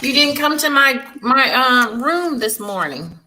You didn't come to my room this morning.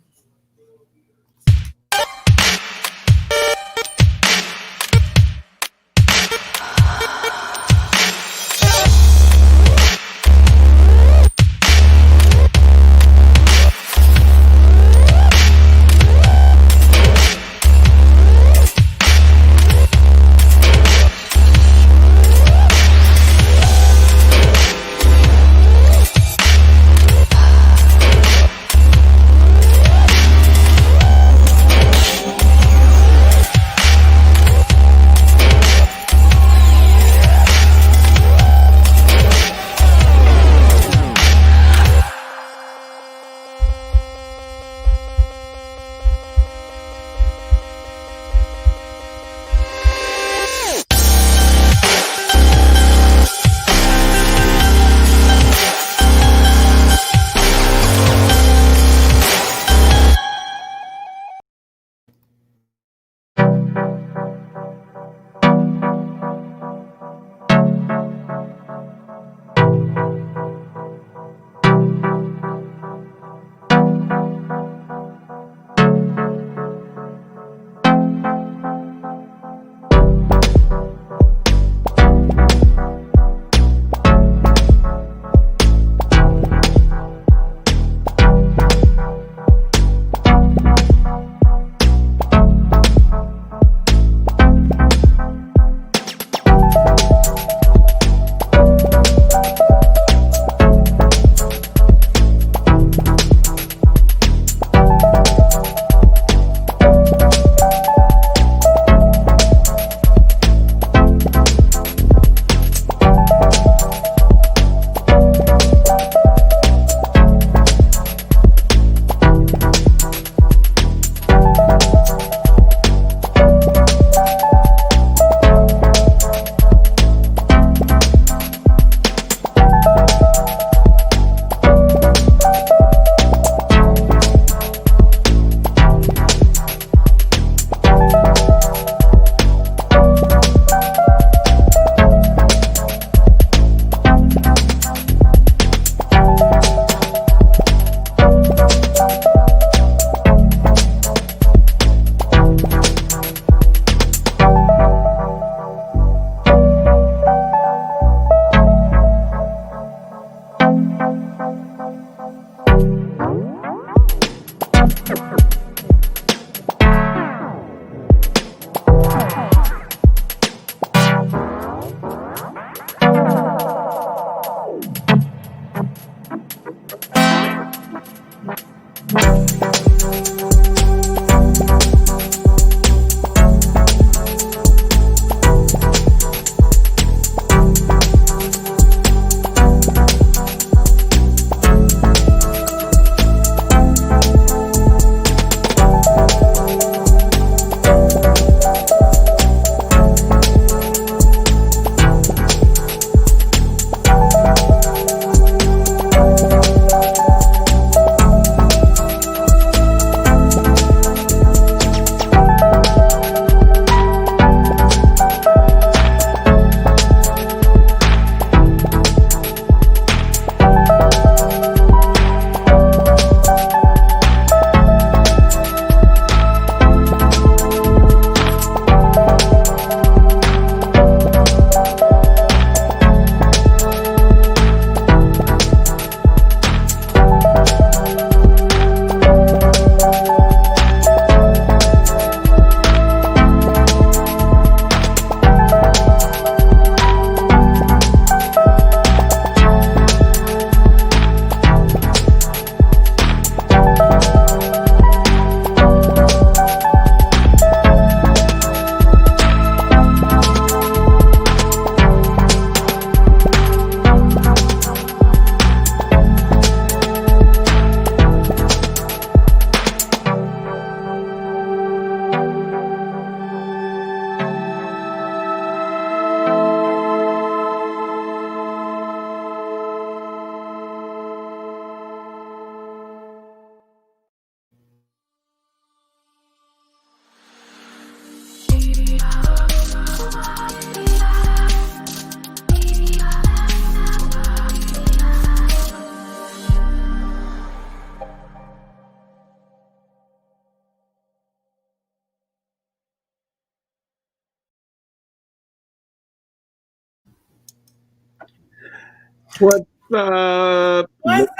What's up? What's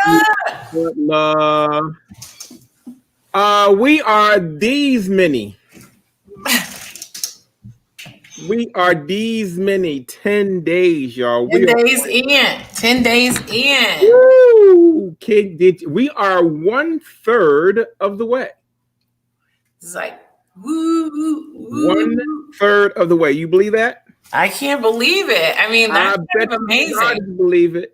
up? We are these many. We are these many 10 days, y'all. 10 days in. 10 days in. Woo! We are 1/3 of the way. It's like, woo. 1/3 of the way. You believe that? I can't believe it. I mean, that's kind of amazing. I believe it.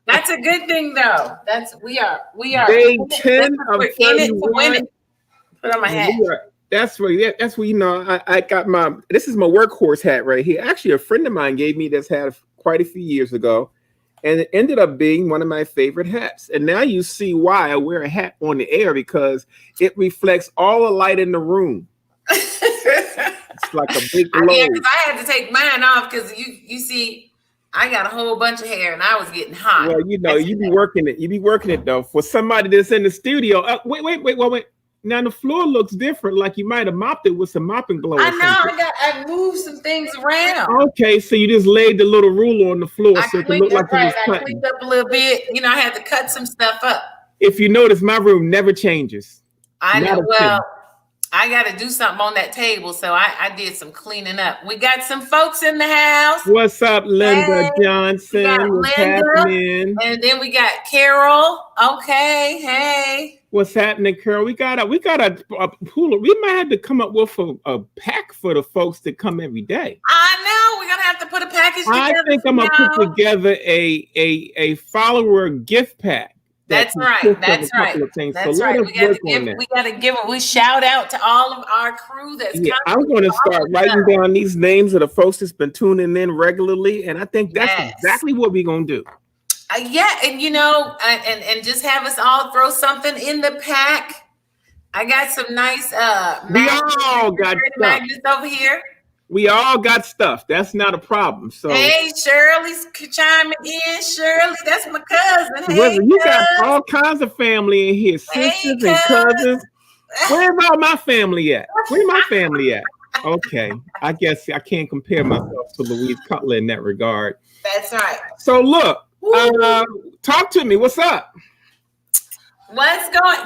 That's a good thing, though. We are. Day 10 of 31. Put on my hat. That's where I got this is my workhorse hat right here. Actually, a friend of mine gave me this hat quite a few years ago, and it ended up being one of my favorite hats. And now you see why I wear a hat on the air, because it reflects all the light in the room. It's like a big glow. Yeah, because I had to take mine off because you see, I got a whole bunch of hair and I was getting hot. Well, you be working it. You be working it though. For somebody that's in the studio. Wait. Now the floor looks different, like you might have mopped it with some mopping glue. I know. I moved some things around. Okay, so you just laid the little ruler on the floor so it can look like I cleaned up a little bit. I had to cut some stuff up. If you notice, my room never changes. I know. Well, I got to do something on that table, so I did some cleaning up. We got some folks in the house. What's up, Linda Johnson? What's happening? And then we got Carol. Okay, hey. What's happening, Carol? We got a pool. We might have to come up with a pack for the folks that come every day. I know. We're gonna have to put a package together. I think I'm gonna put together a follower gift pack. That's right. That's right. We gotta give we shout out to all of our crew that's coming. I'm gonna start writing down these names of the folks that's been tuning in regularly, and I think that's exactly what we're gonna do. And and just have us all throw something in the pack. I got some nice we all got magnets over here. We all got stuff. That's not a problem. So hey, Shirley's chiming in. Shirley, that's my cousin. Hey, you got all kinds of family in here, sisters and cousins. Where's all my family at? Where's my family at? Okay, I guess I can't compare myself to Louise Cutler in that regard. That's right. So look, talk to me. What's up? What's going?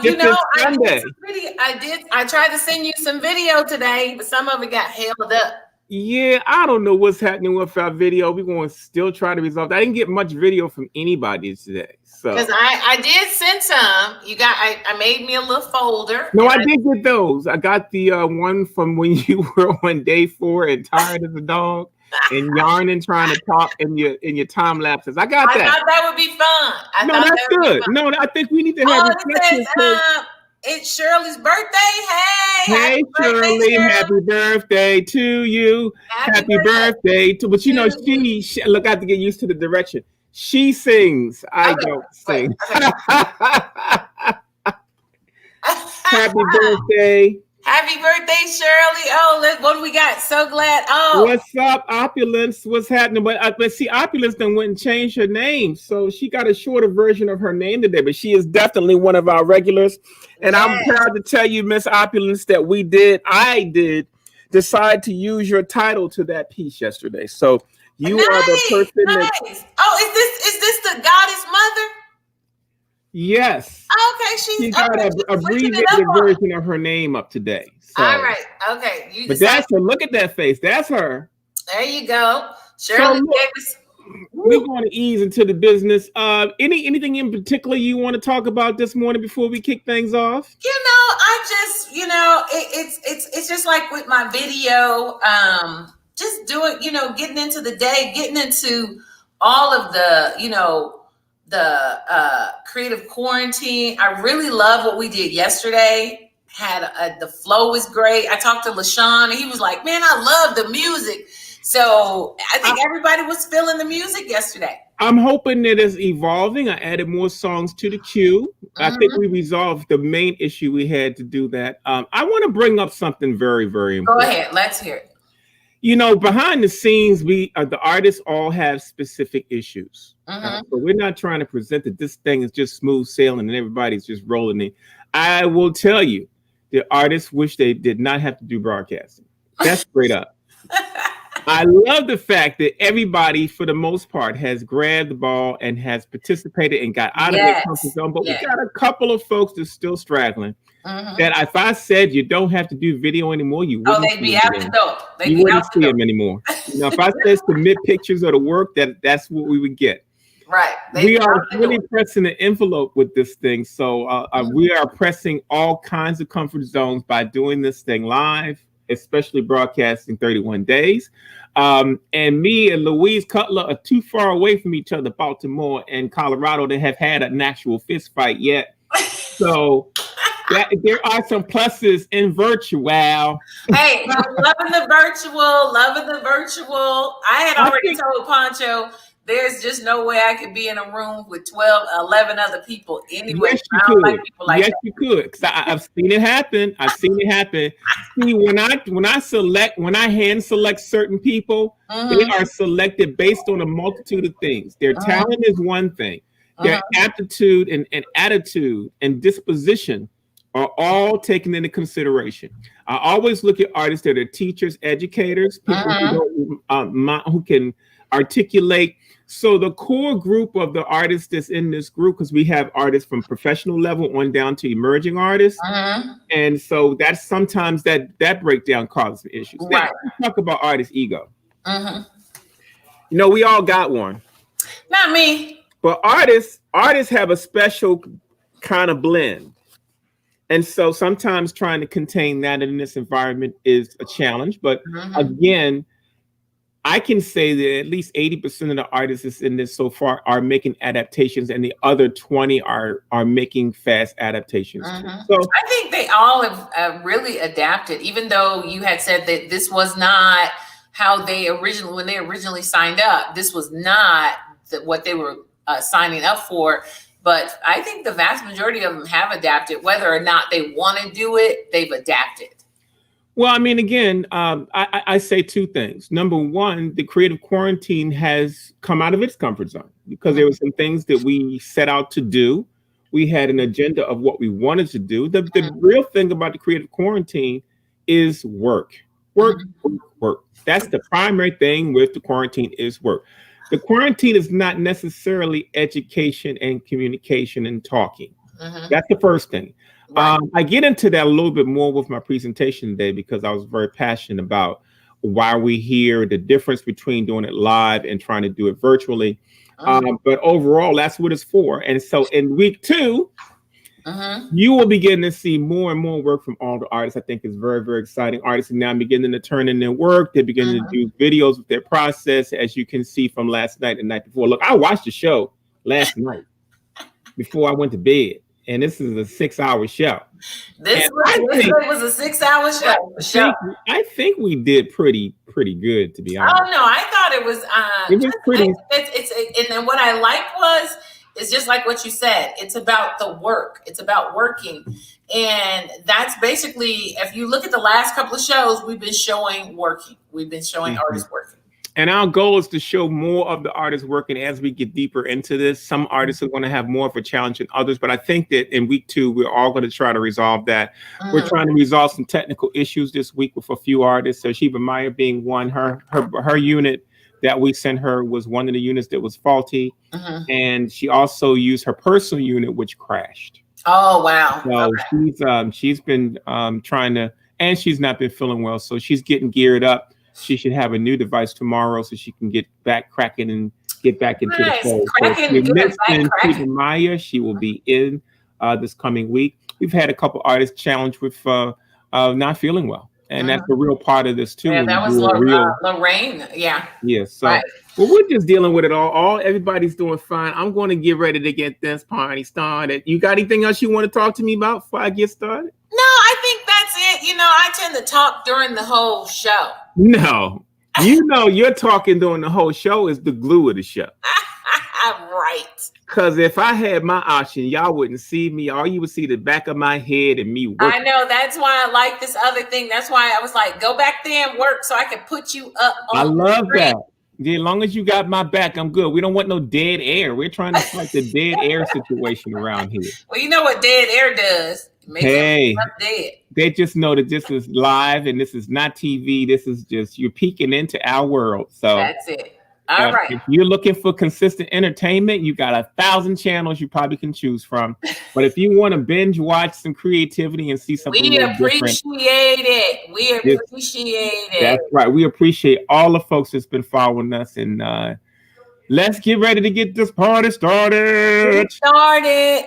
I tried to send you some video today, but some of it got held up. Yeah, I don't know what's happening with our video. We're going to still try to resolve that. I didn't get much video from anybody today. So because I did send some. I made me a little folder. No, I did get those. I got the one from when you were on day 4 and tired as a dog and yarning, trying to talk in your time lapses. I got that. I thought that would be fun. That's good. No, I think we need to have it's Shirley's birthday. Hey, Shirley, happy birthday to you. Happy birthday to, but she look, I have to get used to the direction. She sings. I don't sing. Happy birthday. Happy birthday, Shirley. Oh, what do we got? So glad. Oh, what's up, Opulence? What's happening? But see, Opulence then went and changed her name. So she got a shorter version of her name today, but she is definitely one of our regulars. And I'm proud to tell you, Miss Opulence, that I did decide to use your title to that piece yesterday. So you are the person that. Oh, is this the goddess mother? Yes. Okay, she got an abbreviated version of her name up today. So. All right. Okay. But that's her. Look at that face. That's her. There you go. Shirley Davis. We're going to ease into the business. Anything in particular you want to talk about this morning before we kick things off? I just, it's just like with my video, just doing, getting into the day, getting into all of the, the creative quarantine. I really love what we did yesterday. The flow was great. I talked to LaShawn and he was like, man, I love the music. So I think everybody was feeling the music yesterday. I'm hoping that it's evolving. I added more songs to the queue. Mm-hmm. I think we resolved the main issue we had to do that. I want to bring up something very, very important. Go ahead. Let's hear it. Behind the scenes, the artists all have specific issues. So we're not trying to present that this thing is just smooth sailing and everybody's just rolling in. I will tell you, the artists wish they did not have to do broadcasting. That's straight up. I love the fact that everybody, for the most part, has grabbed the ball and has participated and got out of their comfort Yes. zone. But we Yes. got a couple of folks that's still straggling. Mm-hmm. That if I said you don't have to do video anymore, you Oh, wouldn't they'd see be them out the again. door. They'd You be wouldn't out the see door. them anymore. If I said submit pictures of the work, that's what we would get. Right. We are really pressing the envelope with this thing. So we are pressing all kinds of comfort zones by doing this thing live, especially broadcasting 31 days. And me and Louise Cutler are too far away from each other, Baltimore and Colorado, to have had an actual fist fight yet. So there are some pluses in virtual. Hey, loving the virtual, loving the virtual. I had already told Poncho there's just no way I could be in a room with 12, 11 other people anyway. Yes, you I don't could. like people like Yes, that. you could. Because I've seen it happen. I've seen it happen. See, when I hand select certain people, they are selected based on a multitude of things. Their talent is one thing. Their aptitude and attitude and disposition are all taken into consideration. I always look at artists that are teachers, educators, people who can articulate. So the core group of the artists that's in this group, because we have artists from professional level on down to emerging artists, and so that's sometimes that breakdown causes issues. Right. Now, let's talk about artist ego. You know, we all got one. Not me. But artists have a special kind of blend. And so sometimes trying to contain that in this environment is a challenge. But again, I can say that at least 80% of the artists in this so far are making adaptations, and the other 20 are making fast adaptations. So I think they all have really adapted, even though you had said that this was not how when they originally signed up, this was not what they were signing up for. But I think the vast majority of them have adapted. Whether or not they want to do it, they've adapted. Well, I mean, again, I say two things. Number one, the creative quarantine has come out of its comfort zone because there were some things that we set out to do. We had an agenda of what we wanted to do. The real thing about the creative quarantine is work. Work. That's the primary thing with the quarantine is work. The quarantine is not necessarily education and communication and talking. That's the first thing. Right. I get into that a little bit more with my presentation today because I was very passionate about why we're here, the difference between doing it live and trying to do it virtually. But overall, that's what it's for. And so in week 2, you will begin to see more and more work from all the artists. I think it's very, very exciting. Artists are now beginning to turn in their work. They're beginning to do videos with their process, as you can see from last night and the night before. Look, I watched the show last night before I went to bed. And this is a 6-hour show. This was a 6-hour show. I think we did pretty good, to be honest. Oh no, I thought it was. It was pretty. And then what I liked was, it's just like what you said. It's about the work. It's about working, and that's basically. If you look at the last couple of shows, we've been showing working. We've been showing artists working. And our goal is to show more of the artists working as we get deeper into this. Some artists are going to have more of a challenge than others, but I think that in week 2, we're all going to try to resolve that. We're trying to resolve some technical issues this week with a few artists. So Sheba Meyer being one, her unit that we sent her was one of the units that was faulty. And she also used her personal unit, which crashed. Oh, wow. So she's been trying to, and she's not been feeling well. So she's getting geared up. She should have a new device tomorrow so she can get back cracking and get back into the fold. So Maya, she will be in this coming week. We've had a couple artists challenged with not feeling well. And that's a real part of this too. Yeah, that was Lorraine. Yeah. Yeah. So well, we're just dealing with it all. Everybody's doing fine. I'm going to get ready to get this party started. You got anything else you want to talk to me about before I get started? No, I think that's it. You know, I tend to talk during the whole show. No, you're talking during the whole show is the glue of the show. Right. Because if I had my option, y'all wouldn't see me. All you would see the back of my head and me working. I know. That's why I like this other thing. That's why I was like, go back there and work so I can put you up on I love that. Yeah, as long as you got my back, I'm good. We don't want no dead air. We're trying to fight the dead air situation around here. Well, you know what dead air does? Make him Hey, up dead. they just know that this is live and this is not TV. This is just you're peeking into our world. So That's it. All right. if you're looking for consistent entertainment, you got 1,000 channels you probably can choose from. But if you want to binge watch some creativity and see something a We little different, appreciate it. We this, appreciate it. that's right. We appreciate all the folks that's been following us, and let's get ready to get this party started. Get started.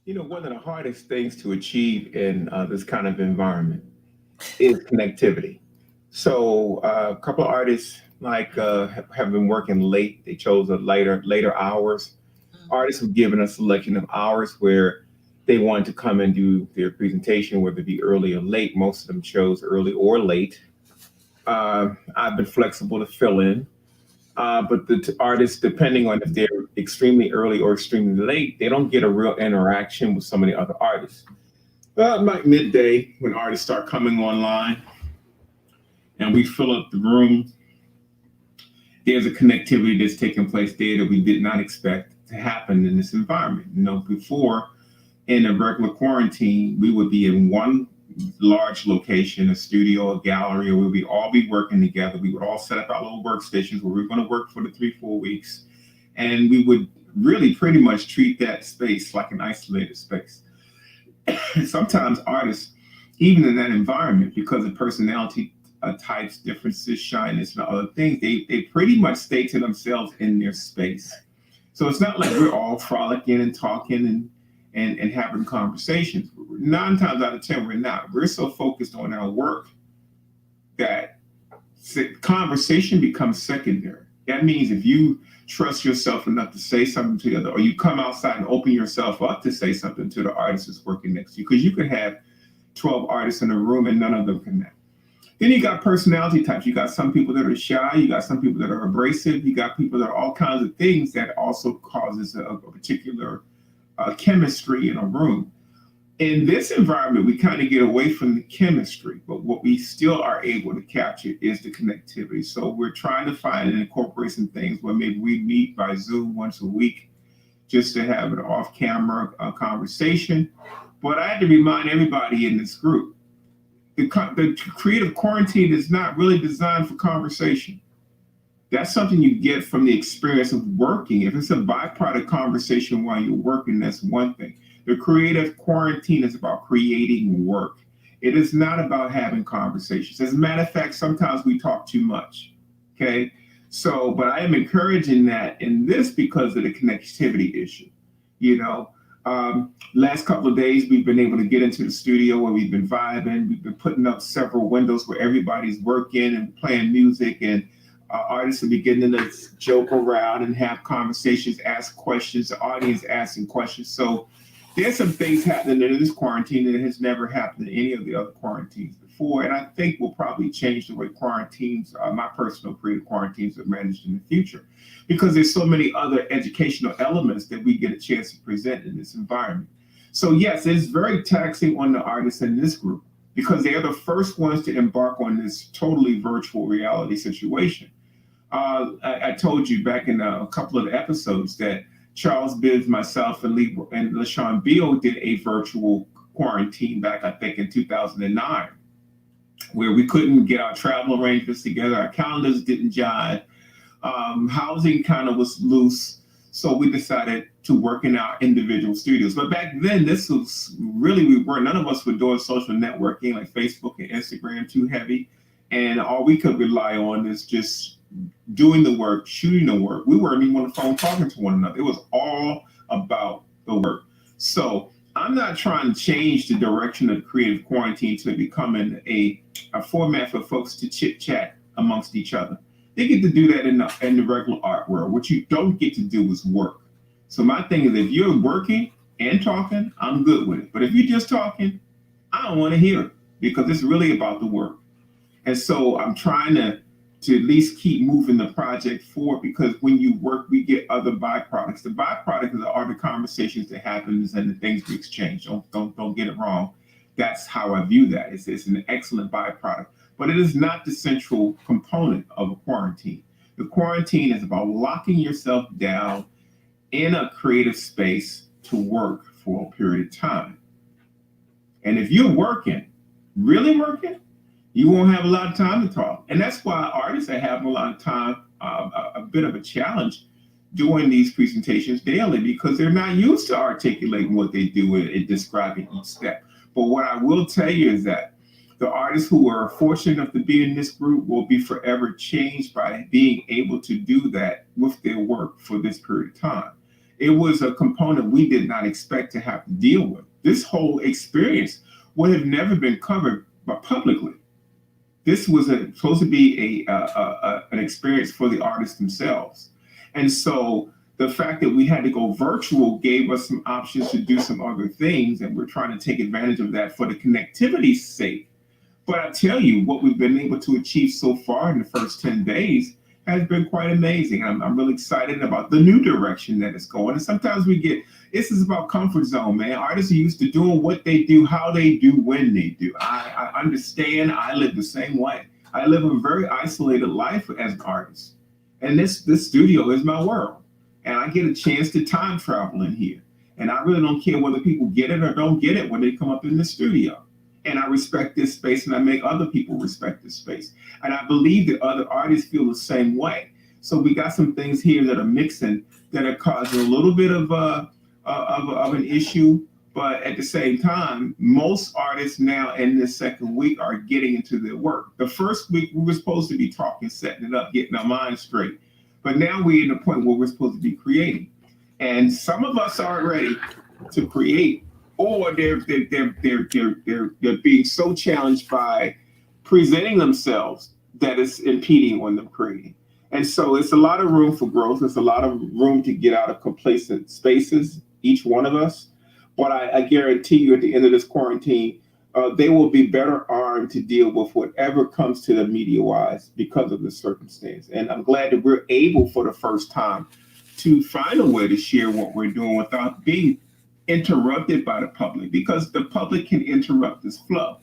You know, one of the hardest things to achieve in this kind of environment is connectivity. So a couple of artists have been working late. They chose a later hours. Artists have given us a selection of hours where they wanted to come and do their presentation, whether it be early or late. Most of them chose early or late. I've been flexible to fill in. But the artists, depending on if they're extremely early or extremely late, they don't get a real interaction with some of the other artists. Like midday, when artists start coming online and we fill up the room, there's a connectivity that's taking place there that we did not expect to happen in this environment. You know, before in a regular quarantine, we would be in one large location, a studio, a gallery, where we'd all be working together. We would all set up our little workstations where we were going to work for the 3-4 weeks. And we would really pretty much treat that space like an isolated space. Sometimes artists, even in that environment, because of personality types, differences, shyness, and other things, they pretty much stay to themselves in their space. So it's not like we're all frolicking and talking and having conversations. 9 times out of 10, we're not. We're so focused on our work that conversation becomes secondary. That means if you trust yourself enough to say something to the other, or you come outside and open yourself up to say something to the artist that's working next to you, because you could have 12 artists in a room and none of them connect. Then you got personality types. You got some people that are shy. You got some people that are abrasive. You got people that are all kinds of things that also causes a particular chemistry in a room. In this environment, we kind of get away from the chemistry, but what we still are able to capture is the connectivity. So we're trying to find and incorporate some things where maybe we meet by Zoom once a week just to have an off-camera conversation. But I had to remind everybody in this group, the creative quarantine is not really designed for conversation. That's something you get from the experience of working. If it's a byproduct conversation while you're working, that's one thing. The creative quarantine is about creating work. It is not about having conversations. As a matter of fact, sometimes we talk too much. Okay. So, but I am encouraging that in this because of the connectivity issue. You know, last couple of days, we've been able to get into the studio where we've been vibing. We've been putting up several windows where everybody's working and playing music, and artists are beginning to joke around and have conversations, ask questions, the audience asking questions. So there's some things happening in this quarantine that has never happened in any of the other quarantines before. And I think will probably change the way quarantines, my personal creative quarantines, are managed in the future, because there's so many other educational elements that we get a chance to present in this environment. So yes, it's very taxing on the artists in this group because they are the first ones to embark on this totally virtual reality situation. I told you back in a couple of episodes that Charles Bibbs, myself, and LaShawn Beal did a virtual quarantine back, I think, in 2009, where we couldn't get our travel arrangements together. Our calendars didn't jive. Housing kind of was loose. So we decided to work in our individual studios. But back then, this was really, none of us were doing social networking like Facebook and Instagram too heavy. And all we could rely on is just doing the work, shooting the work. We weren't even on the phone talking to one another. It was all about the work. So I'm not trying to change the direction of the creative quarantine to becoming a format for folks to chit chat amongst each other. They get to do that in the regular art world. What you don't get to do is work. So my thing is, if you're working and talking, I'm good with it. But if you're just talking, I don't want to hear it because it's really about the work. And so I'm trying to at least keep moving the project forward, because when you work, we get other byproducts. The byproducts are the conversations that happens and the things we exchange. Don't get it wrong. That's how I view that. It's an excellent byproduct, but it is not the central component of a quarantine. The quarantine is about locking yourself down in a creative space to work for a period of time. And if you're working, really working, you won't have a lot of time to talk. And that's why artists are having a lot of time, a bit of a challenge doing these presentations daily because they're not used to articulating what they do and describing each step. But what I will tell you is that the artists who are fortunate enough to be in this group will be forever changed by being able to do that with their work for this period of time. It was a component we did not expect to have to deal with. This whole experience would have never been covered publicly. This was supposed to be an experience for the artists themselves. And so the fact that we had to go virtual gave us some options to do some other things, and we're trying to take advantage of that for the connectivity's sake. But I tell you, what we've been able to achieve so far in the first 10 days has been quite amazing. I'm really excited about the new direction that it's going. And sometimes this is about comfort zone, man. Artists are used to doing what they do, how they do, when they do. I understand. I live the same way. I live a very isolated life as an artist. And this studio is my world. And I get a chance to time travel in here. And I really don't care whether people get it or don't get it when they come up in the studio. And I respect this space, and I make other people respect this space. And I believe that other artists feel the same way. So we got some things here that are mixing that are causing a little bit of an issue. But at the same time, most artists now in this second week are getting into their work. The first week, we were supposed to be talking, setting it up, getting our minds straight. But now we're in the point where we're supposed to be creating. And some of us aren't ready to create, or they're being so challenged by presenting themselves that it's impeding on them creating. And so it's a lot of room for growth. It's a lot of room to get out of complacent spaces, each one of us. But I guarantee you at the end of this quarantine, they will be better armed to deal with whatever comes to them media-wise because of the circumstance. And I'm glad that we're able for the first time to find a way to share what we're doing without being interrupted by the public, because the public can interrupt this flow.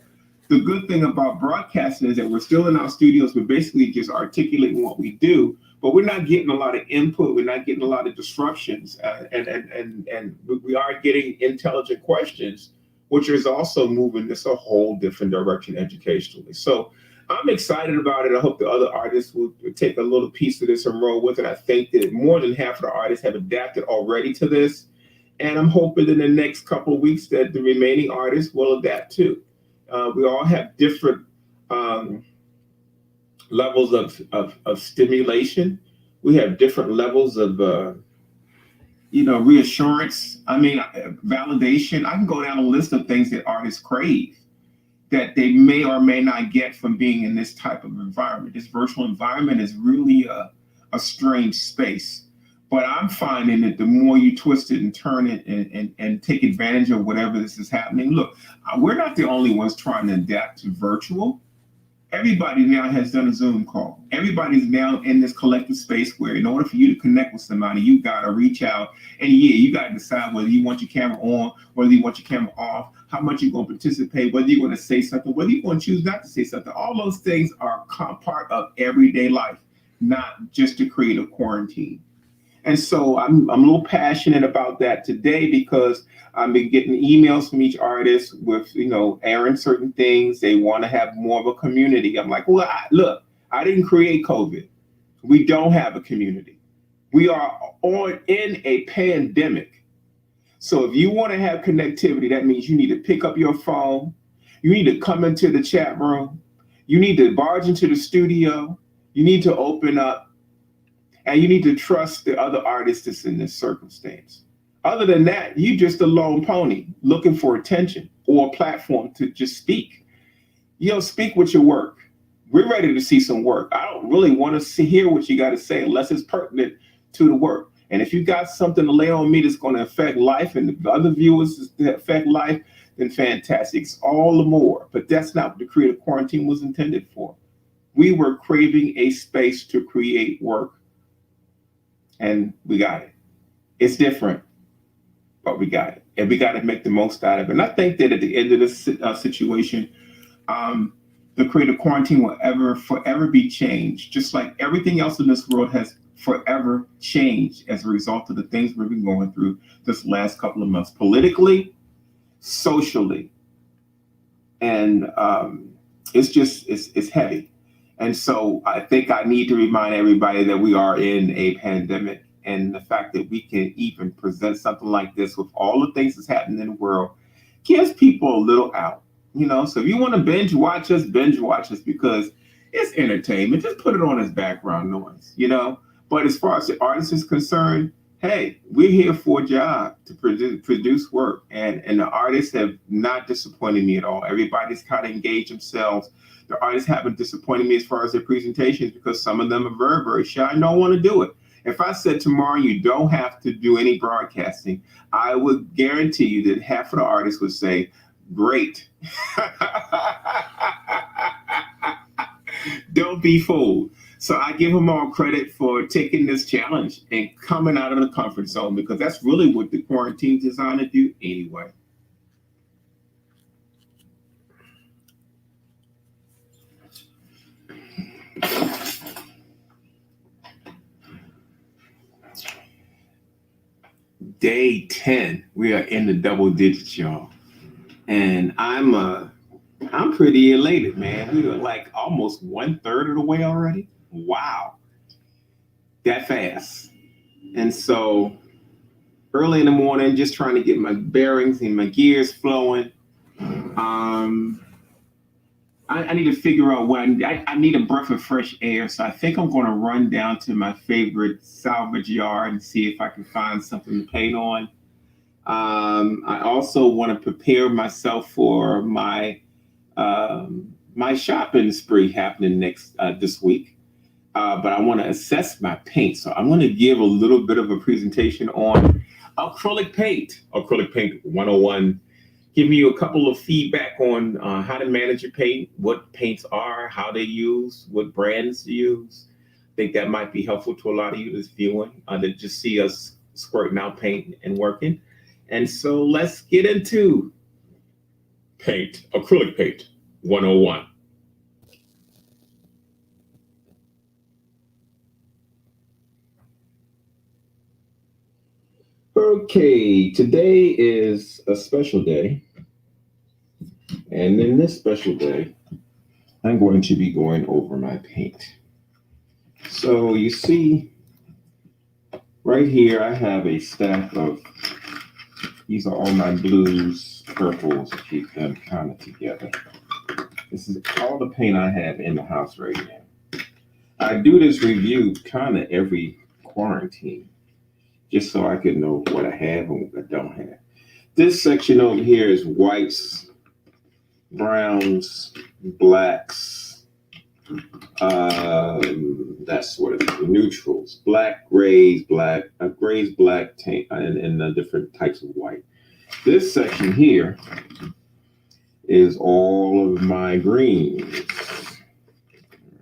The good thing about broadcasting is that we're still in our studios. We're basically just articulating what we do, but we're not getting a lot of input. We're not getting a lot of disruptions, and we are getting intelligent questions, which is also moving this a whole different direction educationally. So I'm excited about it. I hope the other artists will take a little piece of this and roll with it. I think that more than half of the artists have adapted already to this. And I'm hoping in the next couple of weeks that the remaining artists will adapt too. We all have different levels of stimulation. We have different levels of, reassurance. I mean, validation. I can go down a list of things that artists crave that they may or may not get from being in this type of environment. This virtual environment is really a strange space. But I'm finding that the more you twist it and turn it and take advantage of whatever this is happening. Look, we're not the only ones trying to adapt to virtual. Everybody now has done a Zoom call. Everybody's now in this collective space where in order for you to connect with somebody, you got to reach out. And you got to decide whether you want your camera on, whether you want your camera off, how much you're going to participate, whether you're going to say something, whether you're going to choose not to say something. All those things are part of everyday life, not just to create a quarantine. And so I'm a little passionate about that today because I've been getting emails from each artist with, airing certain things. They want to have more of a community. I'm like, well, look, I didn't create COVID. We don't have a community. We are in a pandemic. So if you want to have connectivity, that means you need to pick up your phone. You need to come into the chat room. You need to barge into the studio. You need to open up. And you need to trust the other artists that's in this circumstance. Other than that, you just a lone pony looking for attention or a platform to just speak. Speak with your work. We're ready to see some work. I don't really want to hear what you got to say unless it's pertinent to the work. And if you got something to lay on me that's going to affect life and the other viewers that affect life, then fantastic. It's all the more. But that's not what the creative quarantine was intended for. We were craving a space to create work. And we got it. It's different, but we got it. And we got to make the most out of it. And I think that at the end of this situation, the creative quarantine will forever be changed. Just like everything else in this world has forever change as a result of the things we've been going through this last couple of months, politically, socially, and it's heavy. And so I think I need to remind everybody that we are in a pandemic, and the fact that we can even present something like this with all the things that's happening in the world gives people a little out, So if you want to binge watch us because it's entertainment. Just put it on as background noise. But as far as the artist is concerned, hey, we're here for a job to produce work, and the artists have not disappointed me at all. Everybody's kind of engaged themselves. The artists haven't disappointed me as far as their presentations, because some of them are very, very shy and don't want to do it. If I said tomorrow you don't have to do any broadcasting, I would guarantee you that half of the artists would say, great. Don't be fooled. So I give them all credit for taking this challenge and coming out of the comfort zone, because that's really what the quarantine's designed to do anyway. Day 10, we are in the double digits, y'all. And I'm pretty elated, man. We are like almost 1/3 of the way already. Wow. That fast. And so early in the morning, just trying to get my bearings and my gears flowing. I need to figure out when I need a breath of fresh air. So I think I'm going to run down to my favorite salvage yard and see if I can find something to paint on. I also want to prepare myself for my shopping spree happening this week. But I want to assess my paint. So I'm going to give a little bit of a presentation on acrylic paint 101. Give you a couple of feedback on how to manage your paint, what paints are, how they use, what brands to use. I think that might be helpful to a lot of you that's viewing, that just see us squirting out paint and working. And so let's get into acrylic paint 101. Okay, today is a special day. And in this special day, I'm going to be going over my paint. So you see, right here, I have a stack of, these are all my blues, purples, to keep them kind of together. This is all the paint I have in the house right now. I do this review kind of every quarantine, just so I can know what I have and what I don't have. This section over here is whites, browns, blacks, that sort of thing, neutrals, grays, black, and the different types of white. This section here is all of my greens.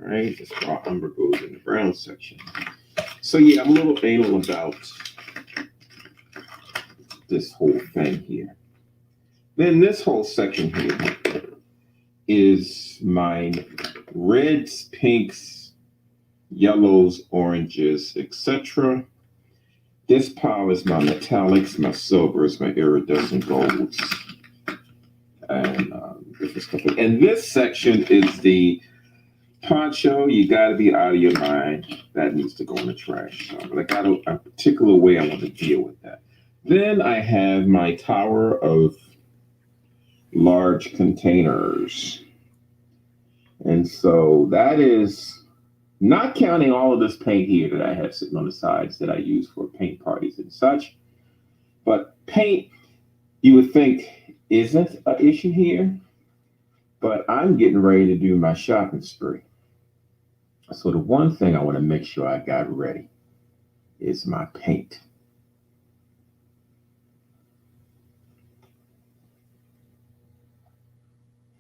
All right, this raw umber goes in the brown section. So yeah, I'm a little anal about this whole thing here. Then this whole section here is my reds, pinks, yellows, oranges, etc. This pile is my metallics, my silvers, my iridescent golds, and different stuff. And this section is the poncho. You got to be out of your mind. That needs to go in the trash. But I got a particular way I want to deal with that. Then I have my tower of large containers. And so that is not counting all of this paint here that I have sitting on the sides that I use for paint parties and such. But paint, you would think, isn't an issue here. But I'm getting ready to do my shopping spree. So the one thing I want to make sure I got ready is my paint.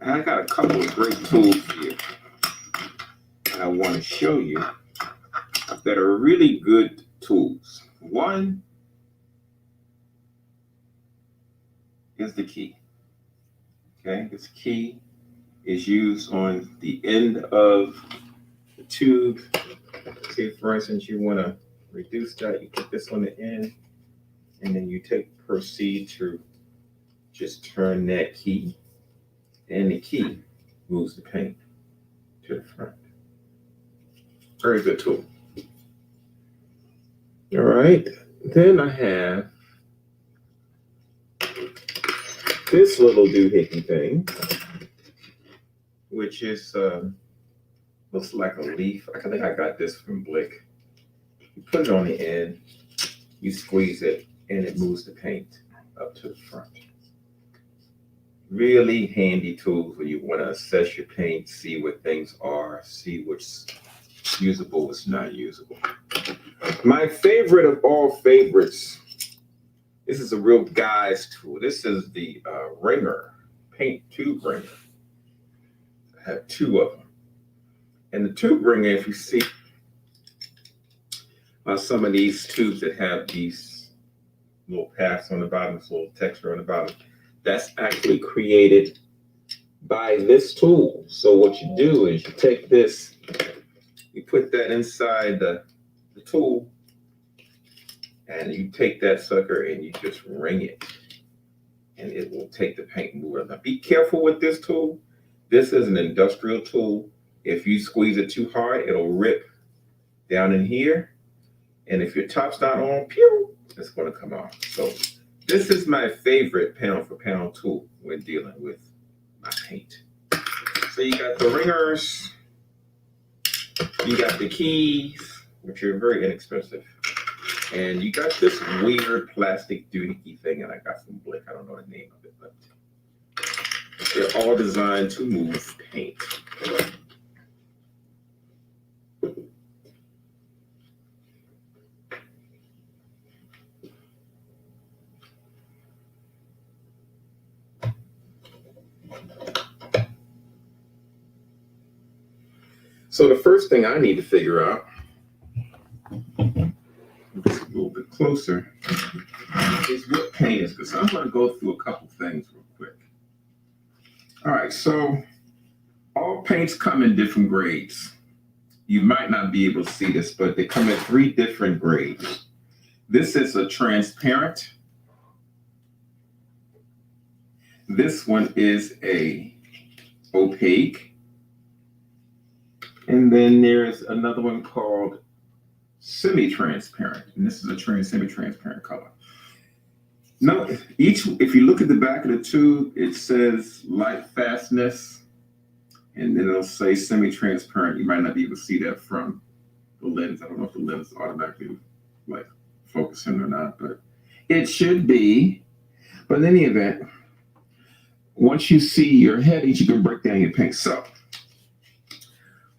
And I got a couple of great tools here that I want to show you that are really good tools. One is the key. Okay, this key is used on the end of the tube. Say, for instance, you want to reduce that. You put this on the end, and then you proceed to just turn that key, and the key moves the paint to the front. Very good tool. All right. Then I have this little doohickey thing, which is looks like a leaf. I think I got this from Blick. You put it on the end, you squeeze it, and it moves the paint up to the front. Really handy tools when you want to assess your paint, see what things are, see what's usable, what's not usable. My favorite of all favorites, this is a real guy's tool. This is the Ringer, paint tube ringer. I have two of them. And the tube ringer, if you see some of these tubes that have these little paths on the bottom, this little texture on the bottom, that's actually created by this tool. So what you do is you take this, you put that inside the tool, and you take that sucker and you just ring it, and it will take the paint and move it. Now be careful with this tool. This is an industrial tool. If you squeeze it too hard, it'll rip down in here. And if your top's not on, pew, it's going to come off. So this is my favorite pound for pound tool when dealing with my paint. So you got the ringers, you got the keys, which are very inexpensive. And you got this weird plastic doohickey thing that I got from Blick. I don't know the name of it, but they're all designed to move paint. So the first thing I need to figure out, just a little bit closer, is what paint is, because I'm going to go through a couple things real quick. All right, so all paints come in different grades. You might not be able to see this, but they come in 3 different grades. This is a transparent. This one is a opaque. And then there's another one called semi-transparent, and this is a semi-transparent color. Now, if you look at the back of the tube, it says light fastness, and then it'll say semi-transparent. You might not be able to see that from the lens. I don't know if the lens is automatically like focusing or not, but it should be. But in any event, once you see your headings, you can break down your paint. So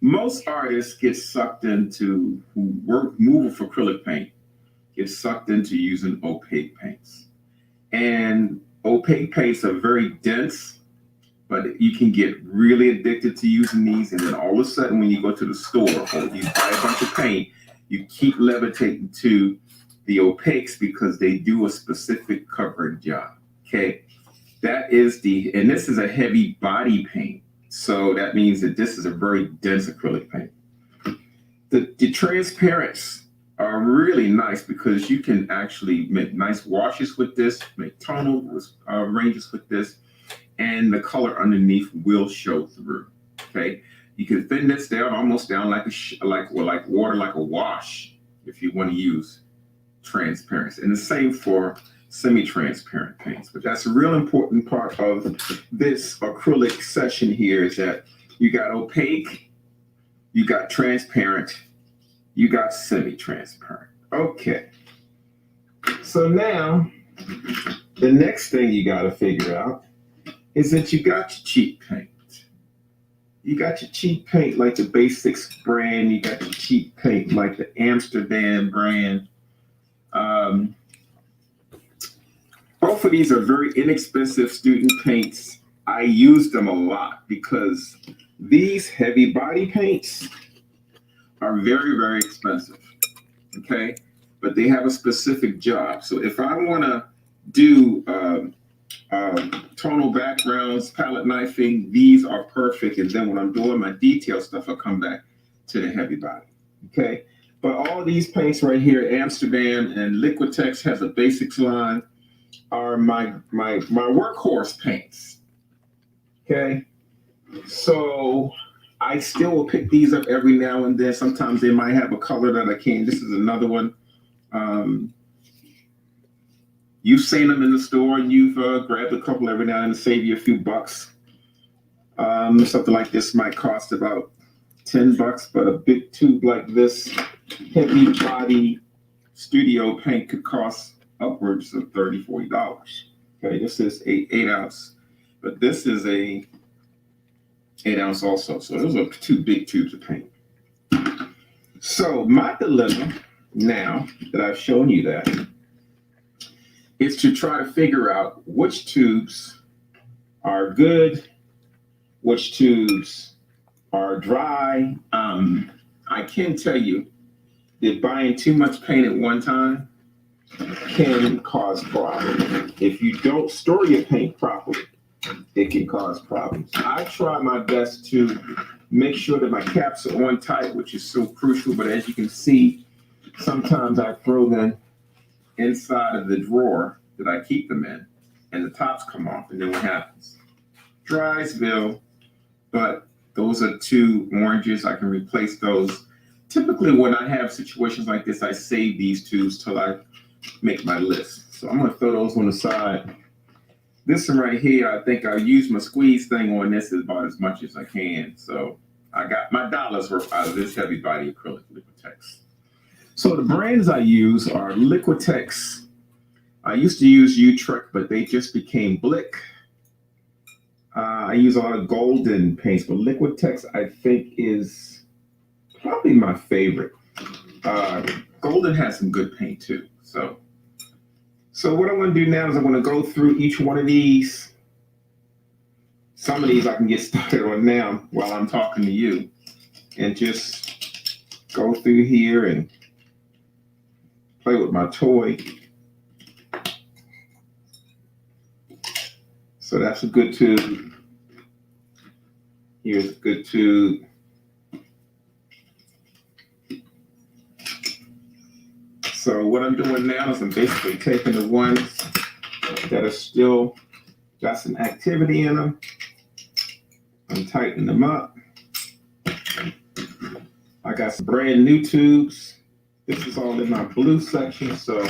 most artists get sucked into, who move with acrylic paint, get sucked into using opaque paints. And opaque paints are very dense, but you can get really addicted to using these. And then all of a sudden, when you go to the store or you buy a bunch of paint, you keep levitating to the opaques because they do a specific covering job. Okay. That is and this is a heavy body paint. So that means that this is a very dense acrylic paint. The transparents are really nice because you can actually make nice washes with this, make tonal ranges with this, and the color underneath will show through. Okay, you can thin this down almost down like water, like a wash, if you want to use transparency. And the same for semi-transparent paints. But that's a real important part of this acrylic session here, is that you got opaque, you got transparent, you got semi-transparent. Okay. So now the next thing you got to figure out is that you got your cheap paint. You got your cheap paint like the Basics brand. You got your cheap paint like the Amsterdam brand. Both of these are very inexpensive student paints. I use them a lot because these heavy body paints are very, very expensive, okay? But they have a specific job. So if I want to do tonal backgrounds, palette knifing, these are perfect. And then when I'm doing my detail stuff, I'll come back. to the heavy body. Okay. But all of these paints right here, Amsterdam and Liquitex has a basics line, are my workhorse paints. Okay. So I still will pick these up every now and then. Sometimes they might have a color that I can't. This is another one. You've seen them in the store and you've grabbed a couple every now and then to save you a few bucks. Something like this might cost about $10, but a big tube like this, heavy body studio paint could cost upwards of $30, $40. Okay, this is 8 ounce, but this is a 8 ounce also. So those are 2 big tubes of paint. So my dilemma now that I've shown you that is to try to figure out which tubes are good, which tubes are dry. I can tell you that buying too much paint at one time can cause problems. If you don't store your paint properly, it can cause problems. I try my best to make sure that my caps are on tight, which is so crucial, but as you can see, sometimes I throw them inside of the drawer that I keep them in, and the tops come off, and then what happens? Drysville, but those are 2 oranges. I can replace those. Typically, when I have situations like this, I save these tubes till I make my list. So I'm gonna throw those on the side. This one right here, I think I use my squeeze thing on this about as much as I can. So I got my dollar's worth out of this heavy body acrylic Liquitex. So the brands I use are Liquitex. I used to use Utrecht, but they just became Blick. I use a lot of golden paints, but Liquitex I think is probably my favorite. Golden has some good paint too. So what I'm going to do now is I'm going to go through each one of these. Some of these I can get started on now while I'm talking to you, and just go through here and play with my toy. So that's a good tube. Here's a good tube. So what I'm doing now is I'm basically taking the ones that are still got some activity in them. I'm tightening them up. I got some brand new tubes. This is all in my blue section, so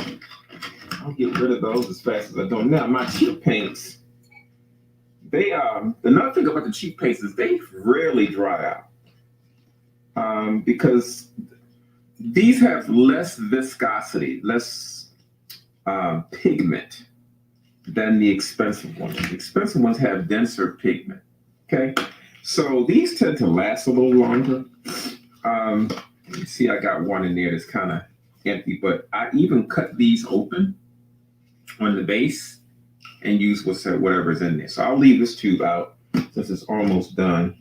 I'll get rid of those as fast as I go. Now my cheap paints, another thing about the cheap paints is they rarely dry out, because these have less viscosity, less pigment than the expensive ones. The expensive ones have denser pigment. Okay, so these tend to last a little longer. You see, I got one in there that's kind of empty, but I even cut these open on the base and use whatever's in there. So I'll leave this tube out since it's almost done.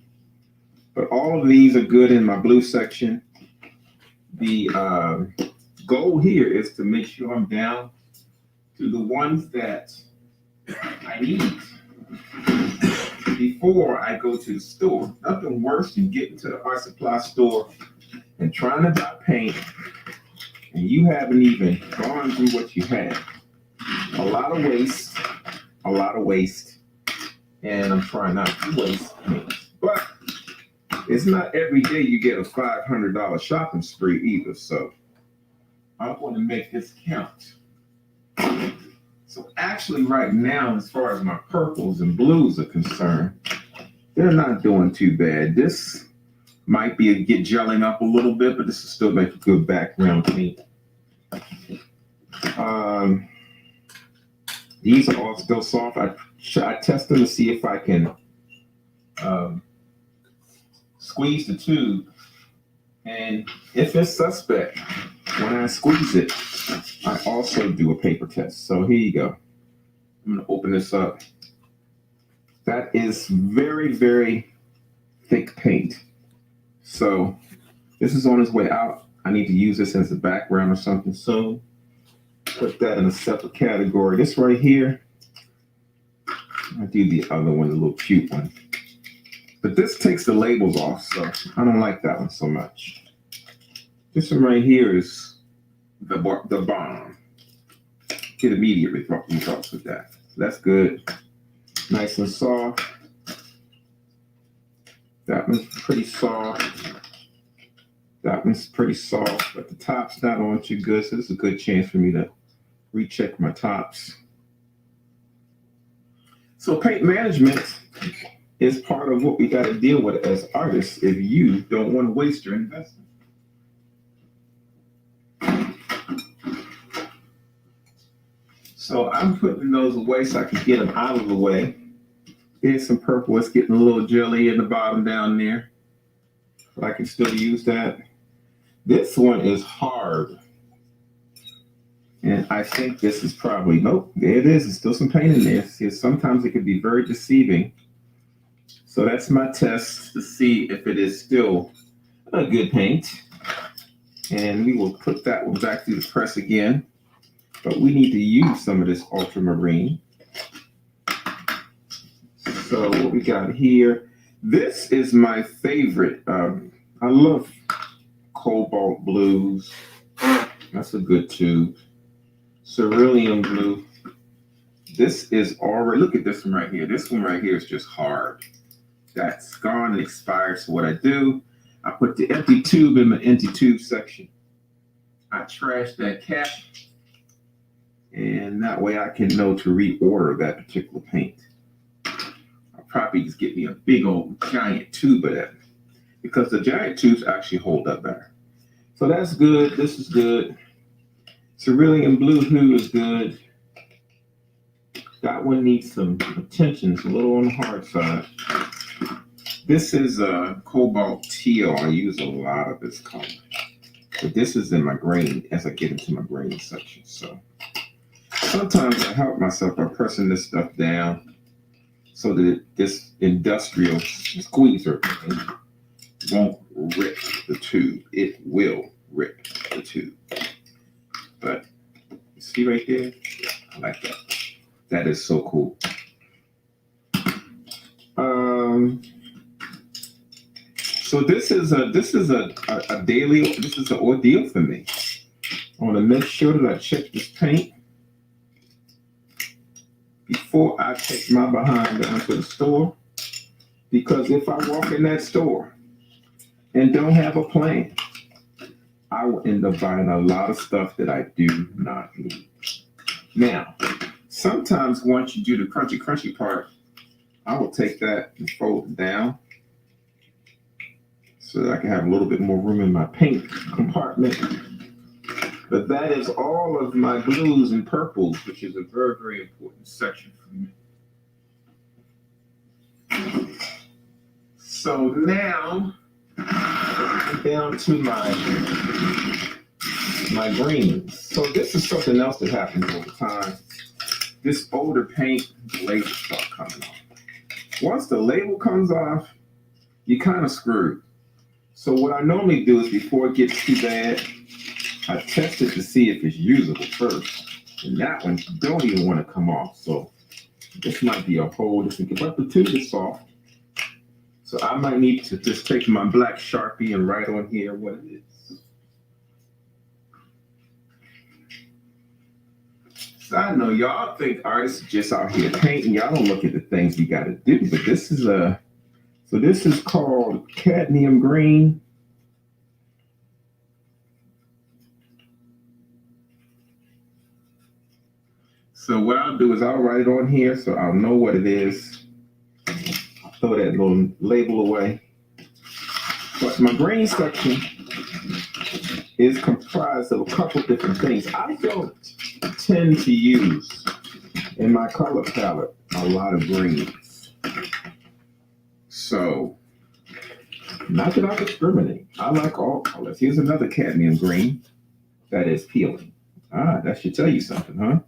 But all of these are good in my blue section. The goal here is to make sure I'm down to the ones that I need before I go to the store. Nothing worse than getting to the art supply store and trying to buy paint, and you haven't even gone through what you had. A lot of waste, and I'm trying not to waste paint. But it's not every day you get a $500 shopping spree either, so I want to make this count. So actually right now, as far as my purples and blues are concerned, they're not doing too bad. This might be get gelling up a little bit, but this will still make a good background paint. These are all still soft. I test them to see if I can squeeze the tube, and if it's suspect, when I squeeze it, I also do a paper test. So here you go. I'm gonna open this up. That is very, very thick paint. So this is on its way out. I need to use this as a background or something. So put that in a separate category. This right here, I do the other one, the little cute one. But this takes the labels off, so I don't like that one so much. This one right here is the bomb. Get immediate results with that. So that's good. Nice and soft. That one's pretty soft. That one's pretty soft, but the top's not on too good, so this is a good chance for me to recheck my tops. So paint management is part of what we got to deal with as artists if you don't want to waste your investment. So I'm putting those away so I can get them out of the way. Here's some purple. It's getting a little jelly in the bottom down there, but I can still use that. This one is hard. And I think this is probably, nope, there it is. There's still some paint in there. See, sometimes it can be very deceiving. So that's my test to see if it is still a good paint. And we will put that one back through the press again. But we need to use some of this ultramarine. So what we got here, this is my favorite. I love cobalt blues. That's a good tube. Cerulean blue. This is already, look at this one right here. This one right here is just hard. That's gone and expired. So what I do, I put the empty tube in the empty tube section. I trash that cap. And that way I can know to reorder that particular paint. I'll probably just get me a big old giant tube of that, because the giant tubes actually hold up better. So that's good. This is good. Cerulean blue hue is good. That one needs some attention. It's a little on the hard side. This is a cobalt teal. I use a lot of this color. But this is in my grain as I get into my grain section. So sometimes I help myself by pressing this stuff down so that this industrial squeezer won't rip the tube. It will rip the tube. But you see right there? I like that. That is so cool. So this is an ordeal for me. I want to make sure that I check this paint before I take my behind down to the store. Because if I walk in that store and don't have a plan, I will end up buying a lot of stuff that I do not need. Now, sometimes once you do the crunchy part, I will take that and fold it down so that I can have a little bit more room in my paint compartment. But that is all of my blues and purples, which is a very, very important section for me. So now I'm down to my greens. So this is something else that happens over time. This older paint, the labels start coming off. Once the label comes off, you're kind of screwed. So what I normally do is before it gets too bad, I test it to see if it's usable first. And that one don't even want to come off. So this might be a whole different, but the tube is soft. So I might need to just take my black Sharpie and write on here what it is. So I know y'all think artists are just out here painting. Y'all don't look at the things we got to do. But this is this is called cadmium green. So what I'll do is I'll write it on here so I'll know what it is. I'll throw that little label away. But my green section is comprised of a couple different things. I don't tend to use in my color palette a lot of greens. So, not that I discriminate. I like all colors. Here's another cadmium green that is peeling. That should tell you something, huh?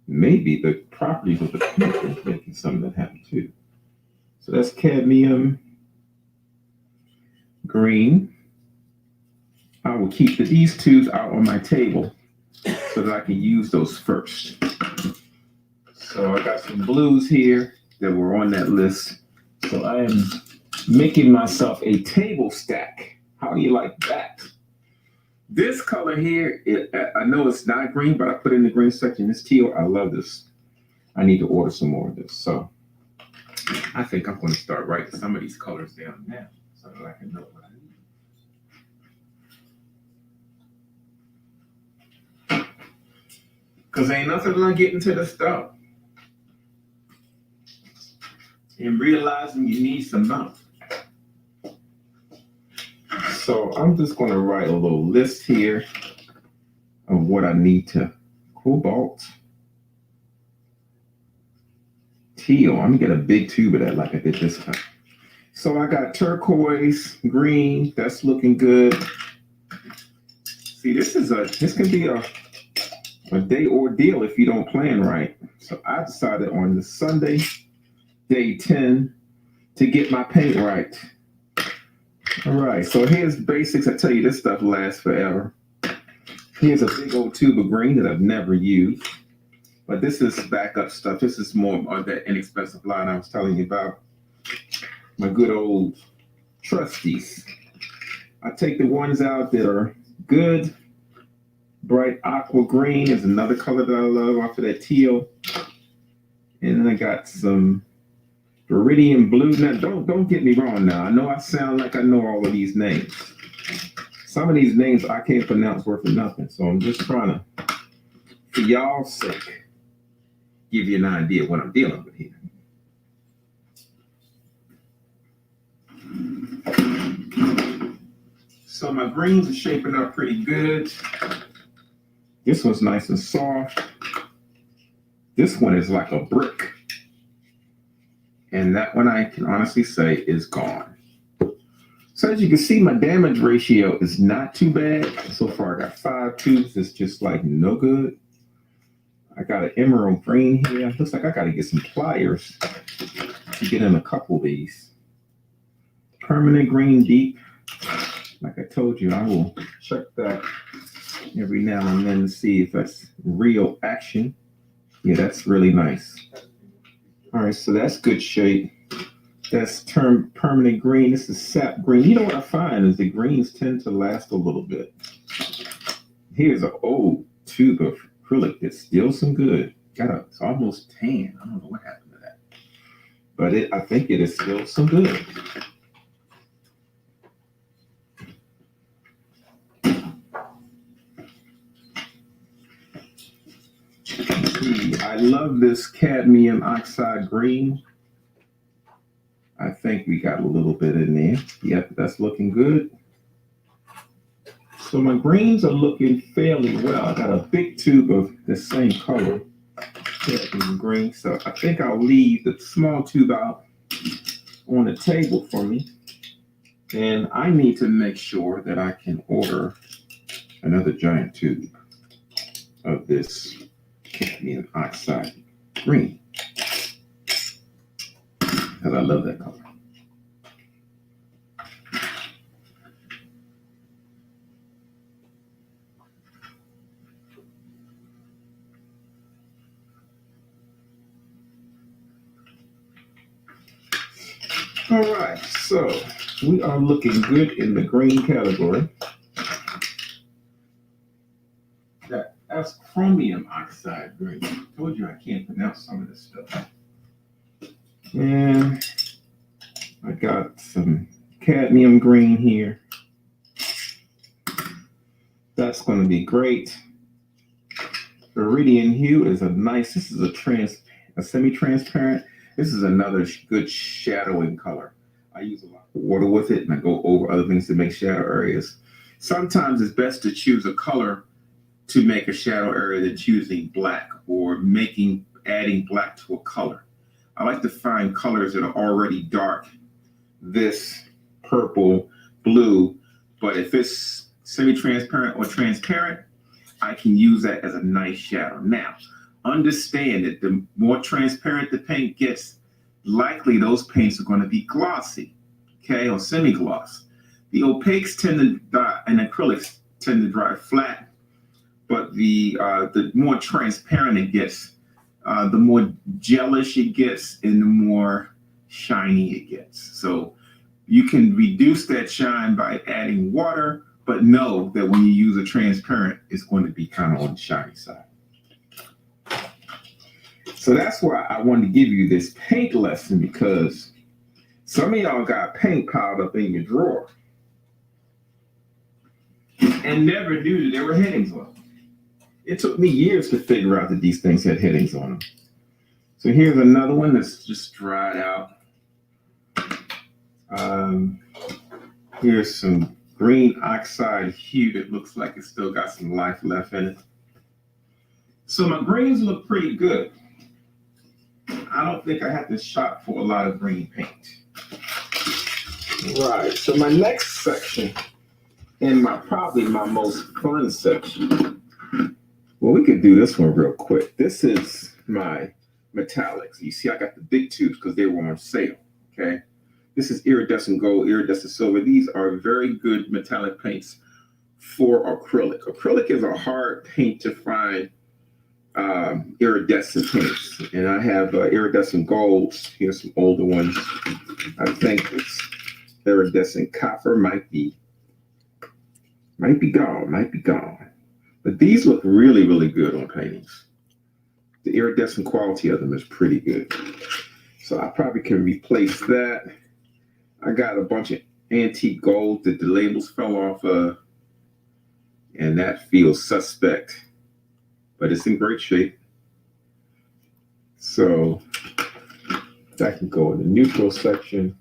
Maybe the properties of the paint is making some of that happen too. So that's cadmium green. I will keep these tubes out on my table so that I can use those first. So I got some blues here that were on that list. So I am making myself a table stack. How do you like that? This color here, I know it's not green, but I put it in the green section. This teal, I love this. I need to order some more of this. So I think I'm going to start writing some of these colors down now so that I can know what I need. Because ain't nothing like getting to the stuff and realizing you need some help. So I'm just going to write a little list here of what I need to cobalt. Teal. I'm gonna get a big tube of that like I did this time. So I got turquoise, green. That's looking good. See, this can be a day ordeal if you don't plan right. So I decided on the Sunday, day 10, to get my paint right. All right. So here's basics. I tell you, this stuff lasts forever. Here's a big old tube of green that I've never used. But this is backup stuff. This is more of that inexpensive line I was telling you about. My good old trustees. I take the ones out that are good. Bright aqua green is another color that I love after that teal. And then I got some Viridian blue. Now, don't get me wrong now. I know I sound like I know all of these names. Some of these names I can't pronounce worth of nothing. So I'm just trying to, for y'all's sake, give you an idea of what I'm dealing with here. So my greens are shaping up pretty good. This one's nice and soft. This one is like a brick. And that one I can honestly say is gone. So as you can see, my damage ratio is not too bad. So far I got 5 tubes. It's just like no good. I got an emerald green here. Looks like I got to get some pliers to get in a couple of these. Permanent green deep. Like I told you, I will check that every now and then to see if that's real action. Yeah, that's really nice. All right, so that's good shape. That's permanent green. This is sap green. You know what I find is the greens tend to last a little bit. Here's an old tube of acrylic that's still some good. It's almost tan. I don't know what happened to that. But I think it is still some good. I love this cadmium oxide green. I think we got a little bit in there. Yep, that's looking good. So my greens are looking fairly well. I got a big tube of the same color, green. So I think I'll leave the small tube out on the table for me. And I need to make sure that I can order another giant tube of this cadmium oxide green. Because I love that color. All right, so we are looking good in the green category. That's chromium oxide green. I told you I can't pronounce some of this stuff. And I got some cadmium green here. That's going to be great. Viridian hue is this is a semi-transparent. This is another good shadowing color. I use a lot of water with it, and I go over other things to make shadow areas. Sometimes it's best to choose a color to make a shadow area than choosing black or adding black to a color. I like to find colors that are already dark, this purple, blue, but if it's semi-transparent or transparent, I can use that as a nice shadow. Now, understand that the more transparent the paint gets, likely those paints are going to be glossy, okay, or semi-gloss. The opaques tend to dry, and acrylics tend to dry flat, but the more transparent it gets, the more gelish it gets, and the more shiny it gets. So You can reduce that shine by adding water, but know that when you use a transparent, it's going to be kind of on the shiny side. So that's why I wanted to give you this paint lesson, because some of y'all got paint piled up in your drawer and never knew that there were headings on them. It took me years to figure out that these things had headings on them. So here's another one that's just dried out. Here's some green oxide hue that looks like it's still got some life left in it. So my greens look pretty good. I don't think I have to shop for a lot of green paint. Right, so my next section, and probably my most fun section, well, we could do this one real quick. This is my metallics. You see, I got the big tubes because they were on sale, okay? This is iridescent gold, iridescent silver. These are very good metallic paints for acrylic. Acrylic is a hard paint to find iridescent paints. And I have iridescent golds. Here's some older ones. I think it's iridescent copper, might be gone. But these look really, really good on paintings. The iridescent quality of them is pretty good. So I probably can replace that. I got a bunch of antique gold that the labels fell off of, and that feels suspect, but it's in great shape. So that can go in the neutral section.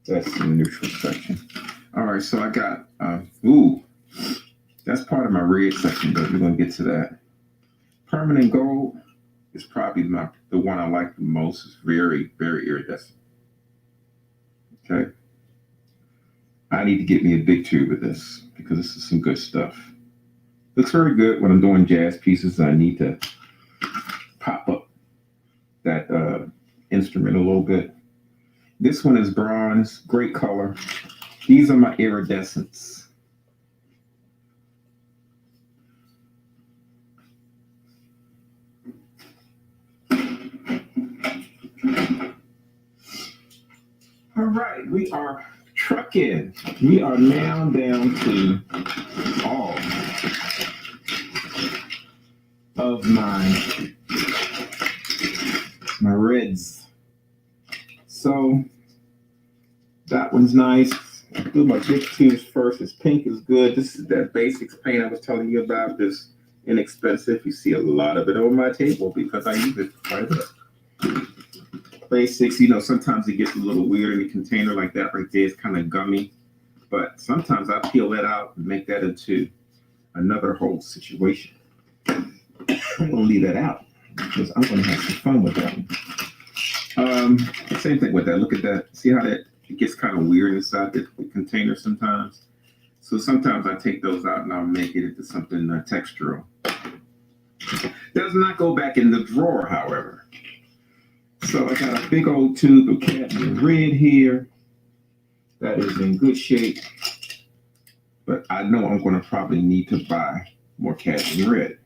That's the neutral section. All right, so I got, that's part of my red section, but we're gonna get to that. Permanent gold is probably the one I like the most. It's very, very iridescent. Okay. I need to get me a big tube of this because this is some good stuff. Looks very good when I'm doing jazz pieces. I need to pop up that instrument a little bit. This one is bronze, great color. These are my iridescents. All right, we are trucking. We are now down to all of my reds. So that one's nice. I'll do my big tubes first. This pink is good. This is that basics paint I was telling you about. This inexpensive. You see a lot of it on my table because I use it quite a bit. Basics, sometimes it gets a little weird in a container like that right there. It's kind of gummy, but sometimes I peel that out and make that into another whole situation. I'm gonna leave that out because I'm gonna have some fun with that one. Same thing with that. Look at that. See how that it gets kind of weird inside the container sometimes. So sometimes I take those out and I'll make it into something textural. Does not go back in the drawer, however. So I got a big old tube of cadmium red here. That is in good shape. But I know I'm going to probably need to buy more cadmium red.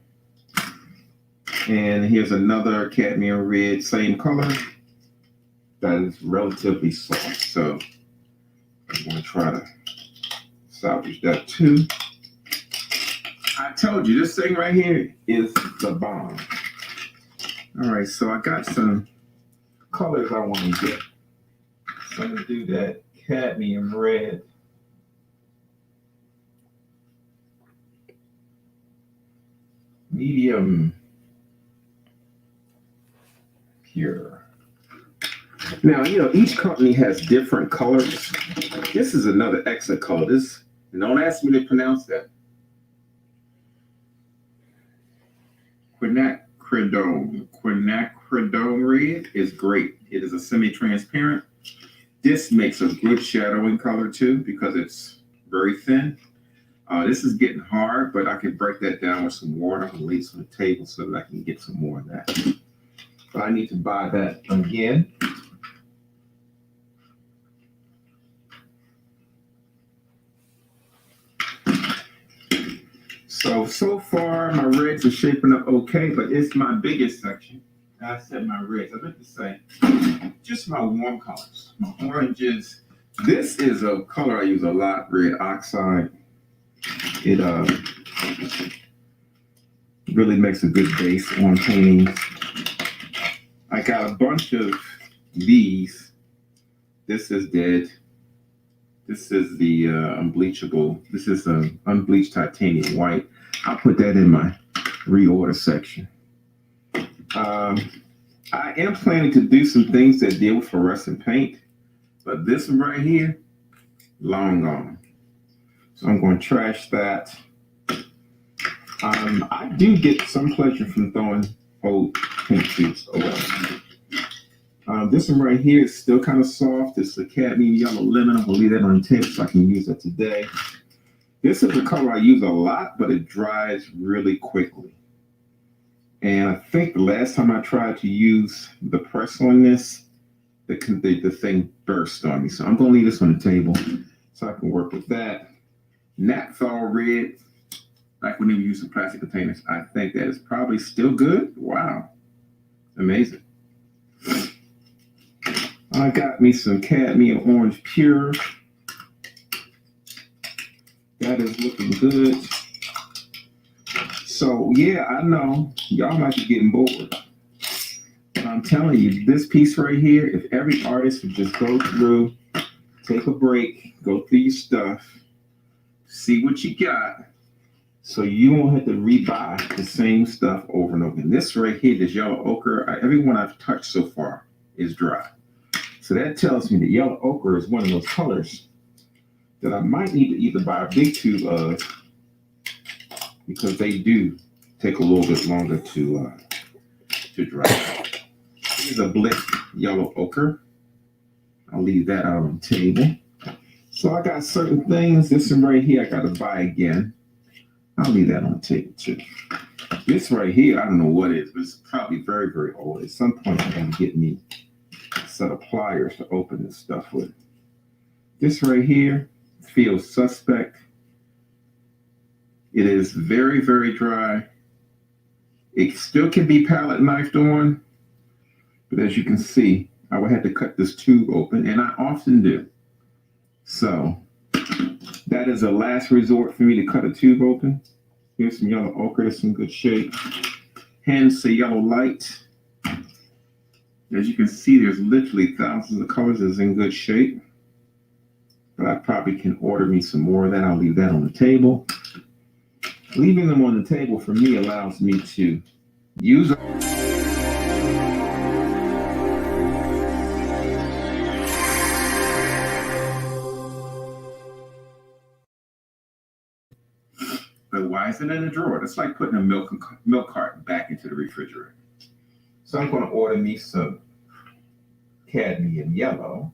And here's another cadmium red, same color. That is relatively soft. So I'm going to try to salvage that too. I told you, this thing right here is the bomb. All right, so I got some colors I want to get. So I'm going to do that cadmium red. Medium pure. Now, each company has different colors. This is another excellent color. Don't ask me to pronounce that. Quinacridone red is great. It is a semi-transparent. This makes a good shadowing color too because it's very thin. This is getting hard, but I can break that down with some water and lay some on the table so that I can get some more of that. But I need to buy that again. So far my reds are shaping up okay, but it's my biggest section. I said my reds. I meant to say just my warm colors. My oranges. This is a color I use a lot, red oxide. It really makes a good base on paintings. I got a bunch of these. This is dead. This is the unbleachable. This is an unbleached titanium white. I'll put that in my reorder section. I am planning to do some things that deal with fluorescent paint, but this one right here, long gone. So I'm going to trash that. I do get some pleasure from throwing old paint tubes away. This one right here is still kind of soft. It's a cadmium yellow lemon. I'm going to leave that on the table so I can use it today. This is a color I use a lot, but it dries really quickly. And I think the last time I tried to use the press on this, the thing burst on me. So I'm going to leave this on the table so I can work with that. Naphthol red, back when they were using plastic containers, I think that is probably still good. Wow. Amazing. I got me some cadmium orange pure. That is looking good. So yeah, I know y'all might be getting bored. But I'm telling you, this piece right here, if every artist would just go through, take a break, go through your stuff, see what you got, so you won't have to rebuy the same stuff over and over again. This right here, this yellow ochre, everyone I've touched so far is dry. So that tells me that yellow ochre is one of those colors that I might need to either buy a big tube of, because they do take a little bit longer to dry. Here's a blick yellow ochre. I'll leave that out on the table. So I got certain things. This one right here I got to buy again. I'll leave that on the table too. This right here, I don't know what it is, but it's probably very, very old. At some point, I'm going to get me a set of pliers to open this stuff with. This right here feels suspect. It is very, very dry. It still can be palette knifed on, but as you can see, I would have to cut this tube open, and I often do. So that is a last resort for me to cut a tube open. Here's some yellow ochre, that's in good shape. Hence the yellow light. As you can see, there's literally thousands of colors that's in good shape. But I probably can order me some more of that. I'll leave that on the table. Leaving them on the table for me allows me to use them. But why is it in a drawer? That's like putting a milk carton back into the refrigerator. So I'm going to order me some cadmium yellow.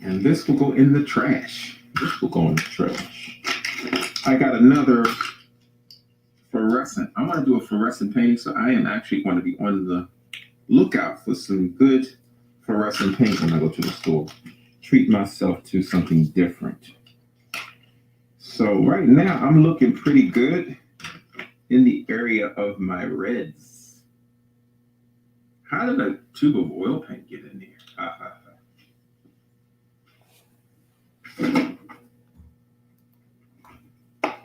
And this will go in the trash. This will go in the trash. I got another fluorescent. I'm going to do a fluorescent painting, so I am actually going to be on the lookout for some good fluorescent paint when I go to the store. Treat myself to something different. So right now, I'm looking pretty good in the area of my reds. How did a tube of oil paint get in there? Ha, ha, ha.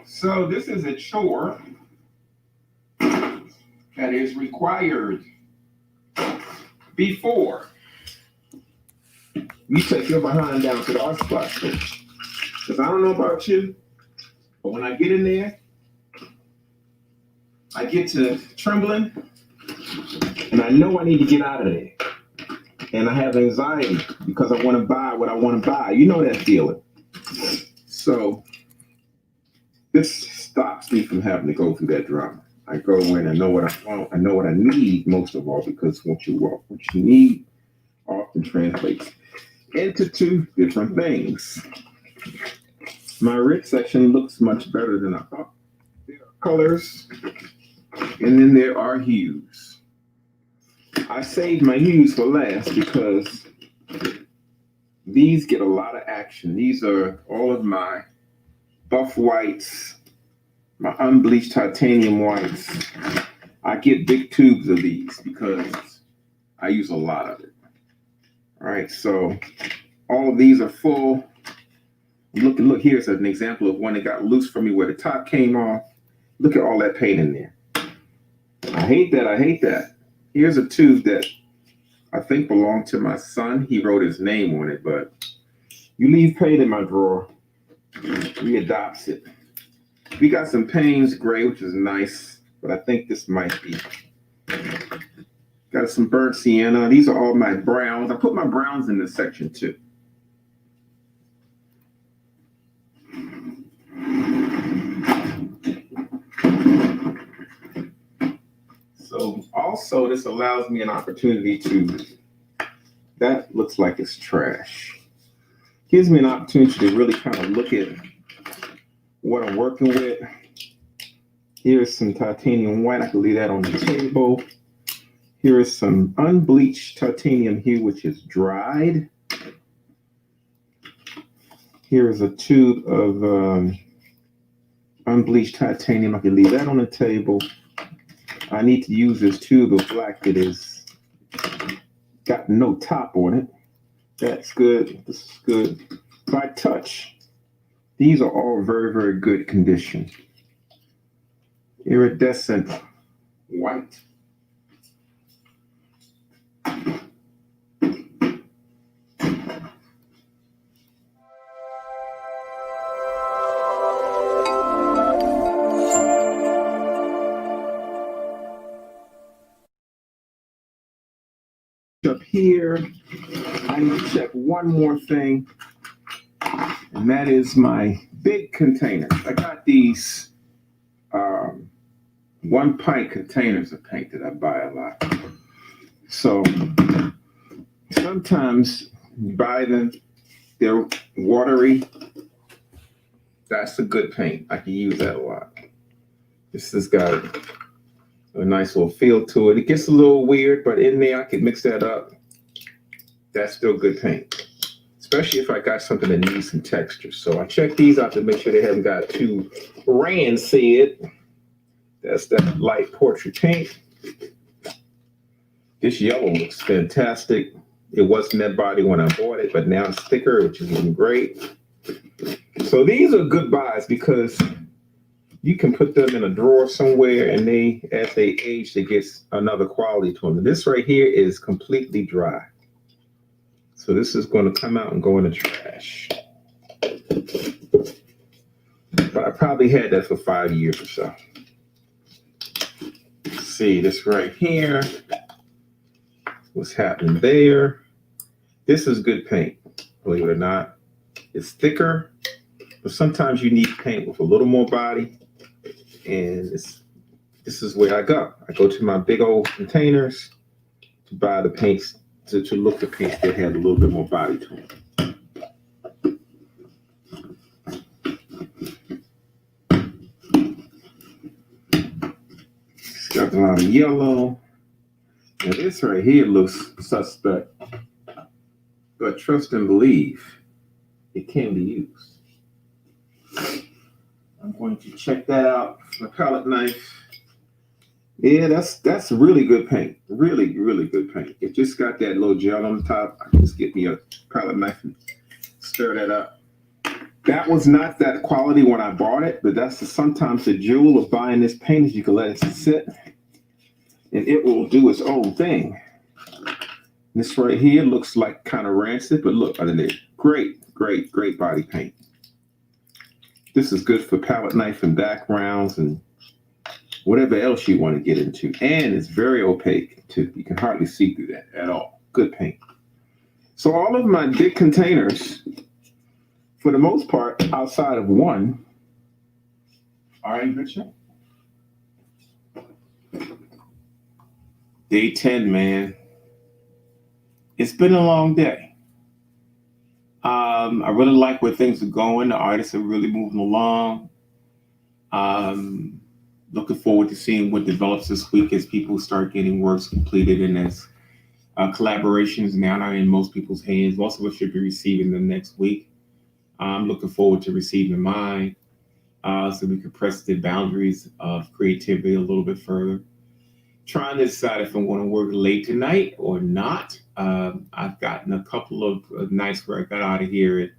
So this is a chore that is required before you take your behind down to the art supply store. Because I don't know about you, but when I get in there, I get to trembling, and I know I need to get out of there. And I have anxiety because I want to buy what I want to buy. You know that feeling. So this stops me from having to go through that drama. I go in, I know what I want, I know what I need most of all, because what you need often translates into two different things. My red section looks much better than I thought. There are colors, and then there are hues. I saved my hues for last because These get a lot of action. These are all of my buff whites, my unbleached titanium whites. I get big tubes of these because I use a lot of it. All right, so all of these are full. Look, here's an example of one that got loose for me where the top came off. Look at all that paint in there. I hate that. Here's a tube that I think belonged to my son. He wrote his name on it, but you leave paint in my drawer, he adopts it. We got some Payne's gray, which is nice, but I think this might be. Got some burnt sienna. These are all my browns. I put my browns in this section too. So also this allows me an opportunity to, that looks like it's trash. Gives me an opportunity to really kind of look at what I'm working with. Here's some titanium white. I can leave that on the table. Here is some unbleached titanium hue, which is dried. Here is a tube of unbleached titanium. I can leave that on the table. I need to use this tube of black that is got no top on it. That's good. This is good. By touch, these are all very, very good condition. Iridescent white. Up here, I need to check one more thing, and that is my big containers. I got these 1 pint containers of paint that I buy a lot. So sometimes you buy them, they're watery. That's a good paint. I can use that a lot. This has got a nice little feel to it. It gets a little weird, but in there I can mix that up. That's still good paint, especially if I got something that needs some texture. So I check these out to make sure they haven't got too rancid. That's that light portrait paint. This yellow looks fantastic. It wasn't that body when I bought it, but now it's thicker, which is looking great. So these are good buys because you can put them in a drawer somewhere, and they, as they age, they get another quality to them. This right here is completely dry. So this is going to come out and go in the trash. But I probably had that for 5 years or so. Let's see this right here. What's happening there? This is good paint, believe it or not. It's thicker, but sometimes you need paint with a little more body. And this is where I go. I go to my big old containers to buy the paints, to look for paints that have a little bit more body to them. It's got a lot of yellow. Now this right here looks suspect, but trust and believe it can be used. I'm going to check that out. My palette knife. Yeah, that's really good paint. Really, really good paint. It just got that little gel on the top. I can just get me a palette knife and stir that up. That was not that quality when I bought it, but that's sometimes the jewel of buying this paint is you can let it sit and it will do its own thing. This right here looks like kind of rancid, but look under there. Great, great, great body paint. This is good for palette knife and backgrounds and whatever else you want to get into. And it's very opaque too. You can hardly see through that at all. Good paint. So all of my big containers, for the most part, outside of one, are in good shape. Day 10, man. It's been a long day. I really like where things are going. The artists are really moving along. Looking forward to seeing what develops this week as people start getting works completed and as Collaborations now are in most people's hands. Most of us should be receiving them next week. I'm looking forward to receiving mine, so we can press the boundaries of creativity a little bit further. Trying to decide if I'm going to work late tonight or not. I've gotten a couple of nights where I got out of here at,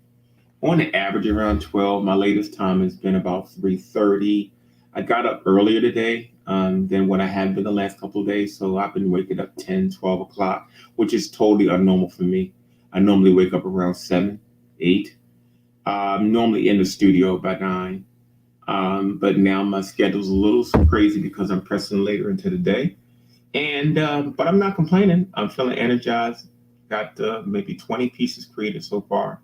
on the average, around 12. My latest time has been about 3:30. I got up earlier today than what I have been the last couple of days. So I've been waking up 10, 12 o'clock, which is totally abnormal for me. I normally wake up around 7, 8. I'm normally in the studio by 9. But now my schedule's a little crazy because I'm pressing later into the day. And but I'm not complaining. I'm feeling energized. Got maybe 20 pieces created so far.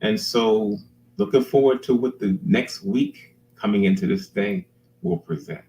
And so looking forward to what the next week coming into this thing will present.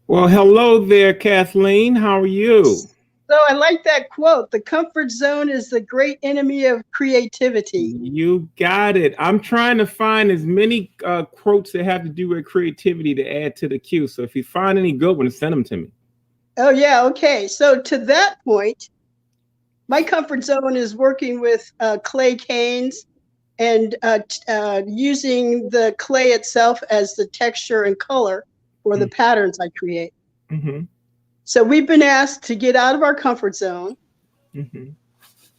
Well, hello there, Kathleen. How are you? So I like that quote. The comfort zone is the great enemy of creativity. You got it. I'm trying to find as many quotes that have to do with creativity to add to the queue. So if you find any good ones, send them to me. Oh, yeah. Okay. So to that point, my comfort zone is working with clay canes and using the clay itself as the texture and color for the patterns I create. Mm-hmm. So we've been asked to get out of our comfort zone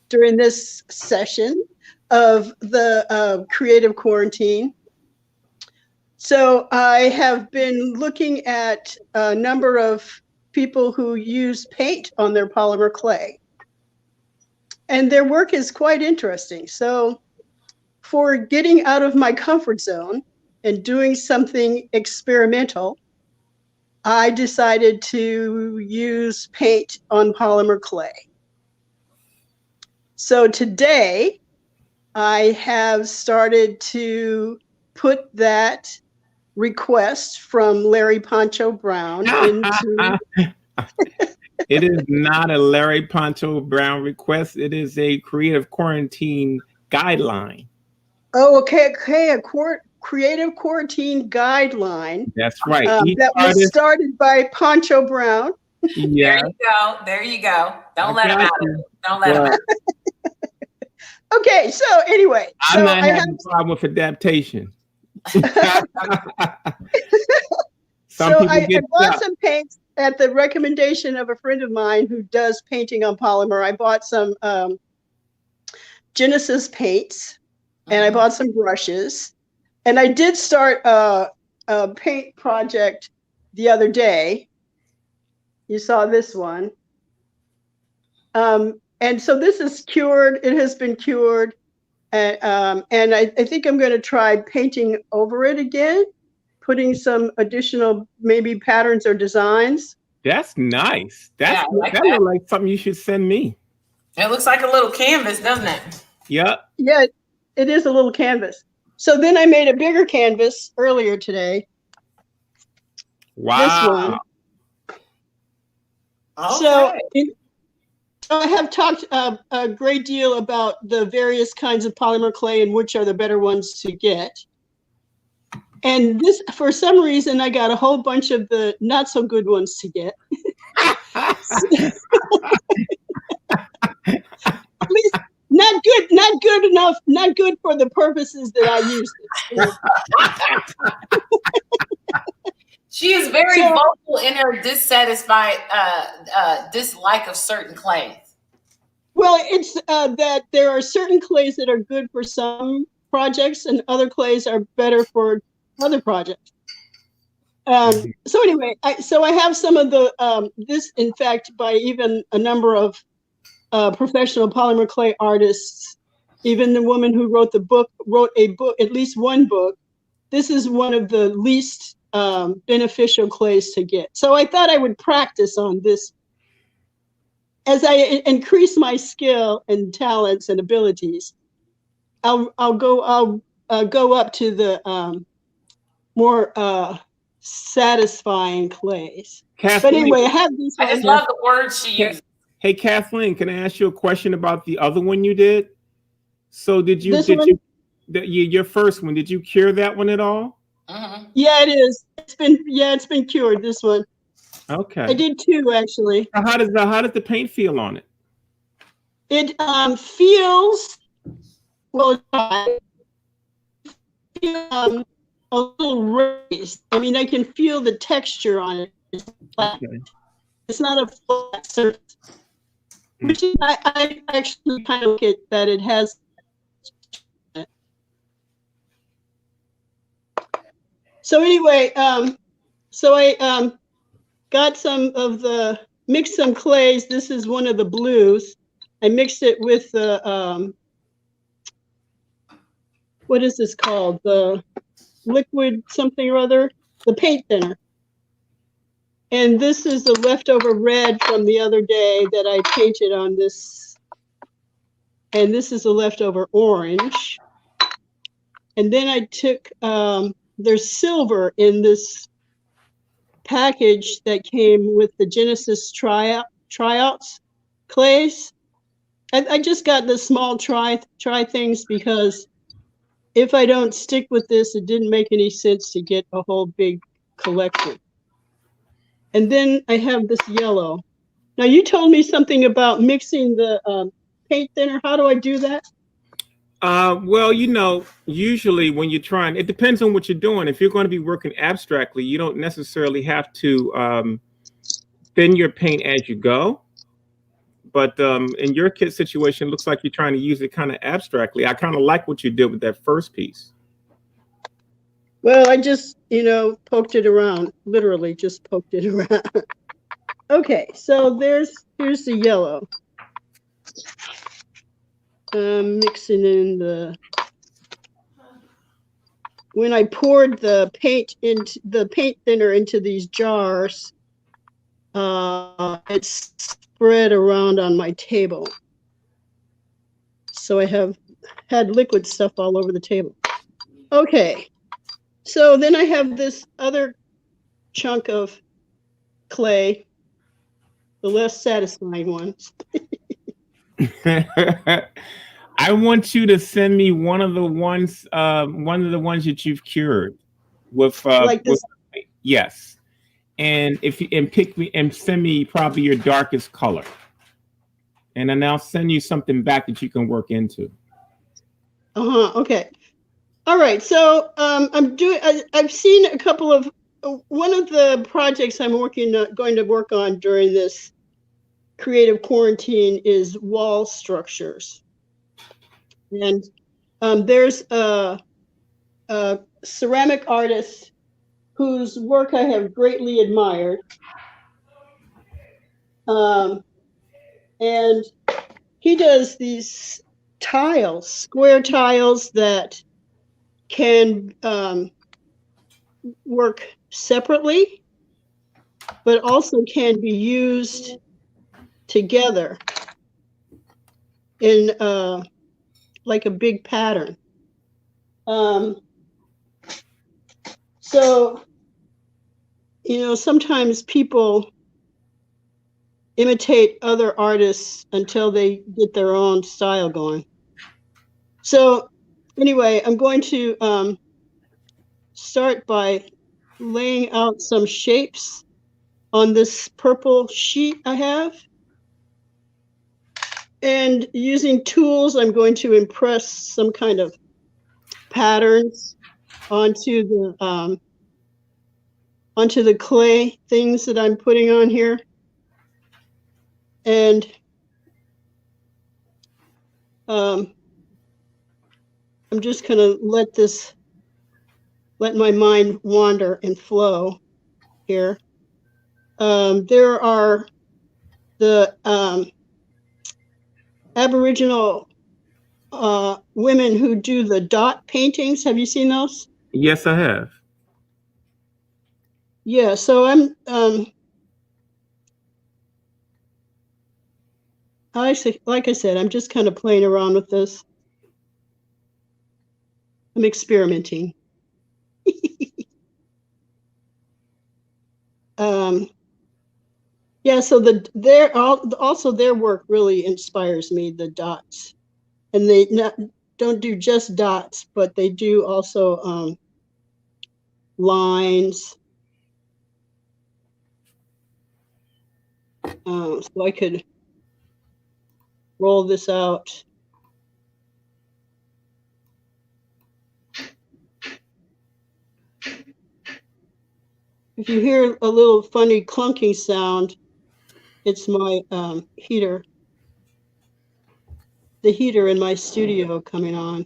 during this session of the creative quarantine. So I have been looking at a number of people who use paint on their polymer clay. And their work is quite interesting. So for getting out of my comfort zone and doing something experimental, I decided to use paint on polymer clay. So today, I have started to put that request from Larry Poncho Brown into... It is not a Larry Poncho Brown request. It is a creative quarantine guideline. Oh, okay. A creative quarantine guideline. That's right. That was started by Poncho Brown. Yeah. There you go. Don't let him out of it. Don't let him out. Okay, so anyway. I'm not having a problem with adaptation. So I bought some paints at the recommendation of a friend of mine who does painting on polymer. I bought some Genesis paints and I bought some brushes. And I did start a paint project the other day, You saw this one. And so this is cured. It has been cured. And I think I'm going to try painting over it again, putting some additional maybe patterns or designs. That's nice. That that. looks like something you should send me. It looks like a little canvas, doesn't it? Yeah. Yeah, it is a little canvas. So then I made a bigger canvas earlier today. Wow. This one. Okay. So I have talked a great deal about the various kinds of polymer clay and which are the better ones to get. And this, for some reason, I got a whole bunch of the not so good ones to get. At least not good enough, not good for the purposes that I used it. She is very vocal in her dissatisfied dislike of certain clays. Well, it's that there are certain clays that are good for some projects and other clays are better for other projects. So anyway, I have some of the, this in fact by even a number of professional polymer clay artists, even the woman who wrote a book, at least one book. This is one of the least beneficial clays to get. So I thought I would practice on this. As I increase my skill and talents and abilities, I'll go up to the more satisfying clays. Kathleen, but anyway, I have these. I just love the words she uses. Hey, Kathleen, can I ask you a question about the other one you did? So your first one, did you cure that one at all? Mm-hmm. Yeah, it is. It's been cured, this one. Okay. I did two actually. How does the paint feel on it? It feels well. A little raised. I mean, I can feel the texture on it. It's flat. Okay. It's not a flat surface. Which is, I actually kind of look at that it has. So anyway, so I got mixed some clays. This is one of the blues. I mixed it with the, what is this called? The liquid something or other, the paint thinner. And this is the leftover red from the other day that I painted on this. And this is the leftover orange. And then I took, there's silver in this package that came with the Genesis tryouts clays. I just got the small try things because if I don't stick with this, it didn't make any sense to get a whole big collection. And then I have this yellow. Now you told me something about mixing the paint thinner. How do I do that? Well, usually when you're trying, it depends on what you're doing. If you're going to be working abstractly, you don't necessarily have to thin your paint as you go. But in your kit situation, it looks like you're trying to use it kind of abstractly. I kind of like what you did with that first piece. Well, I just, poked it around, literally just poked it around. Okay, so here's the yellow. Mixing in when I poured the paint thinner into these jars, it spread around on my table. So I had liquid stuff all over the table. Okay. So then I have this other chunk of clay, the less satisfying ones. I want you to send me one of the ones that you've cured with like this. Yes, and pick me and send me probably your darkest color, and then I'll send you something back that you can work into. Okay. All right, so I've seen a couple of, one of the projects I'm going to work on during this creative quarantine is wall structures. And there's a ceramic artist whose work I have greatly admired. And he does these tiles, square tiles that can work separately, but also can be used together in like a big pattern. So, sometimes people imitate other artists until they get their own style going. So anyway, I'm going to start by laying out some shapes on this purple sheet I have. And using tools, I'm going to impress some kind of patterns onto the clay things that I'm putting on here. And I'm just going to let my mind wander and flow here. There are the Aboriginal women who do the dot paintings. Have you seen those? Yes, I have. Yeah, so I'm like I said, I'm just kind of playing around with this. I'm experimenting. Yeah, so also their work really inspires me, the dots. And they don't do just dots, but they do also lines. So I could roll this out. If you hear a little funny clunking sound, it's my heater. The heater in my studio coming on.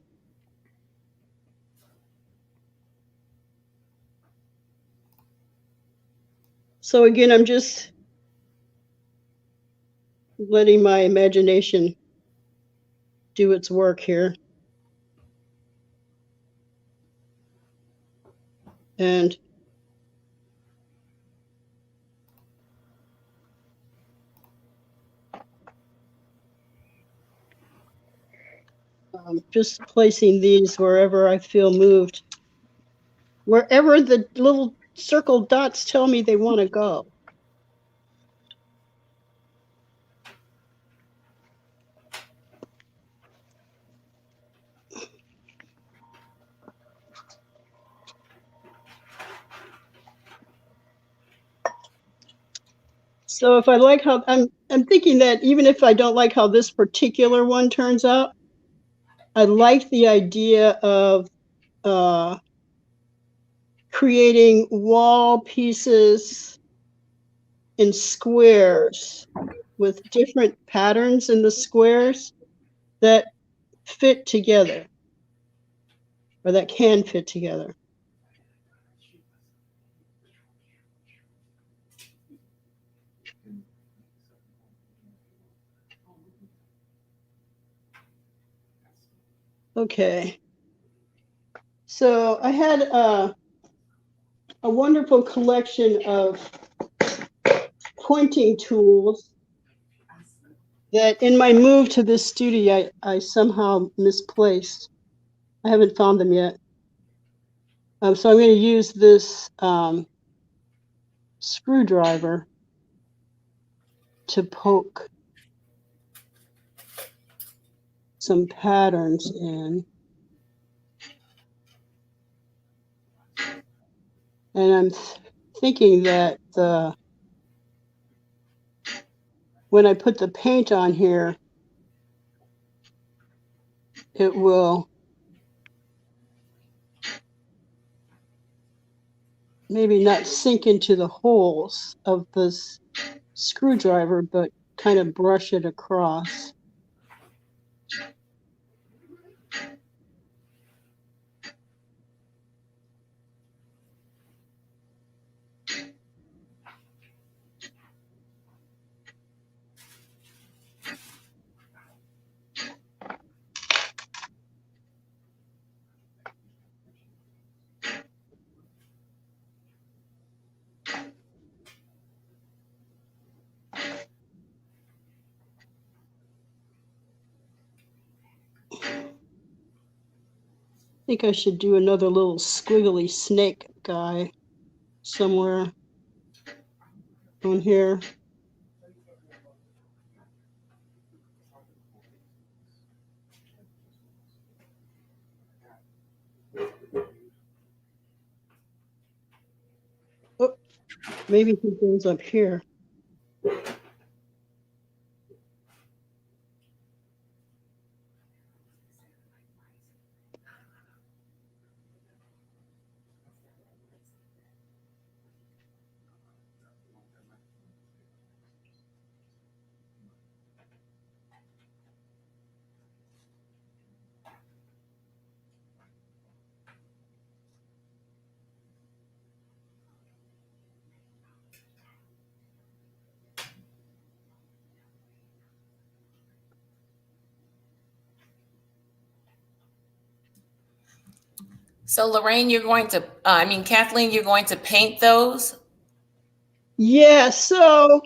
So again, I'm just letting my imagination do its work here. And just placing these wherever I feel moved, wherever the little circle dots tell me they want to go. So if I like how I'm thinking that even if I don't like how this particular one turns out, I like the idea of creating wall pieces in squares with different patterns in the squares that fit together, or that can fit together. Okay. So I had a wonderful collection of pointing tools that in my move to this studio, I somehow misplaced. I haven't found them yet. So I'm going to use this screwdriver to poke some patterns in. And I'm thinking that when I put the paint on here, it will maybe not sink into the holes of this screwdriver, but kind of brush it across. think I should do another little squiggly snake guy somewhere on here. Oh, maybe he goes up here. So Lorraine, Kathleen, you're going to paint those? Yeah, so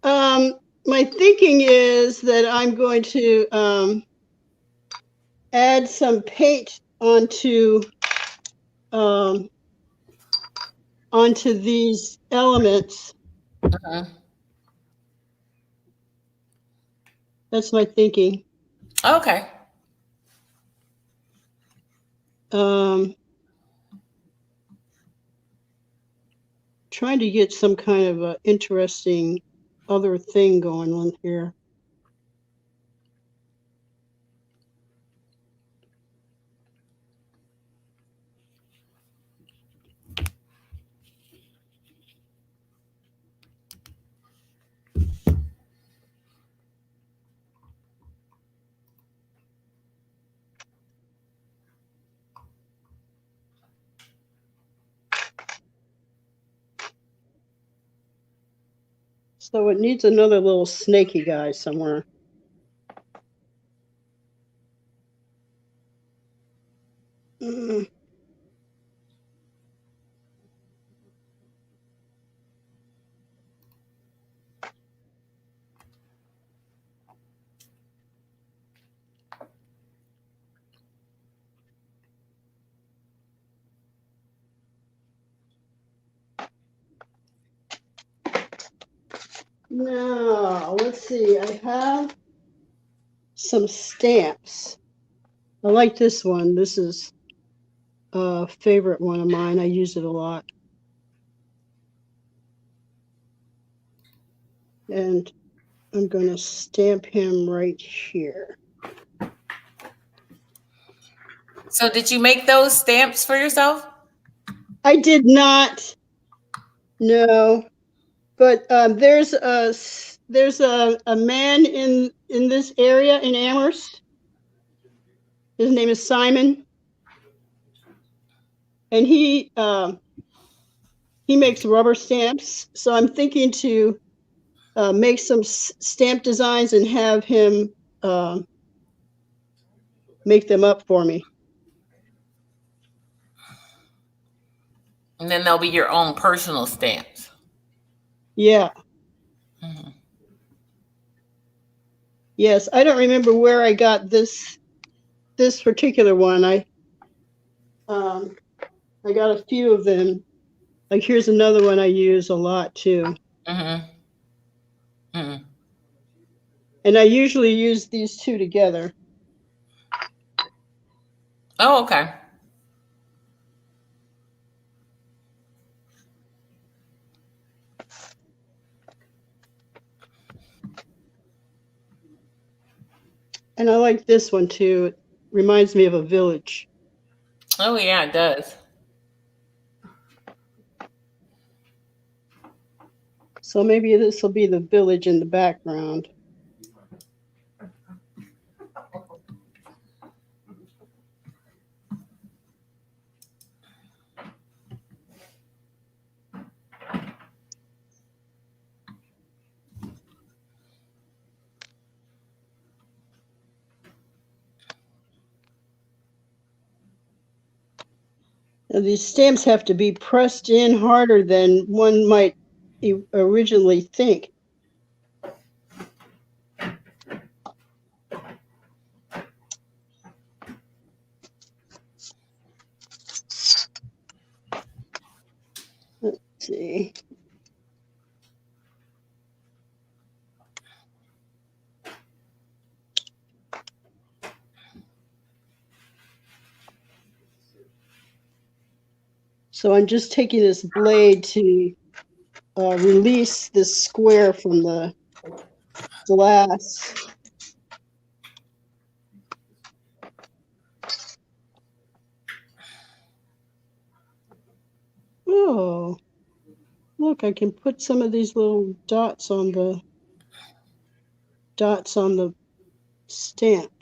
my thinking is that I'm going to add some paint onto these elements. That's my thinking. Okay. Trying to get some kind of a interesting other thing going on here. So it needs another little snaky guy somewhere. Now, let's see. I have some stamps. I like this one. This is a favorite one of mine. I use it a lot. And I'm going to stamp him right here. So did you make those stamps for yourself? I did not. No. But there's a man in this area in Amherst. His name is Simon. And he makes rubber stamps. So I'm thinking to make some stamp designs and have him make them up for me. And then they'll be your own personal stamps. Yeah. Mm-hmm. Yes, I don't remember where I got this particular one. I got a few of them. Like here's another one I use a lot too. Mm-hmm. Mm-hmm. And I usually use these two together. Oh, okay. And I like this one too. It reminds me of a village. Oh, yeah, it does. So maybe this will be the village in the background. Now, these stamps have to be pressed in harder than one might originally think. see. So I'm just taking this blade to release this square from the glass. Oh, look, I can put some of these little dots on the stamp.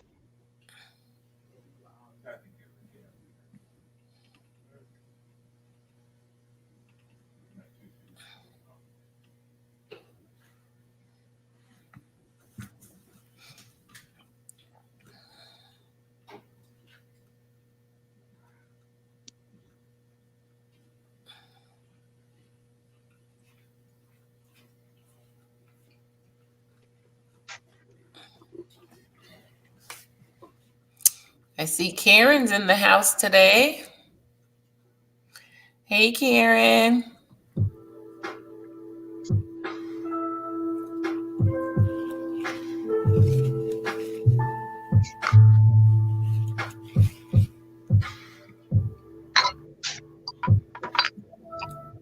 I see Karen's in the house today. Hey, Karen.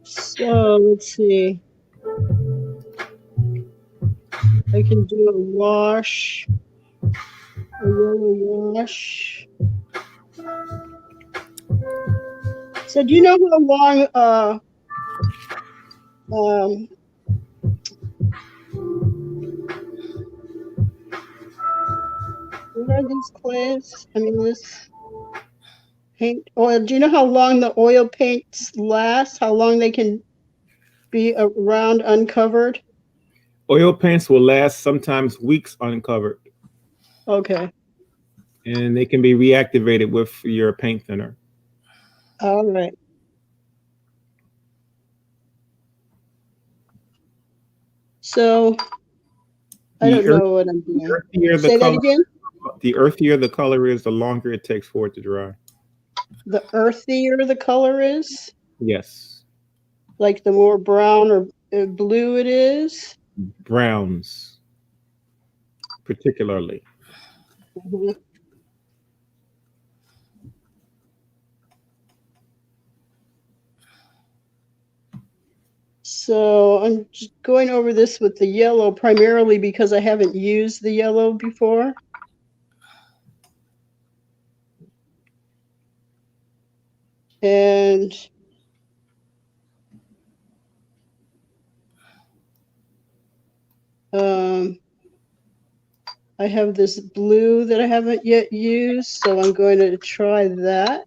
So let's see. I can do a wash, a yellow wash. So do you know how long what are these clays? I mean this paint oil. Do you know how long the oil paints last? How long they can be around uncovered? Oil paints will last sometimes weeks uncovered, Okay. and they can be reactivated with your paint thinner. All right. So I don't know what I'm doing. Say that again. The earthier the color is, the longer it takes for it to dry. The earthier the color is? Yes. Like the more brown or blue it is? Browns, particularly. Mm-hmm. So I'm just going over this with the yellow primarily because I haven't used the yellow before. And I have this blue that I haven't yet used, so I'm going to try that.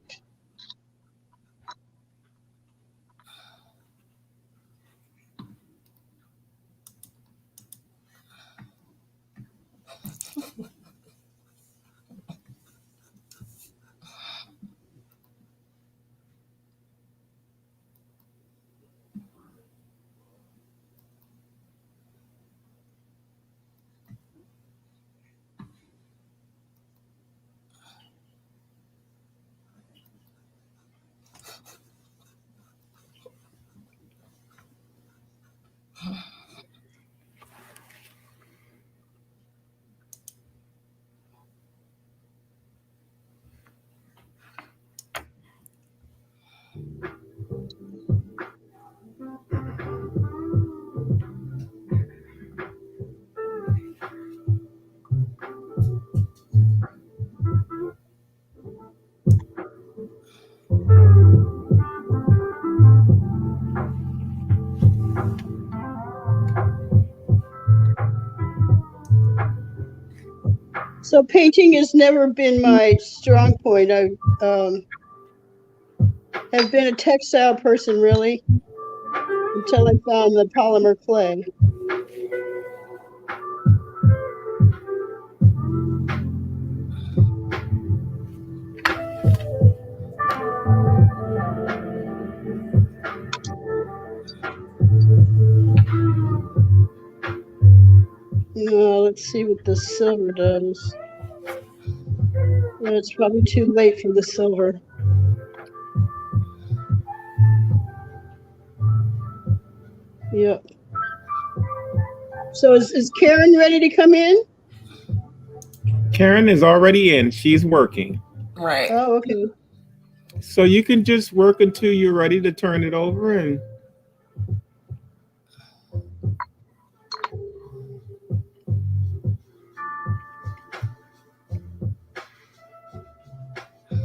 So painting has never been my strong point. I have been a textile person really until I found the polymer clay. Let's see what the silver does. It's probably too late for the silver. Yeah. So is Karen ready to come in? Karen is already in. She's working. Right. Oh, okay. So you can just work until you're ready to turn it over. And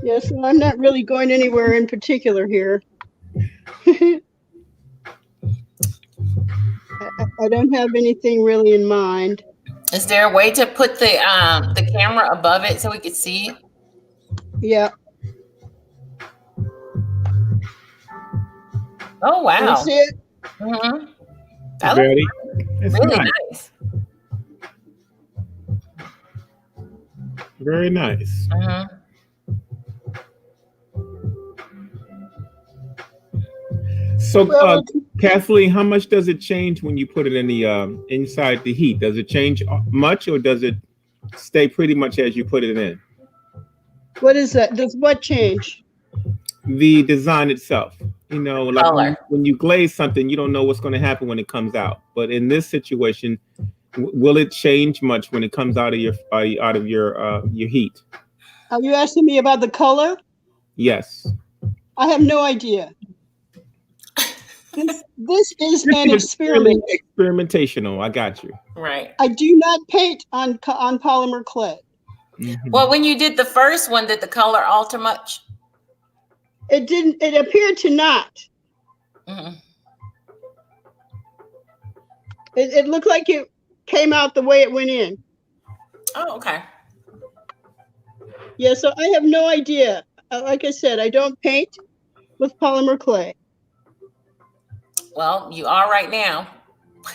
Yeah, so I'm not really going anywhere in particular here. I don't have anything really in mind. Is there a way to put the camera above it so we could see it? Yeah. Oh Can wow. you see it? Mm-hmm. That looks very, it's really nice. nice. Very nice. Mm-hmm. So, Well, Kathleen, how much does it change when you put it in the inside the heat? Does it change much, or does it stay pretty much as you put it in? what is that? Does what change? The design itself. You know, like Color. when you glaze something, you don't know what's going to happen when it comes out. But in this situation, will it change much when it comes out of your heat? Are you asking me about the color? Yes. I have no idea. This is an experiment. Experimentational. I got you. Right. I do not paint on polymer clay. Mm-hmm. Well, when you did the first one, did the color alter much? It didn't. It appeared to not. Mm-hmm. It looked like it came out the way it went in. Oh, okay. Yeah, so I have no idea. Like I said, I don't paint with polymer clay. Well, you are right now.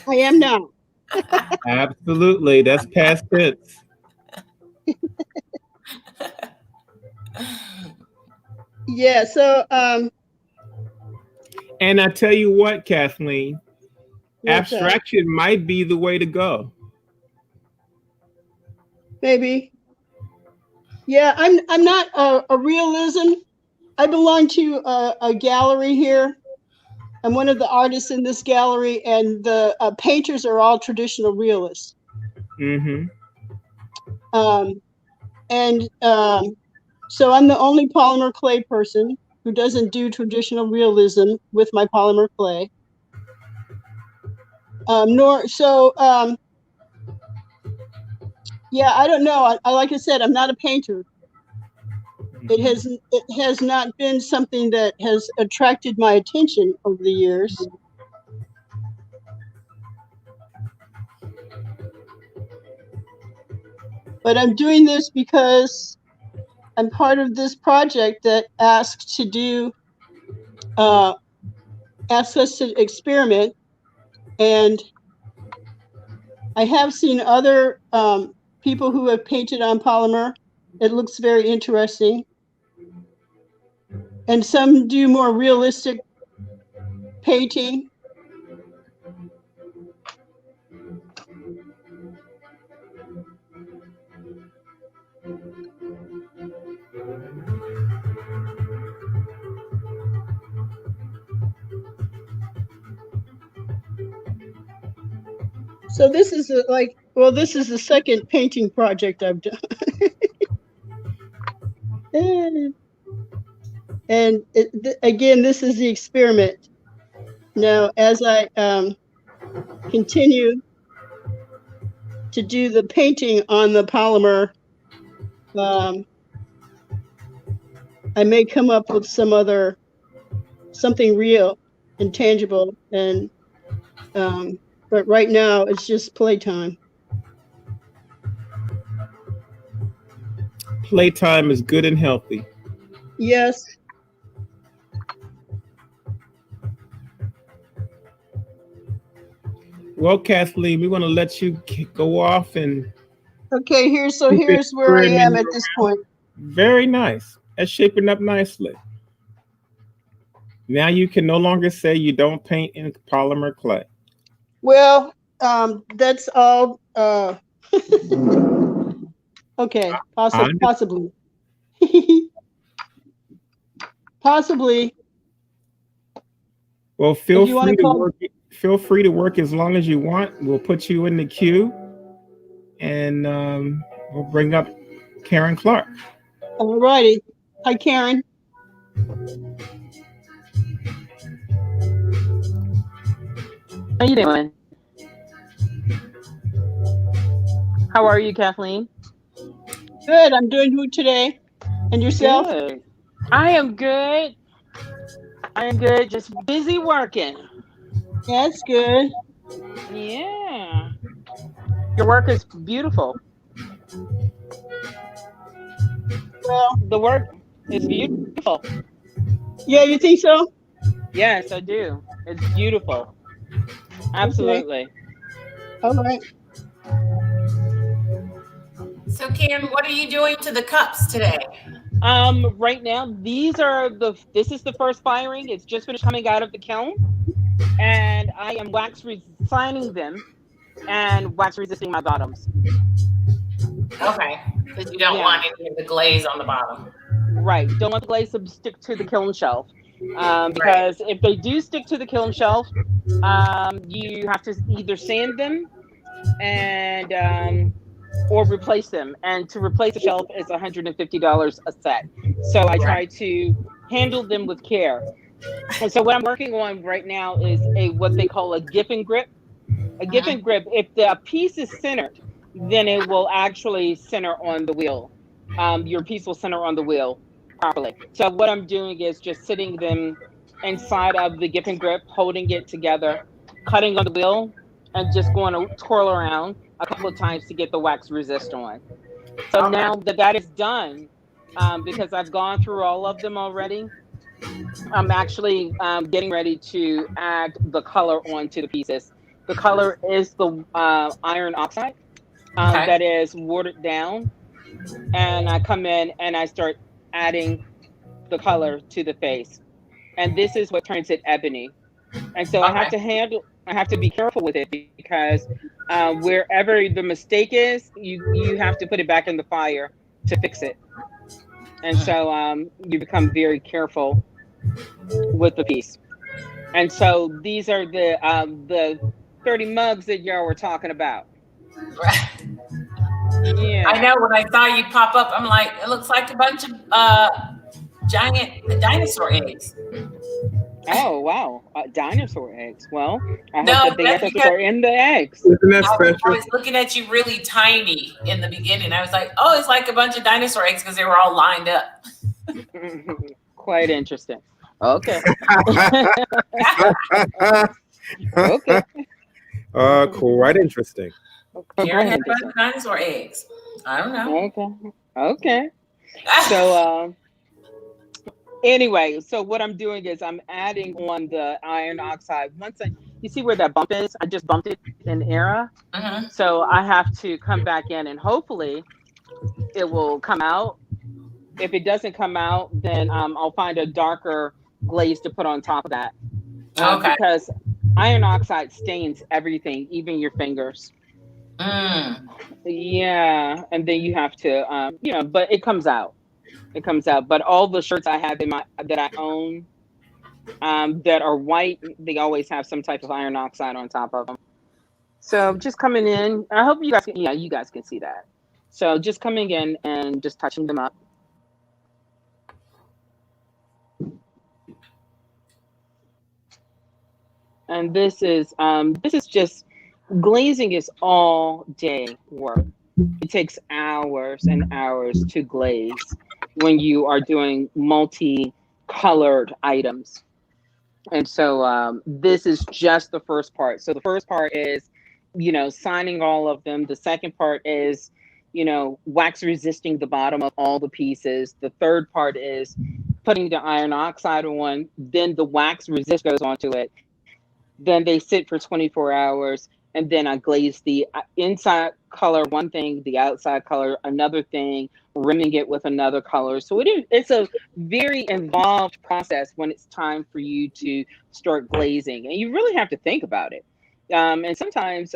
I am now. Absolutely. That's past tense. Yeah, so And I tell you what, Kathleen, what's that? abstraction might be the way to go. Maybe. Yeah, I'm not a realism. I belong to a gallery here. I'm one of the artists in this gallery, and the painters are all traditional realists. Mm-hmm. So I'm the only polymer clay person who doesn't do traditional realism with my polymer clay. Yeah, I don't know. I like I said, I'm not a painter. It has not been something that has attracted my attention over the years. But I'm doing this because I'm part of this project that asks us to experiment. And I have seen other people who have painted on polymer. It looks very interesting. And some do more realistic painting. So this is this is the second painting project I've done. And again, this is the experiment. Now, as I continue to do the painting on the polymer, I may come up with something real and tangible, and but right now it's just playtime. Playtime is good and healthy. Yes. Well, Kathleen, we want to let you go off and. Okay, here's where I am at this point. Very nice. That's shaping up nicely. Now you can no longer say you don't paint in polymer clay. Well, that's all. Okay, possibly. Possibly. Well, feel free to work as long as you want. We'll put you in the queue, and we'll bring up Karen Clark. All righty. Hi, Karen. How you doing? How are you, Kathleen? Good. I'm doing good today. And yourself? Good. I am good. I am good. Just busy working. That's good. Yeah. Your work is beautiful. Well, The work is beautiful. yeah, you think so? Yes, I do. It's beautiful. Okay. Absolutely. All right. So, Karen, what are you doing to the cups today? Right now, this is the first firing. It's just finished coming out of the kiln, and I am wax resigning them and wax resisting my bottoms. Okay, because you don't want any of the glaze on the bottom. Right. Don't want the glaze to stick to the kiln shelf. Because if they do stick to the kiln shelf, you have to either sand them and or replace them. And to replace the shelf is $150 a set. So I try to handle them with care. And so what I'm working on right now is what they call a gip and grip. A gip and grip, if the piece is centered, then it will actually center on the wheel. Your piece will center on the wheel properly. So what I'm doing is just sitting them inside of the gip and grip, holding it together, cutting on the wheel, and just going to twirl around a couple of times to get the wax resist on. So now that is done, because I've gone through all of them already, I'm actually getting ready to add the color onto the pieces. The color is the iron oxide that is watered down. And I come in and I start adding the color to the face. And this is what turns it ebony. And so I have to be careful with it because wherever the mistake is, you have to put it back in the fire to fix it. And so you become very careful with the piece. And so these are the 30 mugs that y'all were talking about. Right. Yeah. I know when I saw you pop up, I'm like, it looks like a bunch of giant dinosaur eggs. Oh, wow. Dinosaur eggs. Well, I hope No, that the that's dinosaurs because are in the eggs. Isn't that I special? was looking at you really tiny in the beginning. I was like, oh, it's like a bunch of dinosaur eggs because they were all lined up. Quite interesting. Okay. Okay. Quite interesting. Karen had a bunch of dinosaur eggs. I don't know. Okay. So anyway, so what I'm doing is I'm adding on the iron oxide. You see where that bump is? I just bumped it in era. So I have to come back in and hopefully it will come out. If it doesn't come out, then I'll find a darker glaze to put on top of that. Because iron oxide stains everything, even your fingers. Yeah, and then you have to, but it comes out. It comes out. But all the shirts I have that I own that are white, they always have some type of iron oxide on top of them. So just coming in, I hope you guys can see that. So just coming in and just touching them up. And this is just glazing is all day work. It takes hours and hours to glaze when you are doing multi-colored items. And so this is just the first part. So the first part is, signing all of them. The second part is, wax resisting the bottom of all the pieces. The third part is putting the iron oxide on. Then the wax resist goes onto it. Then they sit for 24 hours. And then I glaze the inside color one thing, the outside color another thing, rimming it with another color. So it's a very involved process when it's time for you to start glazing. And you really have to think about it. And sometimes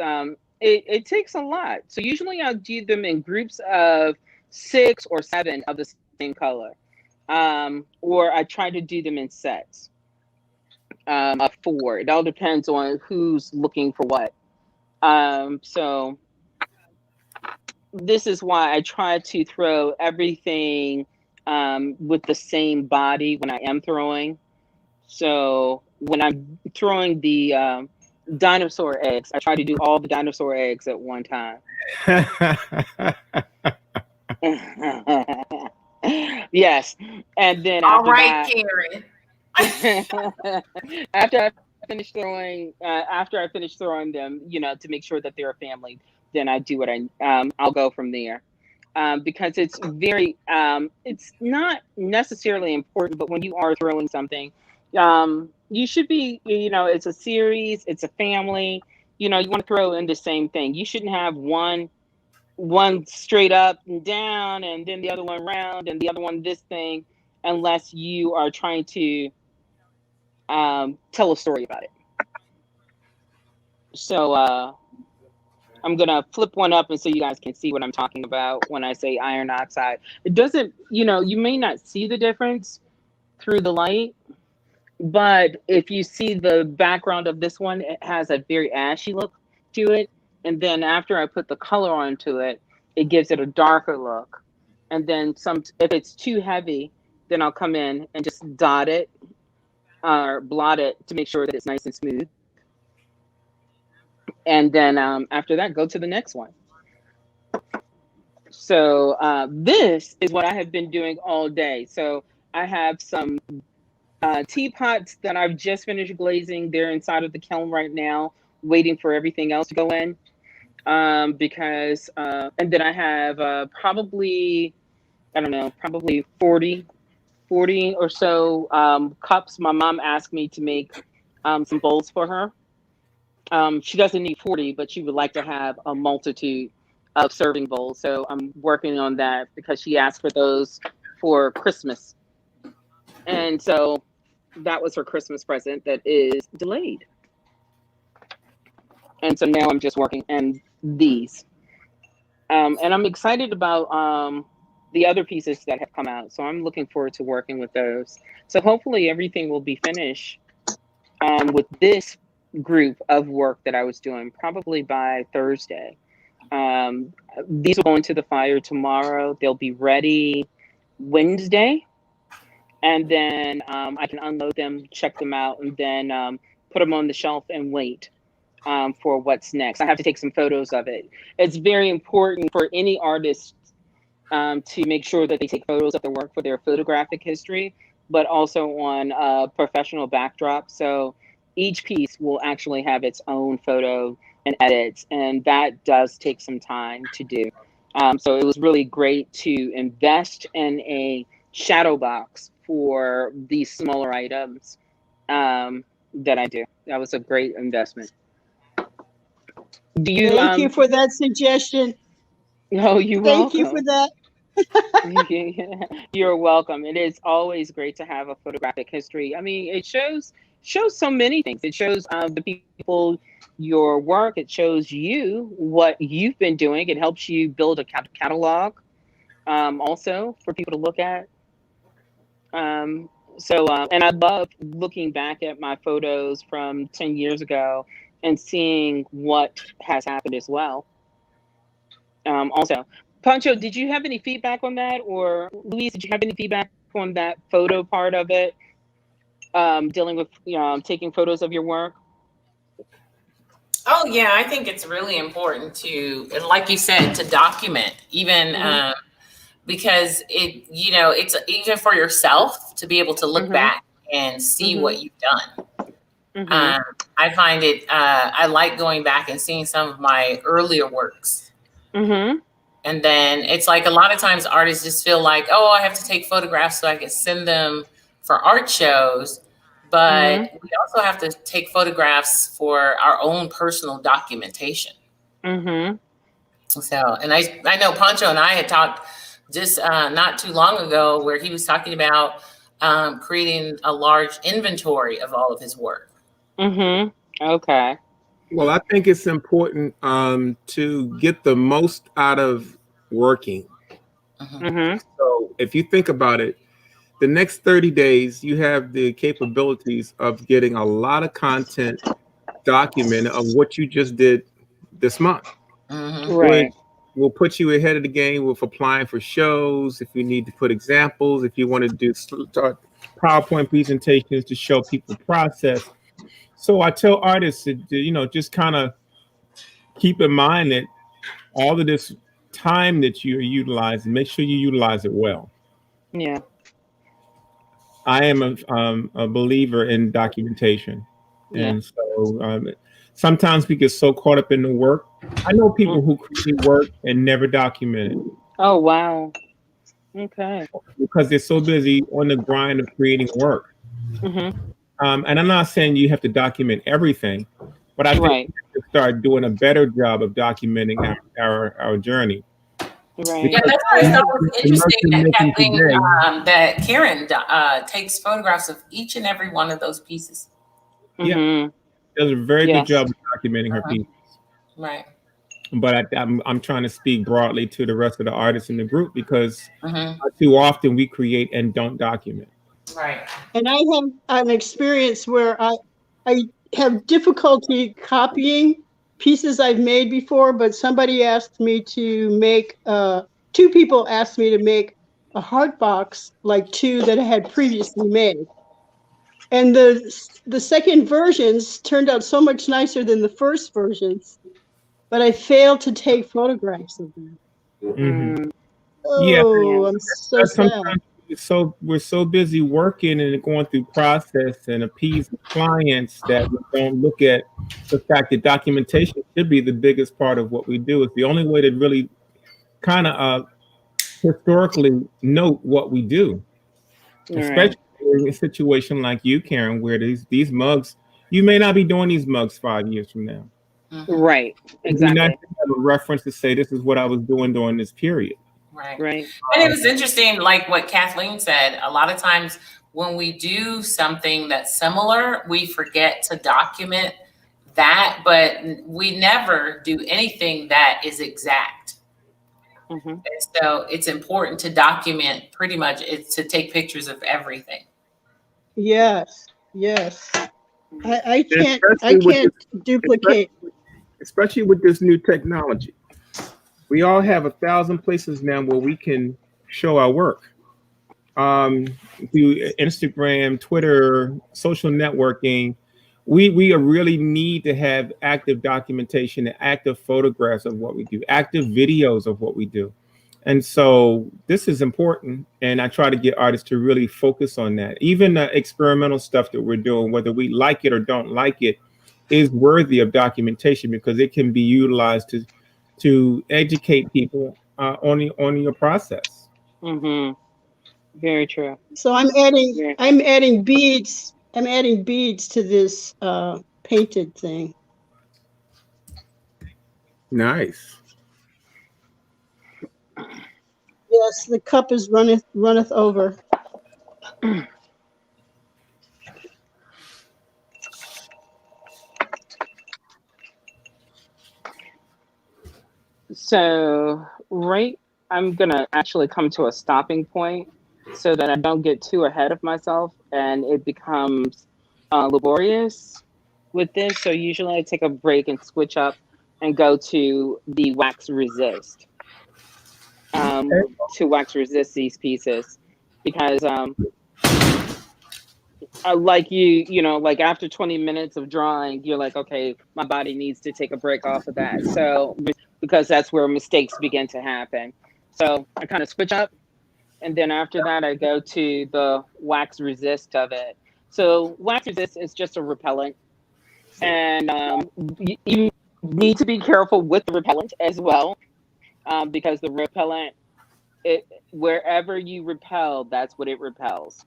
it takes a lot. So usually I'll do them in groups of 6 or 7 of the same color. Or I try to do them in sets. of 4. It all depends on who's looking for what. So this is why I try to throw everything with the same body when I am throwing. So when I'm throwing the dinosaur eggs, I try to do all the dinosaur eggs at one time. Yes, and then All after right, that, Karen. after I finish throwing them, to make sure that they're a family, then I do what I'll go from there. Because it's it's not necessarily important, but when you are throwing something, you should be, it's a series, it's a family, you want to throw in the same thing. You shouldn't have one straight up and down and then the other one round and the other one this thing, unless you are trying to tell a story about it. So I'm gonna flip one up and so you guys can see what I'm talking about when I say iron oxide. It doesn't, you may not see the difference through the light, but if you see the background of this one, it has a very ashy look to it. And then after I put the color onto it, it gives it a darker look. And then if it's too heavy, then I'll come in and just dot it or blot it to make sure that it's nice and smooth. And then after that, go to the next one. So this is what I have been doing all day. So I have some teapots that I've just finished glazing. They're inside of the kiln right now, waiting for everything else to go in. Because and then I have probably 40 or so cups. My mom asked me to make some bowls for her. She doesn't need 40, but she would like to have a multitude of serving bowls. So I'm working on that because she asked for those for Christmas. And so that was her Christmas present that is delayed. And so now I'm just working on these. And I'm excited about the other pieces that have come out. So I'm looking forward to working with those. So hopefully everything will be finished with this group of work that I was doing probably by Thursday. These will go into the fire tomorrow. They'll be ready Wednesday. And then I can unload them, check them out, and then put them on the shelf and wait for what's next. I have to take some photos of it. It's very important for any artist to make sure that they take photos of their work for their photographic history, but also on professional backdrop. So each piece will actually have its own photo and edits, and that does take some time to do. So it was really great to invest in a shadow box for these smaller items that I do. That was a great investment. Thank you for that suggestion. No, you're Thank welcome. you for that. You're welcome. It is always great to have a photographic history. I mean, it shows so many things. It shows the people, your work. It shows you what you've been doing. It helps you build a catalog also for people to look at. And I love looking back at my photos from 10 years ago and seeing what has happened as well. Also, Pancho, did you have any feedback on that? Or Louise, did you have any feedback on that photo part of it? Dealing with, taking photos of your work? Oh yeah, I think it's really important to, like you said, to document even because it's even for yourself to be able to look back and see what you've done. I find it, I like going back and seeing some of my earlier works. And then it's like a lot of times artists just feel like, oh, I have to take photographs so I can send them for art shows. But we also have to take photographs for our own personal documentation. So, and I know Pancho and I had talked just not too long ago where he was talking about creating a large inventory of all of his work. Okay. Well, I think it's important to get the most out of working. So if you think about it, the next 30 days, you have the capabilities of getting a lot of content documented of what you just did this month, Mhm. which Right. will put you ahead of the game with applying for shows. If you need to put examples, if you want to do PowerPoint presentations to show people process. So I tell artists to, just kind of keep in mind that all of this time that you're utilizing, make sure you utilize it well. Yeah. I am a believer in documentation. Yeah. And so sometimes we get so caught up in the work. I know people Mm. who create work and never document it Oh wow. Okay. because they're so busy on the grind of creating work. Hmm. And I'm not saying you have to document everything, but I think Right. we have to start doing a better job of documenting our journey. Yeah, Right. Because that's why I thought it was the interesting merchant that making Kathleen, today, that Karen takes photographs of each and every one of those pieces. yeah, Hmm. does a very good Yes. job of documenting her Mhm. piece. Right. But I'm trying to speak broadly to the rest of the artists in the group because Hmm. too often we create and don't document. Right. And I have an experience where I have difficulty copying pieces I've made before, but somebody asked me to make, two people asked me to make a heart box like two that I had previously made. And the second versions turned out so much nicer than the first versions, but I failed to take photographs of them. Hmm. Mm. Yeah, Yeah. Oh, I'm so sad. sometimes we're so busy working and going through process and appeasing clients that we don't look at the fact that documentation should be the biggest part of what we do. It's the only way to really kind of historically note what we do, All right. especially in a situation like you, Karen, where these mugs, you may not be doing these mugs 5 years from now. Hmm. Right. It'd be nice Exactly. to have a reference to say this is what I was doing during this period. Right. Right. And it Um, was interesting, like what Kathleen said. A lot of times when we do something that's similar, we forget to document that, but we never do anything that is exact. Hmm. And so it's important to document pretty much, it's to take pictures of everything. Yes, yes. I can't I especially with can't this, duplicate. especially with this new technology. We all have 1,000 places now where we can show our work. Through Instagram, Twitter, social networking, we really need to have active documentation and active photographs of what we do, active videos of what we do. And so this is important. And I try to get artists to really focus on that. Even the experimental stuff that we're doing, whether we like it or don't like it, is worthy of documentation because it can be utilized to educate people on your process. Hmm. Very true. So Yeah. I'm adding beads. I'm adding beads to this painted thing. Nice. Yes, the cup is runneth over. So, right, I'm gonna actually come to a stopping point so that I don't get too ahead of myself and it becomes laborious with this. So usually I take a break and switch up and go to the wax resist to wax resist these pieces because like like after 20 minutes of drawing, you're like, okay, my body needs to take a break off of that. So, because that's where mistakes begin to happen. So I kind of switch up. And then after that, I go to the wax resist of it. So wax resist is just a repellent. And you need to be careful with the repellent as well, because the repellent, wherever you repel, that's what it repels.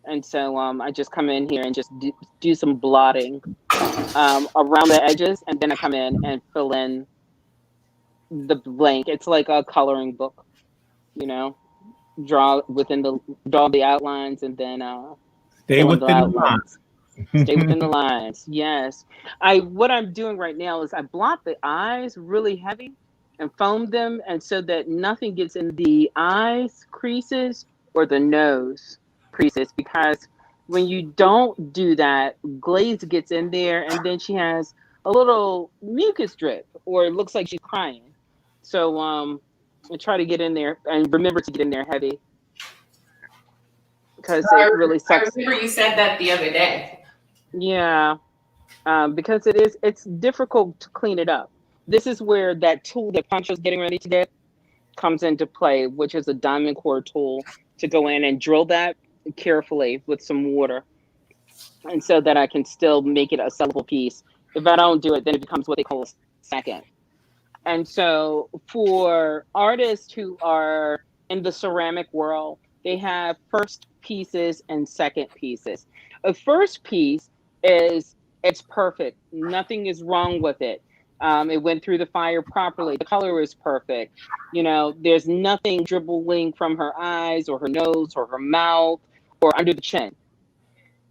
And so I just come in here and just do some blotting around the edges, and then I come in and fill in the blank. It's like a coloring book, you know, draw the outlines, and then Stay fill in the within the outlines. Stay within the line. lines. Yes, what I'm doing right now is I blot the eyes really heavy and foam them, and so that nothing gets in the eyes creases or the nose. creases, because when you don't do that, glaze gets in there, and then she has a little mucus drip, or it looks like she's crying. So I try to get in there, and remember to get in there heavy, because it really I sucks. remember you said that the other day. Yeah, because it's difficult to clean it up. This is where that tool that Pancho's getting ready to get comes into play, which is a diamond core tool to go in and drill that carefully with some water, and so that I can still make it a sellable piece. If I don't do it, then it becomes what they call a second. And so for artists who are in the ceramic world, they have first pieces and second pieces. A first piece is, it's perfect. Nothing is wrong with it. It went through the fire properly. The color is perfect. You know, there's nothing dribbling from her eyes or her nose or her mouth or under the chin.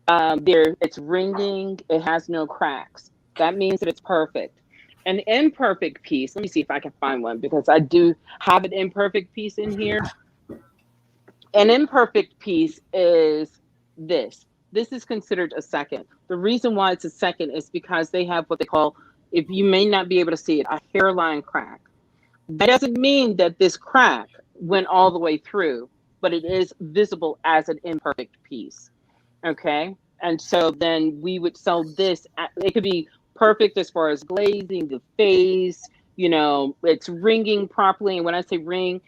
It's ringing. It has no cracks. That means that it's perfect. An imperfect piece, let me see if I can find one, because I do have an imperfect piece in here. An imperfect piece is this. This is considered a second. The reason why it's a second is because they have what they call, if you may not be able to see it, a hairline crack. That doesn't mean that this crack went all the way through, but it is visible as an imperfect piece. Okay? And so then we would sell this. It could be perfect as far as glazing, the face, you know, it's ringing properly. And when I say ring,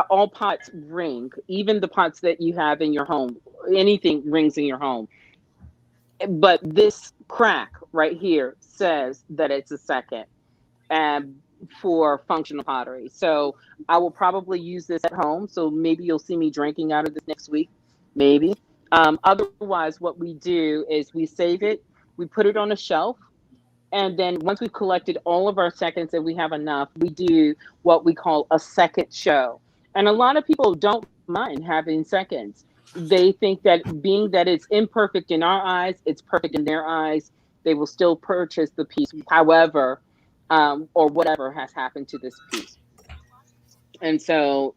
all pots ring, even the pots that you have in your home, anything rings in your home. But this crack right here says that it's a second, and for functional pottery. So I will probably use this at home. So maybe you'll see me drinking out of this next week, maybe. Otherwise, what we do is we save it, we put it on a shelf, and then once we've collected all of our seconds and we have enough, we do what we call a second show. And a lot of people don't mind having seconds. They think that being that it's imperfect in our eyes, it's perfect in their eyes. They will still purchase the piece, however, or whatever has happened to this piece. And so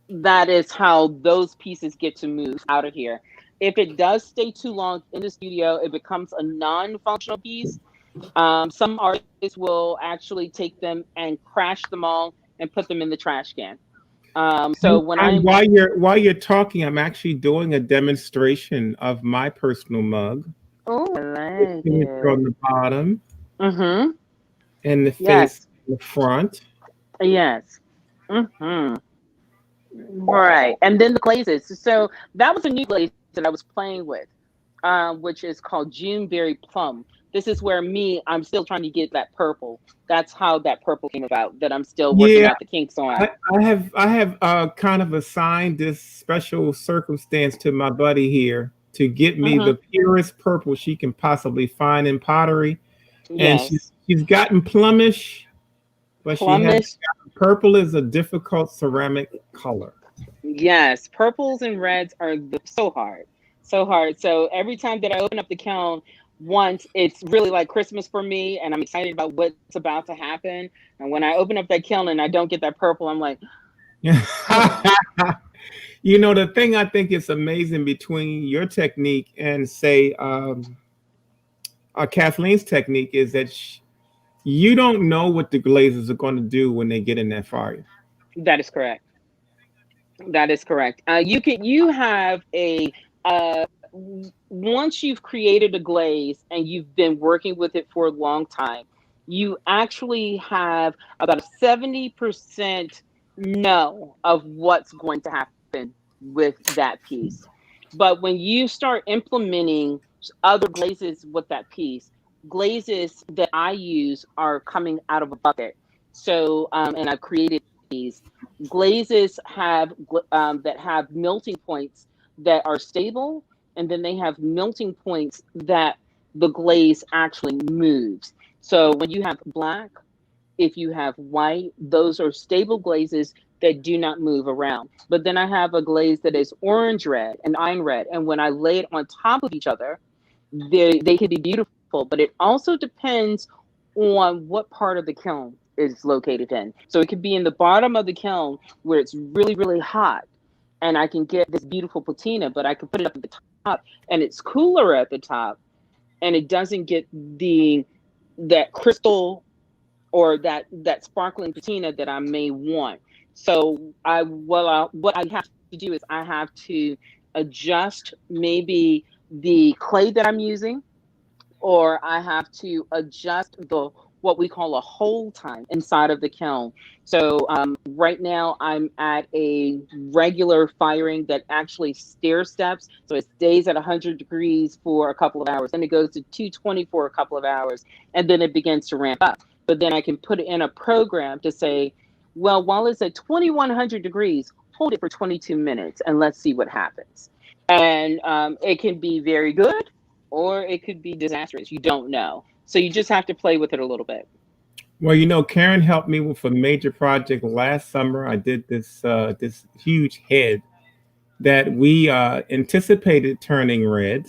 that is how those pieces get to move out of here. If it does stay too long in the studio, it becomes a non-functional piece. Some artists will actually take them and crash them all and put them in the trash can. So while you're talking, I'm actually doing a demonstration of my personal mug. Oh, I like Signature on the bottom Mm-hmm. and the face Yes. in the front. Yes. Mm-hmm. Right. And then the glazes. So that was a new glaze that I was playing with, which is called Juneberry Plum. This is where I'm still trying to get that purple. That's how that purple came about, that I'm still working out the kinks on. I have kind of assigned this special circumstance to my buddy here to get me the purest purple she can possibly find in pottery. And Yes. she's gotten plumish, but she hasn't Plumish. gotten purple. Is a difficult ceramic color. Yes. Purples and reds are so hard. So hard. So every time that I open up the kiln, once, it's really like Christmas for me, and I'm excited about what's about to happen. And when I open up that kiln and I don't get that purple, I'm like, You know, the thing I think is amazing between your technique and say Kathleen's technique is that you don't know what the glazes are going to do when they get in that fire. that is correct. That is correct. You have a once you've created a glaze and you've been working with it for a long time, you actually have about a 70% know of what's going to happen with that piece. But when you start implementing other glazes with that piece, glazes that I use are coming out of a bucket. So, and I've created these glazes that have melting points that are stable, and then they have melting points that the glaze actually moves. So when you have black, if you have white, those are stable glazes that do not move around. But then I have a glaze that is orange red and iron red, and when I lay it on top of each other, they can be beautiful. But it also depends on what part of the kiln is located in. So it could be in the bottom of the kiln where it's really, really hot, and I can get this beautiful patina, but I can put it up at the top and it's cooler at the top and it doesn't get that crystal or that sparkling patina that I may want. So what I have to do is I have to adjust maybe the clay that I'm using, or I have to adjust what we call a hold time inside of the kiln. So right now I'm at a regular firing that actually stair steps. So it stays at 100 degrees for a couple of hours. Then it goes to 220 for a couple of hours. And then it begins to ramp up. But then I can put it in a program to say, well, while it's at 2100 degrees, hold it for 22 minutes and let's see what happens. And it can be very good or it could be disastrous. You don't know. So you just have to play with it a little bit. Well, you know, Karen helped me with a major project last summer. I did this huge head that we anticipated turning red.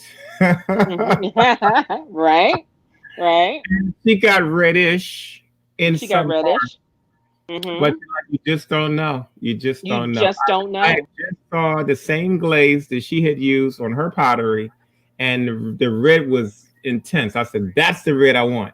Right. She got reddish in She got some reddish. but you just don't know. You just don't know. Just don't know. I just saw the same glaze that she had used on her pottery, and the red was intense. I said, "That's the red I want."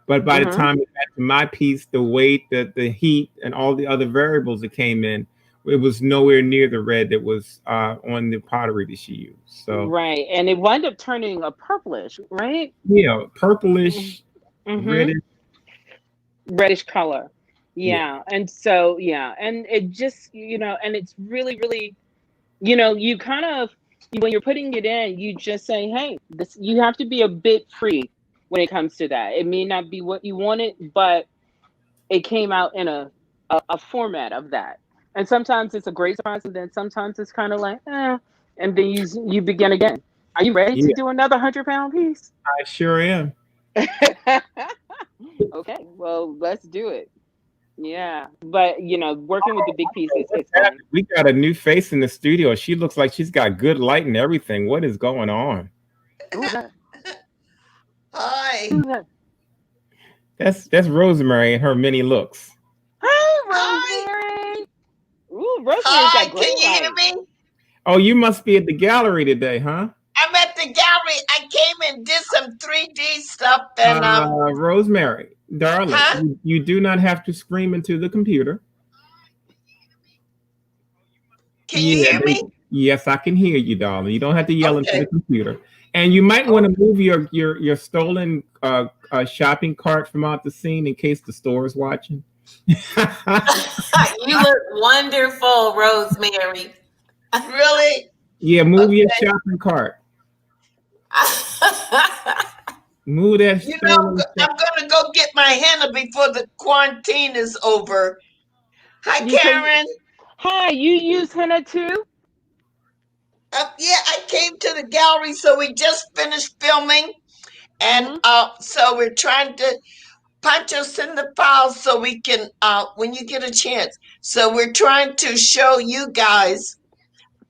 But by the time it got to my piece, the weight, the heat, and all the other variables that came in, it was nowhere near the red that was on the pottery that she used. So right, and it wound up turning a purplish, right? Yeah, purplish, reddish color. Yeah. And so and it just and it's really, really, you kind of, when you're putting it in, you just say, hey, this, you have to be a bit free when it comes to that. It may not be what you wanted, but it came out in a format of that. And sometimes it's a great surprise, and then sometimes it's kind of like, and then you begin again. Are you ready to do another 100-pound piece? I sure am. Okay, well, let's do it. Yeah, but working with the big pieces, it's fun. We got a new face in the studio. She looks like she's got good light and everything. What is going on? Hi. That's Rosemary and her many looks. Hi, Rosemary. Ooh, Rosemary's got great Can you light. hear me? Oh, you must be at the gallery today, huh? I'm at the gallery. I came and did some 3D stuff, and Rosemary, darling, Huh? you do not have to scream into the computer. Can you hear me? Yes, I can hear you, darling. You don't have to yell into Okay. the computer. And you might want to move your stolen shopping cart from out the scene in case the store is watching. You look wonderful, Rosemary. Really? Yeah, move your Okay. shopping cart. Move that. You know, I'm gonna go get my henna before the quarantine is over. Hi, You say- Karen. Hi, you use henna too? Yeah, I came to the gallery, so we just finished filming, and so we're trying to Pancho send the files so we can, when you get a chance. So we're trying to show you guys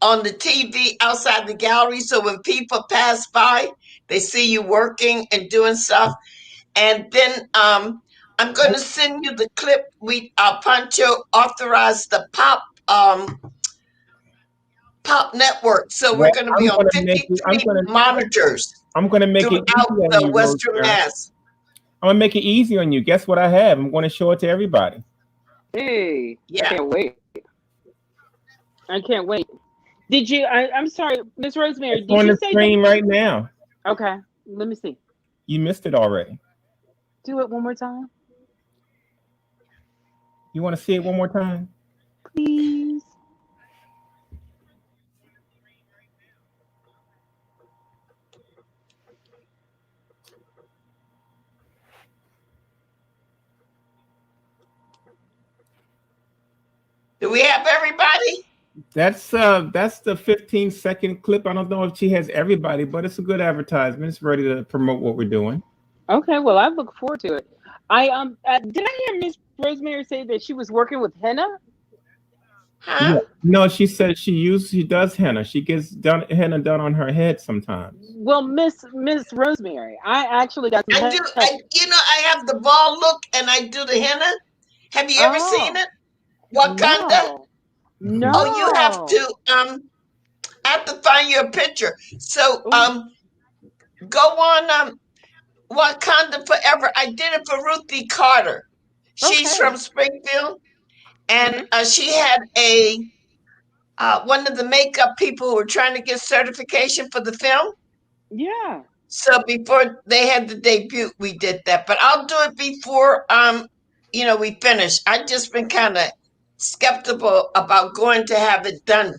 on the TV outside the gallery, so when people pass by, they see you working and doing stuff. And then I'm going to send you the clip. Pancho authorized the Pop network, so we're going to be on 53 monitors I'm going to make it throughout easy on the you, Western Rosemary. Mass. I'm going to make it easy on you. Guess what I have? I'm going to show it to everybody. Hey, Yeah. I can't wait. Did you? I'm sorry, Miss Rosemary. It's Did on you the say screen right now. Okay, let me see. You missed it already. Do it one more time, You want to see it one more time? please. Do we have everybody? That's the 15-second clip. I don't know if she has everybody, but it's a good advertisement. It's ready to promote what we're doing. Okay, well, I look forward to it. Did I hear Miss Rosemary say that she was working with henna? Huh? No, she said she does henna. She gets henna done on her head sometimes. Well, Miss Rosemary, I actually got. I do. I have the ball look, and I do the henna. Have you ever seen it? Wakanda? No. Oh, you have to I have to find you a picture. So go on Wakanda Forever. I did it for Ruthie Carter. She's Okay. from Springfield, and she had a one of the makeup people who were trying to get certification for the film. Yeah. So before they had the debut, we did that. But I'll do it before we finish. I've just been kind of skeptical about going to have it done with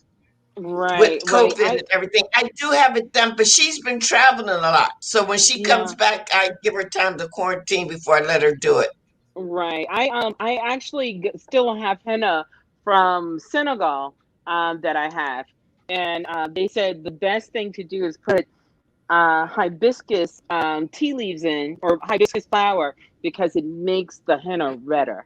Right. Right. COVID and everything. I do have it done, but she's been traveling a lot. So when she Yeah. comes back, I give her time to quarantine before I let her do it. Right. I actually still have henna from Senegal that I have, and they said the best thing to do is put hibiscus tea leaves in, or hibiscus flower, because it makes the henna redder.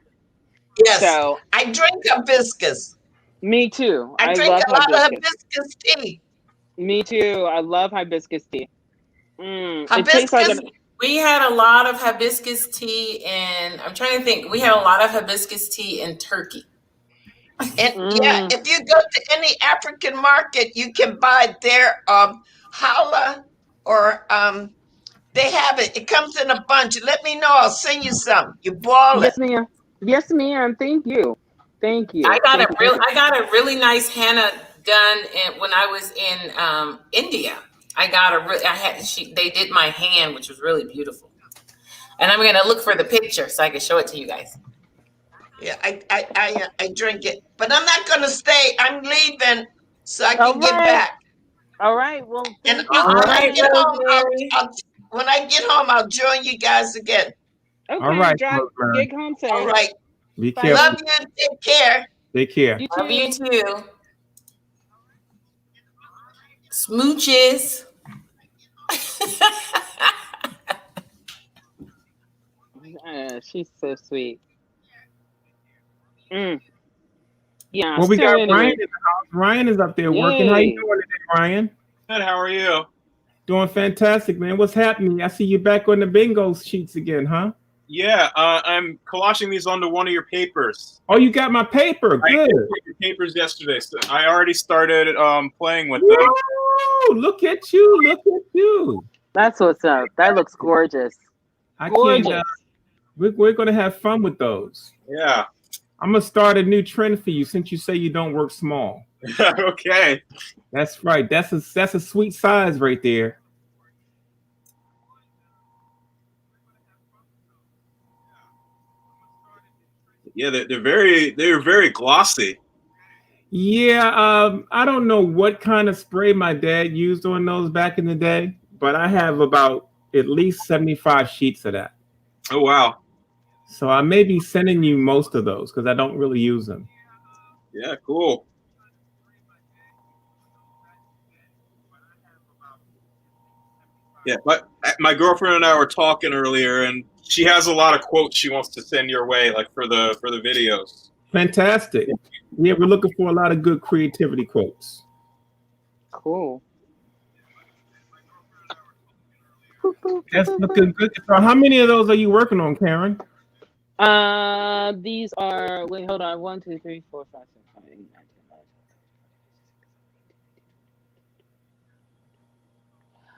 Yes, So I drink hibiscus. me too. I I drink love a lot of hibiscus. hibiscus tea. Me too. I love hibiscus tea. It tastes like Hibiscus, We had a lot of hibiscus tea, and I'm trying to think. We had a lot of hibiscus tea in Turkey. and yeah, if you go to any African market, you can buy their challah or they have it. It comes in a bunch. Let me know. I'll send you some. You boil it. yes, ma'am. Yes, ma'am. Thank you. Thank you. I Thank you. got a really nice henna done when I was in India. They did my hand, which was really beautiful. And I'm gonna look for the picture so I can show it to you guys. Yeah, I drink it, but I'm not gonna stay. I'm leaving so I All can get right. back. All right. Well, And thank you. All when I right, get home, Rosemary. when I get home, I'll join you guys again. Okay. All right, Drive. Rosemary. Get home All safe. right. Be Bye. careful. Love you. Take care. Take care. You Love you too. too. Smooches. She's so sweet. Yeah. Well, we So got anyway, Ryan in the house. Ryan is up there working. How you yay. doing today, Ryan? Good. How are you? Doing fantastic, man. What's happening? I see you back on the bingo sheets again, huh? Yeah, I'm collaging these onto one of your papers. Oh, you got my paper. I Good. did your papers yesterday, so I already started playing with them. Whoa, look at you. Look at you. That's what's up. That looks gorgeous. I Gorgeous. can't. We're going to have fun with those. Yeah. I'm going to start a new trend for you since you say you don't work small. Okay. That's right. That's a sweet size right there. Yeah, they're very glossy. Yeah, I don't know what kind of spray my dad used on those back in the day, but I have about at least 75 sheets of that. Oh wow. So I may be sending you most of those because I don't really use them. Yeah, cool. Yeah, but my girlfriend and I were talking earlier, and she has a lot of quotes she wants to send your way, like for the videos. Fantastic. Yeah, we're looking for a lot of good creativity quotes. Cool. That's looking good. So how many of those are you working on, Karen? These are, wait, hold on. 1, 2, 3, 4, 5, 6, 7, 8, 9,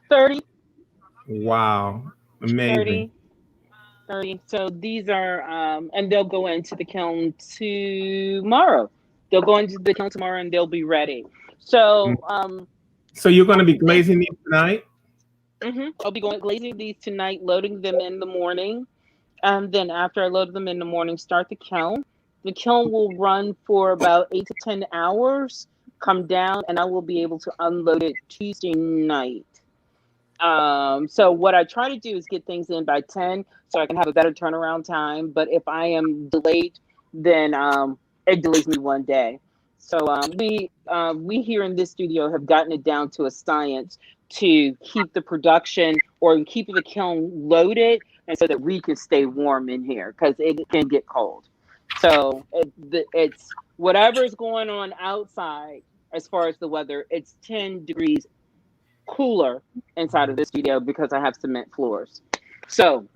10, 11, 30. Wow. Amazing. 30. So these are, and they'll go into the kiln tomorrow. They'll go into the kiln tomorrow and they'll be ready. So, So you're going to be glazing these tonight? I'll be glazing these tonight, loading them in the morning. And then after I load them in the morning, start the kiln. The kiln will run for about 8 to 10 hours, come down, and I will be able to unload it Tuesday night. So what I try to do is get things in by 10 so I can have a better turnaround time. But if I am delayed, then it delays me one day. So we here in this studio have gotten it down to a science to keep the production or keep the kiln loaded, and so that we can stay warm in here because it can get cold. So it's whatever's going on outside as far as the weather, it's 10 degrees cooler inside of the studio because I have cement floors. So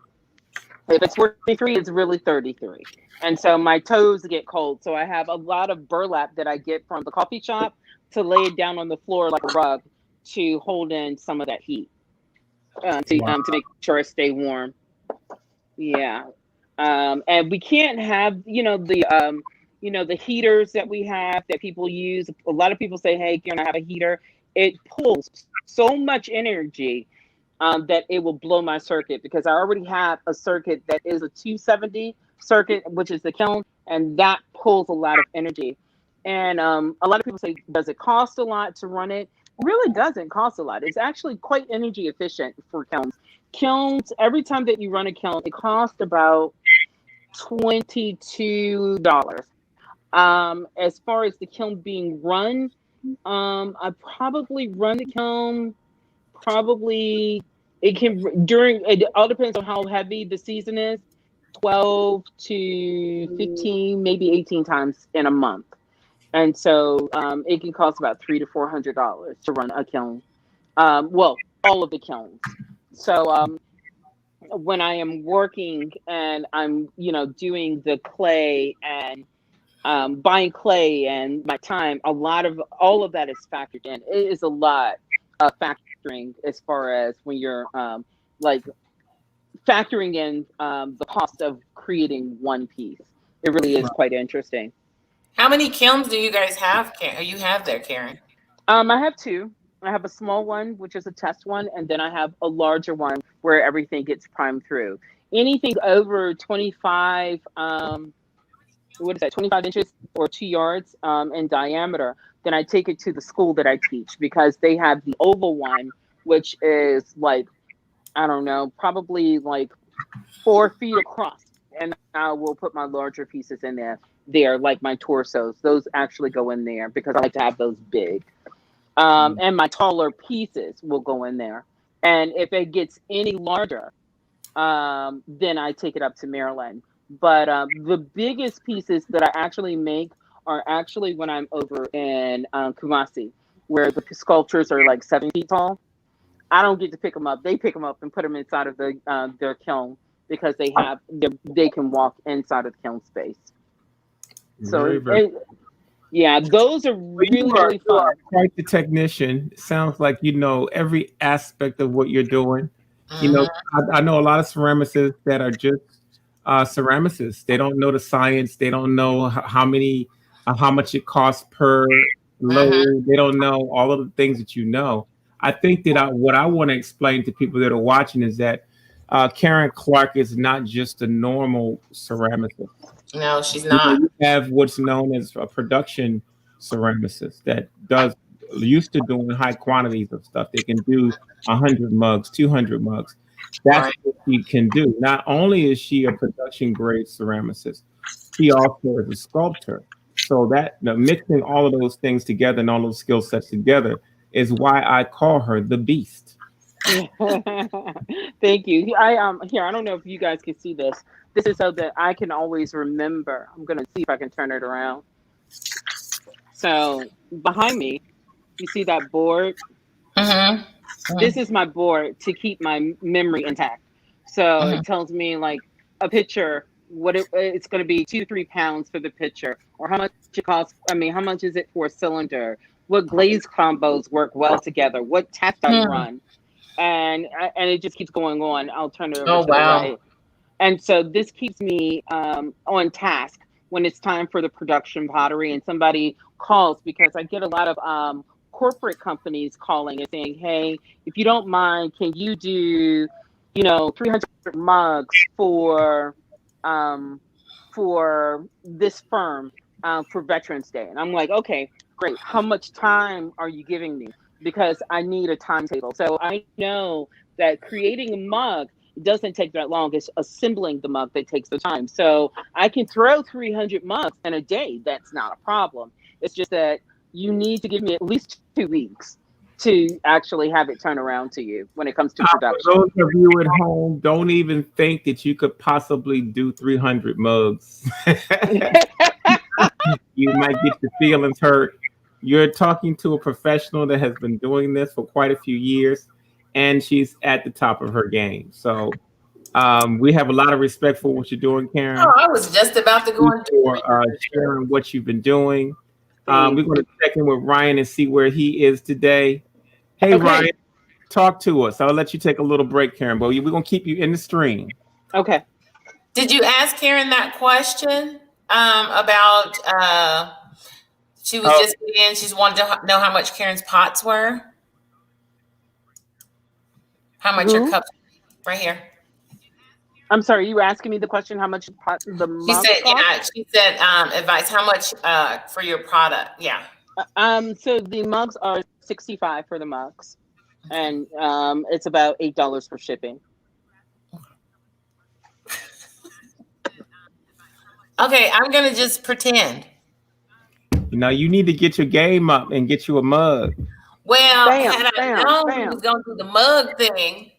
If it's 43, it's really 33. And so my toes get cold. So I have a lot of burlap that I get from the coffee shop to lay it down on the floor like a rug to hold in some of that heat, to make sure I stay warm. Yeah. And we can't have, the heaters that we have that people use. A lot of people say, hey, can I have a heater? It pulls so much energy that it will blow my circuit, because I already have a circuit that is a 270 circuit, which is the kiln, and that pulls a lot of energy. And a lot of people say, does it cost a lot to run it? It really doesn't cost a lot. It's actually quite energy efficient for kilns. Kilns, every time that you run a kiln, it costs about $22. As far as the kiln being run, I probably run the kiln it all depends on how heavy the season is, 12 to 15, maybe 18 times in a month. And so it can cost about $300 to run a kiln. Well, all of the kilns. So when I am working and I'm, doing the clay and buying clay and my time, all of that is factored in. It is a lot of factoring as far as when you're like factoring in the cost of creating one piece. It really is quite interesting. How many kilns do you guys have? You have there, Karen? I have two. I have a small one, which is a test one, and then I have a larger one where everything gets primed through. Anything over 25, 25 inches or 2 yards in diameter, then I take it to the school that I teach, because they have the oval one, which is like, I don't know, probably like 4 feet across. And I will put my larger pieces in there, like my torsos. Those actually go in there because I like to have those big. And my taller pieces will go in there. And if it gets any larger, then I take it up to Maryland. But the biggest pieces that I actually make are actually when I'm over in Kumasi, where the sculptures are like 7 feet tall. I don't get to pick them up. They pick them up and put them inside of their kiln, because they can walk inside of the kiln space. So those are really fun. Quite the technician. It sounds like you know every aspect of what you're doing. You know, I know a lot of ceramicists that are just ceramicists. They don't know the science. They don't know how much it costs per load. They don't know all of the things that you know. I think that what I want to explain to people that are watching is that Karen Clark is not just a normal ceramicist. No, she's not. We have what's known as a production ceramicist that used to doing high quantities of stuff. They can do 100 mugs, 200 mugs. That's what she can do. Not only is she a production grade ceramicist, she also is a sculptor. So that mixing all of those things together and all those skill sets together is why I call her the Beast. Thank you. I don't know if you guys can see this. This is so that I can always remember. I'm gonna see if I can turn it around. So behind me, you see that board? This is my board to keep my memory intact. So it tells me like a picture, what it's going to be 2 to 3 pounds for the picture, or how much it costs. I mean, how much is it for a cylinder? What glaze combos work well together? What test I run? And it just keeps going on. I'll turn it over to the right. And so this keeps me on task when it's time for the production pottery and somebody calls, because I get a lot of corporate companies calling and saying, hey, if you don't mind, can you do, 300 mugs for this firm for Veterans Day? And I'm like, okay, great. How much time are you giving me? Because I need a timetable. So I know that creating a mug doesn't take that long. It's assembling the mug that takes the time. So I can throw 300 mugs in a day. That's not a problem. It's just that you need to give me at least 2 weeks to actually have it turn around to you when it comes to production. For those of you at home, don't even think that you could possibly do 300 mugs. You might get your feelings hurt. You're talking to a professional that has been doing this for quite a few years, and she's at the top of her game. So We have a lot of respect for what you're doing, Karen. Oh, I was just about to go and do for sharing what you've been doing. We're going to check in with Ryan and see where he is today. Hey, Okay. Ryan, talk to us. I'll let you take a little break, Karen, but we're going to keep you in the stream. Okay. Did you ask Karen that question about she was just in, she's wanted to know how much Karen's pots were? How much your cups right here? I'm sorry, you were asking me the question, how much the mugs cost? She said advice, how much for your product? Yeah. So the mugs are $65 for the mugs. And it's about $8 for shipping. Okay, I'm gonna just pretend. You need to get your game up and get you a mug. Well, had I known we was gonna do the mug thing.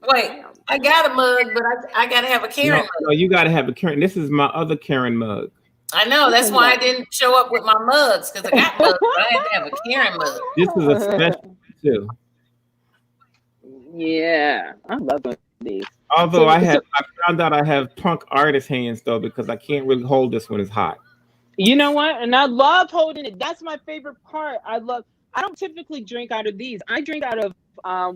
Wait, I got a mug, but I gotta have a Karen mug. No, you gotta have a Karen. This is my other Karen mug. I know, that's why I didn't show up with my mugs, because I got mugs, but I had to have a Karen mug. This is a special too. Yeah, I love these. Although I found out I have punk artist hands though, because I can't really hold this when it's hot. You know what? And I love holding it. That's my favorite part. I don't typically drink out of these. I drink out of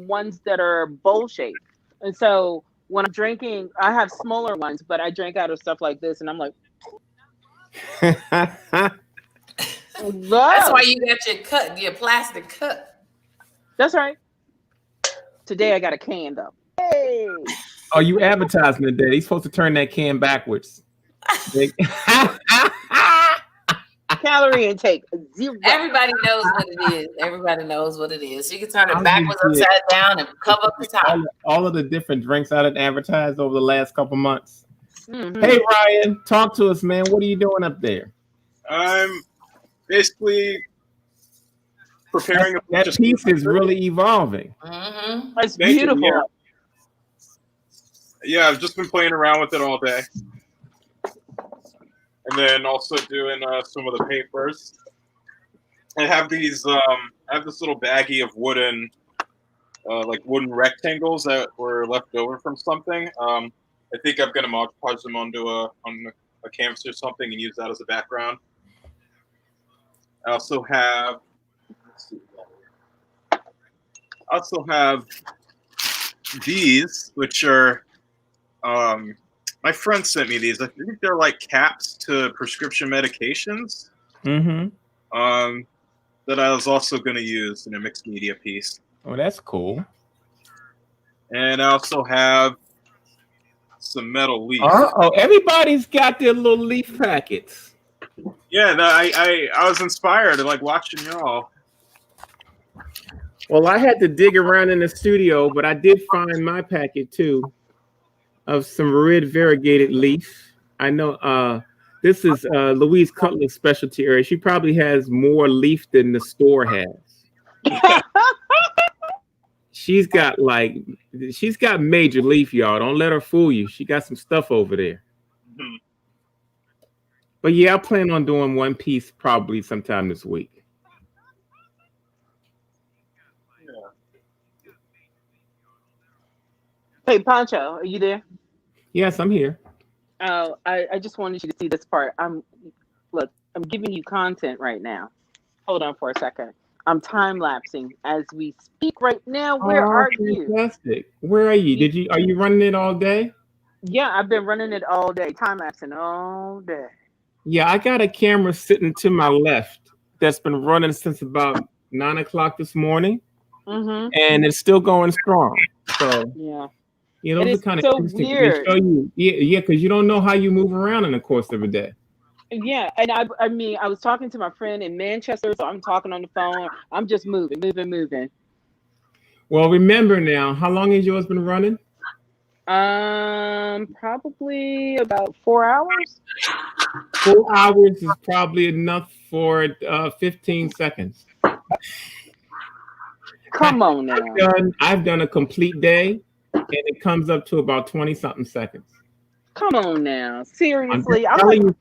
ones that are bowl shaped. And so when I'm drinking, I have smaller ones, but I drink out of stuff like this, and I'm like, That's why you got your plastic cup. That's right. Today I got a can though. Hey. Oh, you advertising today? He's supposed to turn that can backwards. Calorie intake 0. Everybody knows what it is. Everybody knows what it is. You can turn it backwards, upside down, and cover up the top. All of the different drinks I done advertised over the last couple months. Mm-hmm. Hey, Ryan, talk to us, man. What are you doing up there? I'm basically preparing. That piece is really evolving. Mm-hmm. It's beautiful. Yeah, I've just been playing around with it all day. And then also doing some of the papers. I have these. I have this little baggie of wooden rectangles that were left over from something. I think I'm gonna Mod Podge them onto a canvas or something and use that as a background. I also have. These, which are. My friend sent me these. I think they're like caps to prescription medications. Mm-hmm. That I was also going to use in a mixed media piece. Oh, that's cool. And I also have some metal leaves. Oh, everybody's got their little leaf packets. Yeah, I was inspired like watching y'all. Well, I had to dig around in the studio, but I did find my packet too. Of some red variegated leaf. I know this is Louise Cutler's specialty area. She probably has more leaf than the store has. She's got major leaf, y'all. Don't let her fool you. She got some stuff over there. Mm-hmm. But yeah, I plan on doing one piece probably sometime this week. Hey, Pancho, are you there? Yes, I'm here. Oh, I just wanted you to see this part. I'm giving you content right now. Hold on for a second. I'm time lapsing as we speak right now. Where are you? Fantastic. Where are you? Are you running it all day? Yeah, I've been running it all day. Time lapsing all day. Yeah, I got a camera sitting to my left that's been running since about 9 o'clock this morning, and it's still going strong. So yeah. Those are kind of so interesting. Weird. Show you, because you don't know how you move around in the course of a day. Yeah, and I mean, I was talking to my friend in Manchester, so I'm talking on the phone. I'm just moving. Well, remember now, how long has yours been running? Probably about 4 hours. 4 hours is probably enough for 15 seconds. Come on now. I've done a complete day. And it comes up to about 20-something seconds. Come on now, seriously. I'm just telling you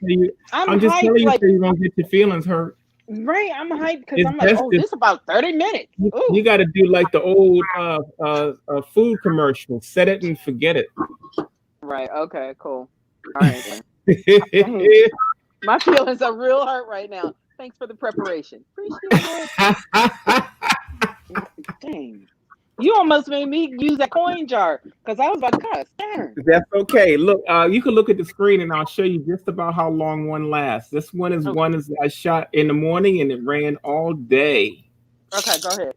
so you won't get your feelings hurt. Right, I'm hyped because It's I'm like, best oh, if this about 30 minutes. you Ooh, got to do like the old food commercial. Set it and forget it. right. Okay, cool. All right then. Dang, my feelings are real hurt right now. Thanks for the preparation. Appreciate it. Dang. You almost made me use that coin jar because I was about to cuss. Darn. That's okay. Look, you can look at the screen and I'll show you just about how long one lasts. This one is Okay. I shot in the morning and it ran all day. Okay, go ahead.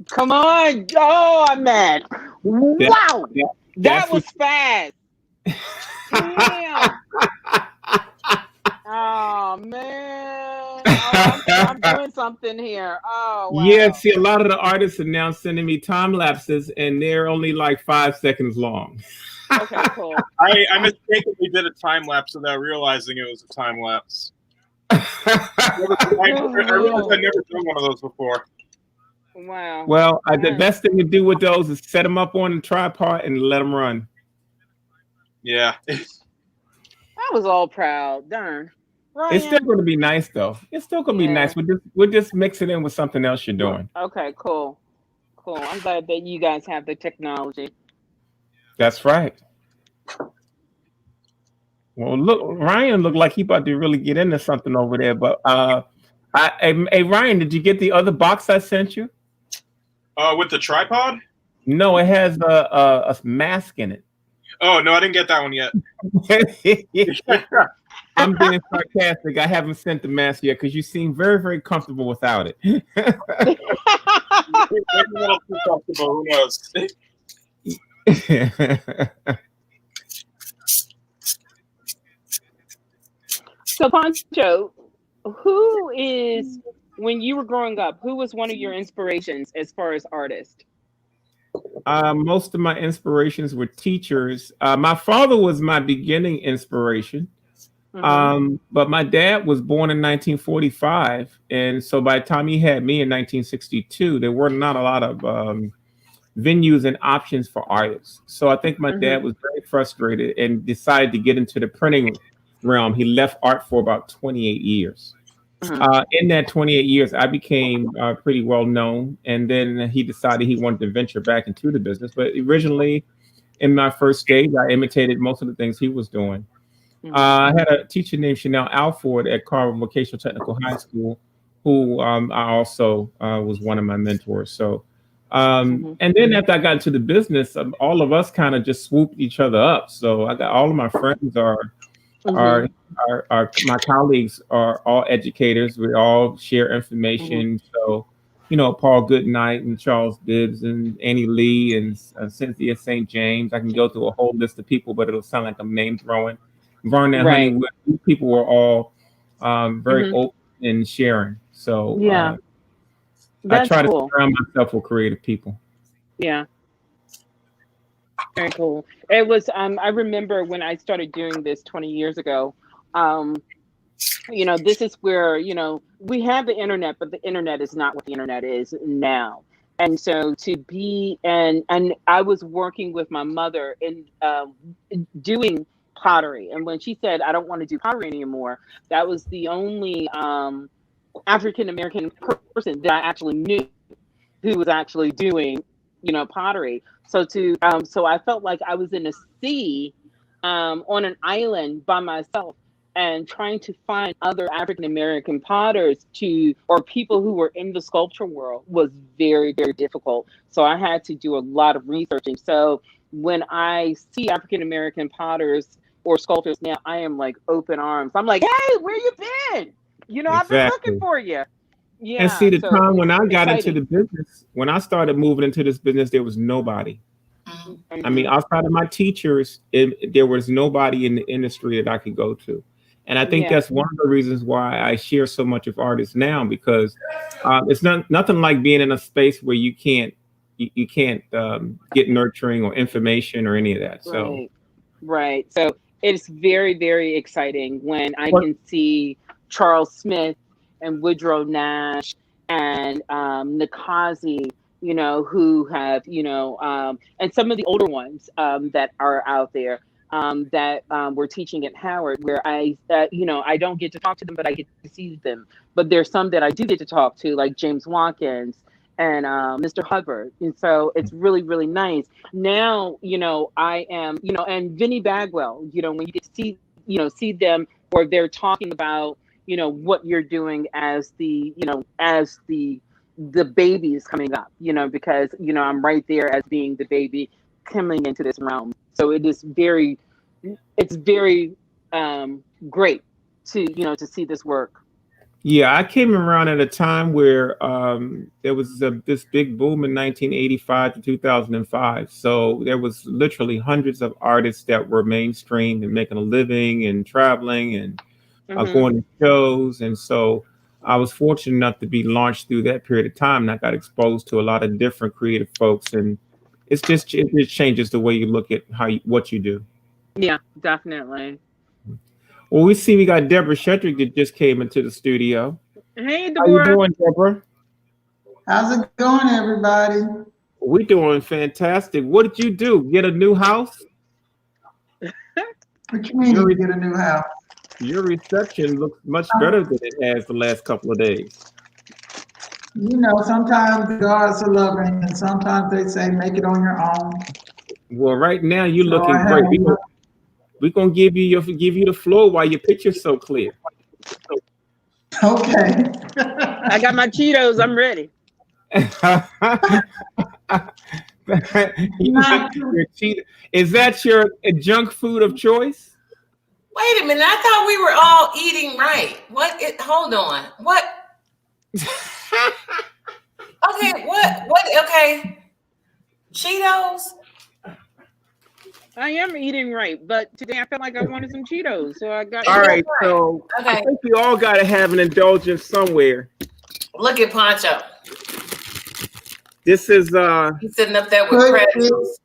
Come on. Oh, I'm mad. Wow. That That's what was fast. Damn. Oh man. Oh, I'm doing something here. Oh Yeah, wow. see, a lot of the artists are now sending me time lapses, and they're only like 5 seconds long. Okay, cool. I mistakenly did a time lapse without realizing it was a time lapse. I realized I'd never done one of those before. Wow. Well, the best thing to do with those is set them up on the tripod and let them run. Yeah. I was all proud. Darn. Ryan. It's still going to be nice, though. It's still going to be nice. We'll just mix it in with something else you're doing. Okay, cool. Cool. I'm glad that you guys have the technology. That's right. Well, look, Ryan looked like he about to really get into something over there. But hey, Ryan, did you get the other box I sent you? With the tripod? No, it has a mask in it. Oh no, I didn't get that one yet. I'm being sarcastic. I haven't sent the mask yet because you seem very, very comfortable without it. Maybe a little too comfortable. Who knows? So, Pancho, when you were growing up, who was one of your inspirations as far as artists? Most of my inspirations were teachers. My father was my beginning inspiration. But my dad was born in 1945. And so by the time he had me in 1962, there were not a lot of venues and options for artists. So I think my dad was very frustrated and decided to get into the printing realm. He left art for about 28 years. In that 28 years, I became pretty well known. And then he decided he wanted to venture back into the business. But originally, in my first stage, I imitated most of the things he was doing. I had a teacher named Chanel Alford at Carver Vocational Technical High School, who I also was one of my mentors. So, and then after I got into the business, all of us kind of just swooped each other up. So I got all of my friends are my colleagues are all educators. We all share information. So, you know, Paul Goodnight and Charles Bibbs and Annie Lee and Cynthia St. James. I can go through a whole list of people, but it'll sound like I'm name throwing. Vernon Honeywood. These people were all very open and sharing. So I try to surround myself with creative people. Yeah. Very cool. It was I remember when I started doing this 20 years ago, you know, this is where, you know, we have the internet, but the internet is not what the internet is now. And so to be and I was working with my mother in doing pottery. And when she said, I don't want to do pottery anymore, that was the only African-American person that I actually knew who was actually doing, you know, pottery. So so I felt like I was in a sea on an island by myself and trying to find other African-American potters or people who were in the sculpture world was very, very difficult. So I had to do a lot of researching. So when I see African-American potters or sculptors now, I am like open arms. I'm like, hey, where you been? You know, I've been looking for you. Yeah. And see, the time when I got into the business, when I started moving into this business, there was nobody. I mean, outside of my teachers, there was nobody in the industry that I could go to. And I think that's one of the reasons why I share so much of artists now, because it's nothing like being in a space where you can't you can't get nurturing or information or any of that. So Right. So it's very, very exciting when I What- can see Charles Smith and Woodrow Nash and Nakazi, who have, and some of the older ones that are out there that were teaching at Howard, where I don't get to talk to them, but I get to see them. But there's some that I do get to talk to, like James Watkins and Mr. Hubbard. And so it's really, really nice. Now, I am, and Vinnie Bagwell, when you get to see them, or they're talking about, what you're doing as the baby is coming up, because, I'm right there as being the baby coming into this realm. So it's very great to see this work. Yeah, I came around at a time where there was this big boom in 1985 to 2005. So there was literally hundreds of artists that were mainstream and making a living and traveling and going to shows. And so I was fortunate enough to be launched through that period of time, and I got exposed to a lot of different creative folks. And it just changes the way you look at what you do. Yeah, definitely. Well, we got Deborah Shedrick that just came into the studio. Hey, How you Deborah. doing, Deborah? How's it going, everybody? We're doing fantastic. What did you do? Get a new house? What you mean you get a new house? Your reception looks much better than it has the last couple of days. Sometimes the gods are loving, and sometimes they say make it on your own. Well, right now you're looking great. We're gonna give you the floor while your picture's so clear. Okay. I got my Cheetos. I'm ready. Is that your junk food of choice? Wait a minute. I thought we were all eating right. Hold on. What? Okay. What? Okay. Cheetos? I am eating right, but today I felt like I wanted some Cheetos, so I got. All right, so okay. I think we all got to have an indulgence somewhere. Look at Poncho. This is He's sitting up there with pretzels.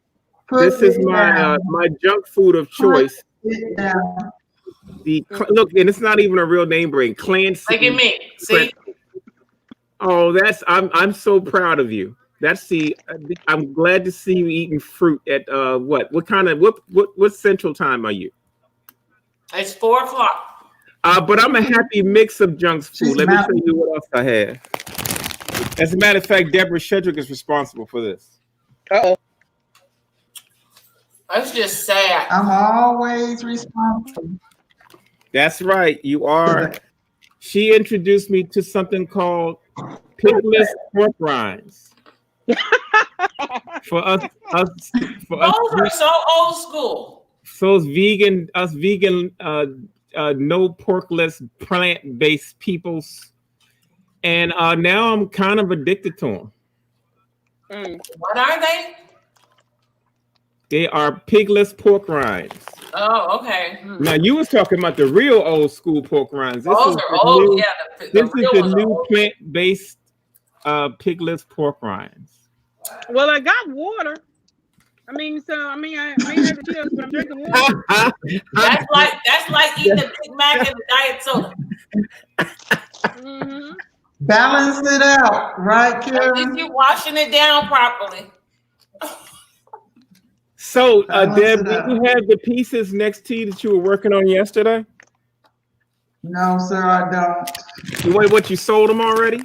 This is my junk food of choice. Look, and it's not even a real name brand. Clancy. Look at me. See? Oh, I'm so proud of you. I'm glad to see you eating fruit at what central time are you? It's 4:00. But I'm a happy mix of junk food. Let me tell you what else I have. As a matter of fact, Deborah Shedrick is responsible for this. Uh-oh. Let's just say I'm always responsible. That's right, you are. She introduced me to something called pigless pork rinds. For us, those are so old school. So it's vegan, no porkless, plant-based peoples, and now I'm kind of addicted to them. What are they? They are pigless pork rinds. Oh, okay. Now you was talking about the real old school pork rinds. Those are old. Yeah, this is the new plant-based pigless pork rinds. Well, I got water. I may have the Cheetos, but I'm drinking water. That's like eating a Big Mac and a diet soda. Balance it out, right, Karen? At least you're washing it down properly. So, Deb, did you have the pieces next to you that you were working on yesterday? No, sir, I don't. Wait, what? You sold them already?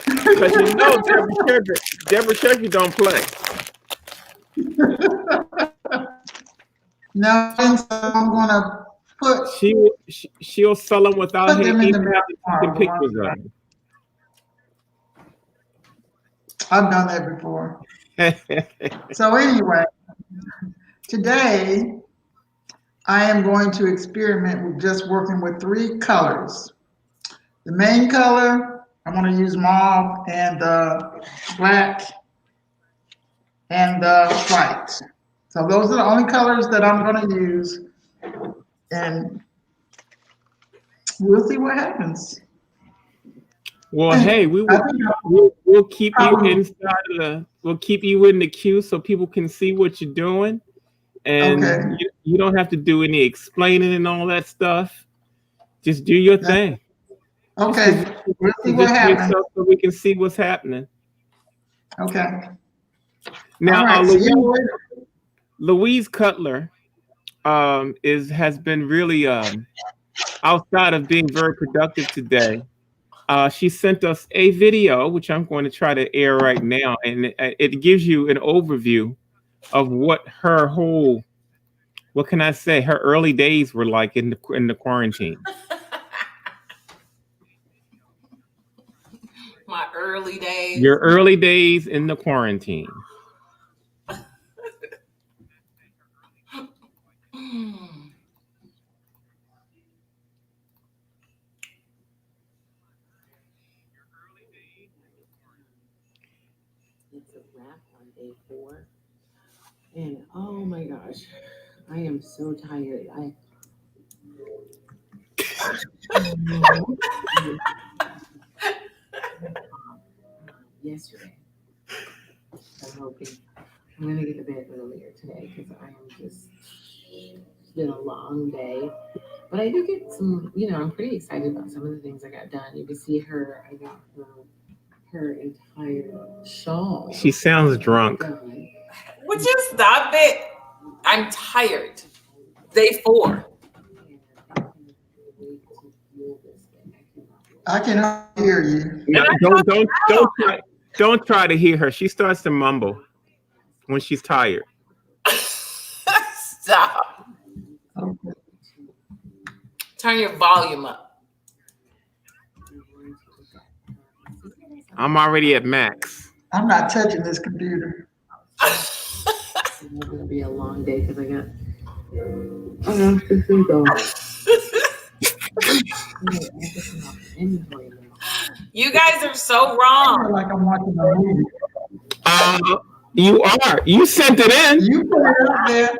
Because you know Deborah Shedrick don't play. No, I'm gonna put. She'll sell them without them in the pictures of them. I've done that before. So anyway, today I am going to experiment with just working with 3 colors. The main color, I'm going to use mauve and black and white. So those are the only colors that I'm going to use, and we'll see what happens. Well, hey, we'll keep you inside of the. We'll keep you in the queue so people can see what you're doing, and Okay. you don't have to do any explaining and all that stuff. Just do your thing. Okay. We'll see what happens. So we can see what's happening. Okay. Now, all right. See you later. Louise Cutler has been really outside of being very productive today. She sent us a video, which I'm going to try to air right now, and it gives you an overview of what her whole, what can I say, her early days were like in the quarantine. My early days. Your early days in the quarantine. It's a wrap on day 4. And oh my gosh, I am so tired. Yesterday, I'm hoping I'm gonna get to bed earlier today because I am just, it's been a long day. But I do get some, I'm pretty excited about some of the things I got done. You can see I got her entire shawl. She sounds drunk. Done. Would you stop it? I'm tired. Day 4. I cannot hear you. No, don't try to hear her. She starts to mumble when she's tired. Stop. Okay. Turn your volume up. I'm already at max. I'm not touching this computer. It's gonna be a long day because I got. You guys are so wrong. I feel like I'm watching a movie. You are. You sent it in. You put it up there.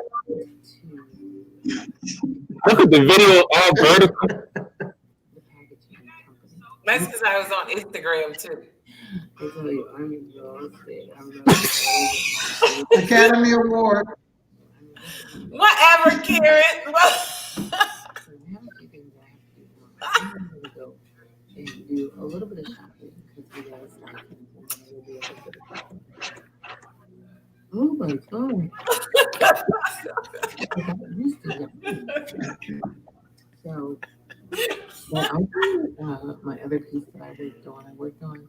Look at the video all vertical. That's because I was on Instagram too. Academy Award. Whatever, Karen. And do a little bit of shopping because you guys oh my god. So I did my other piece that I worked on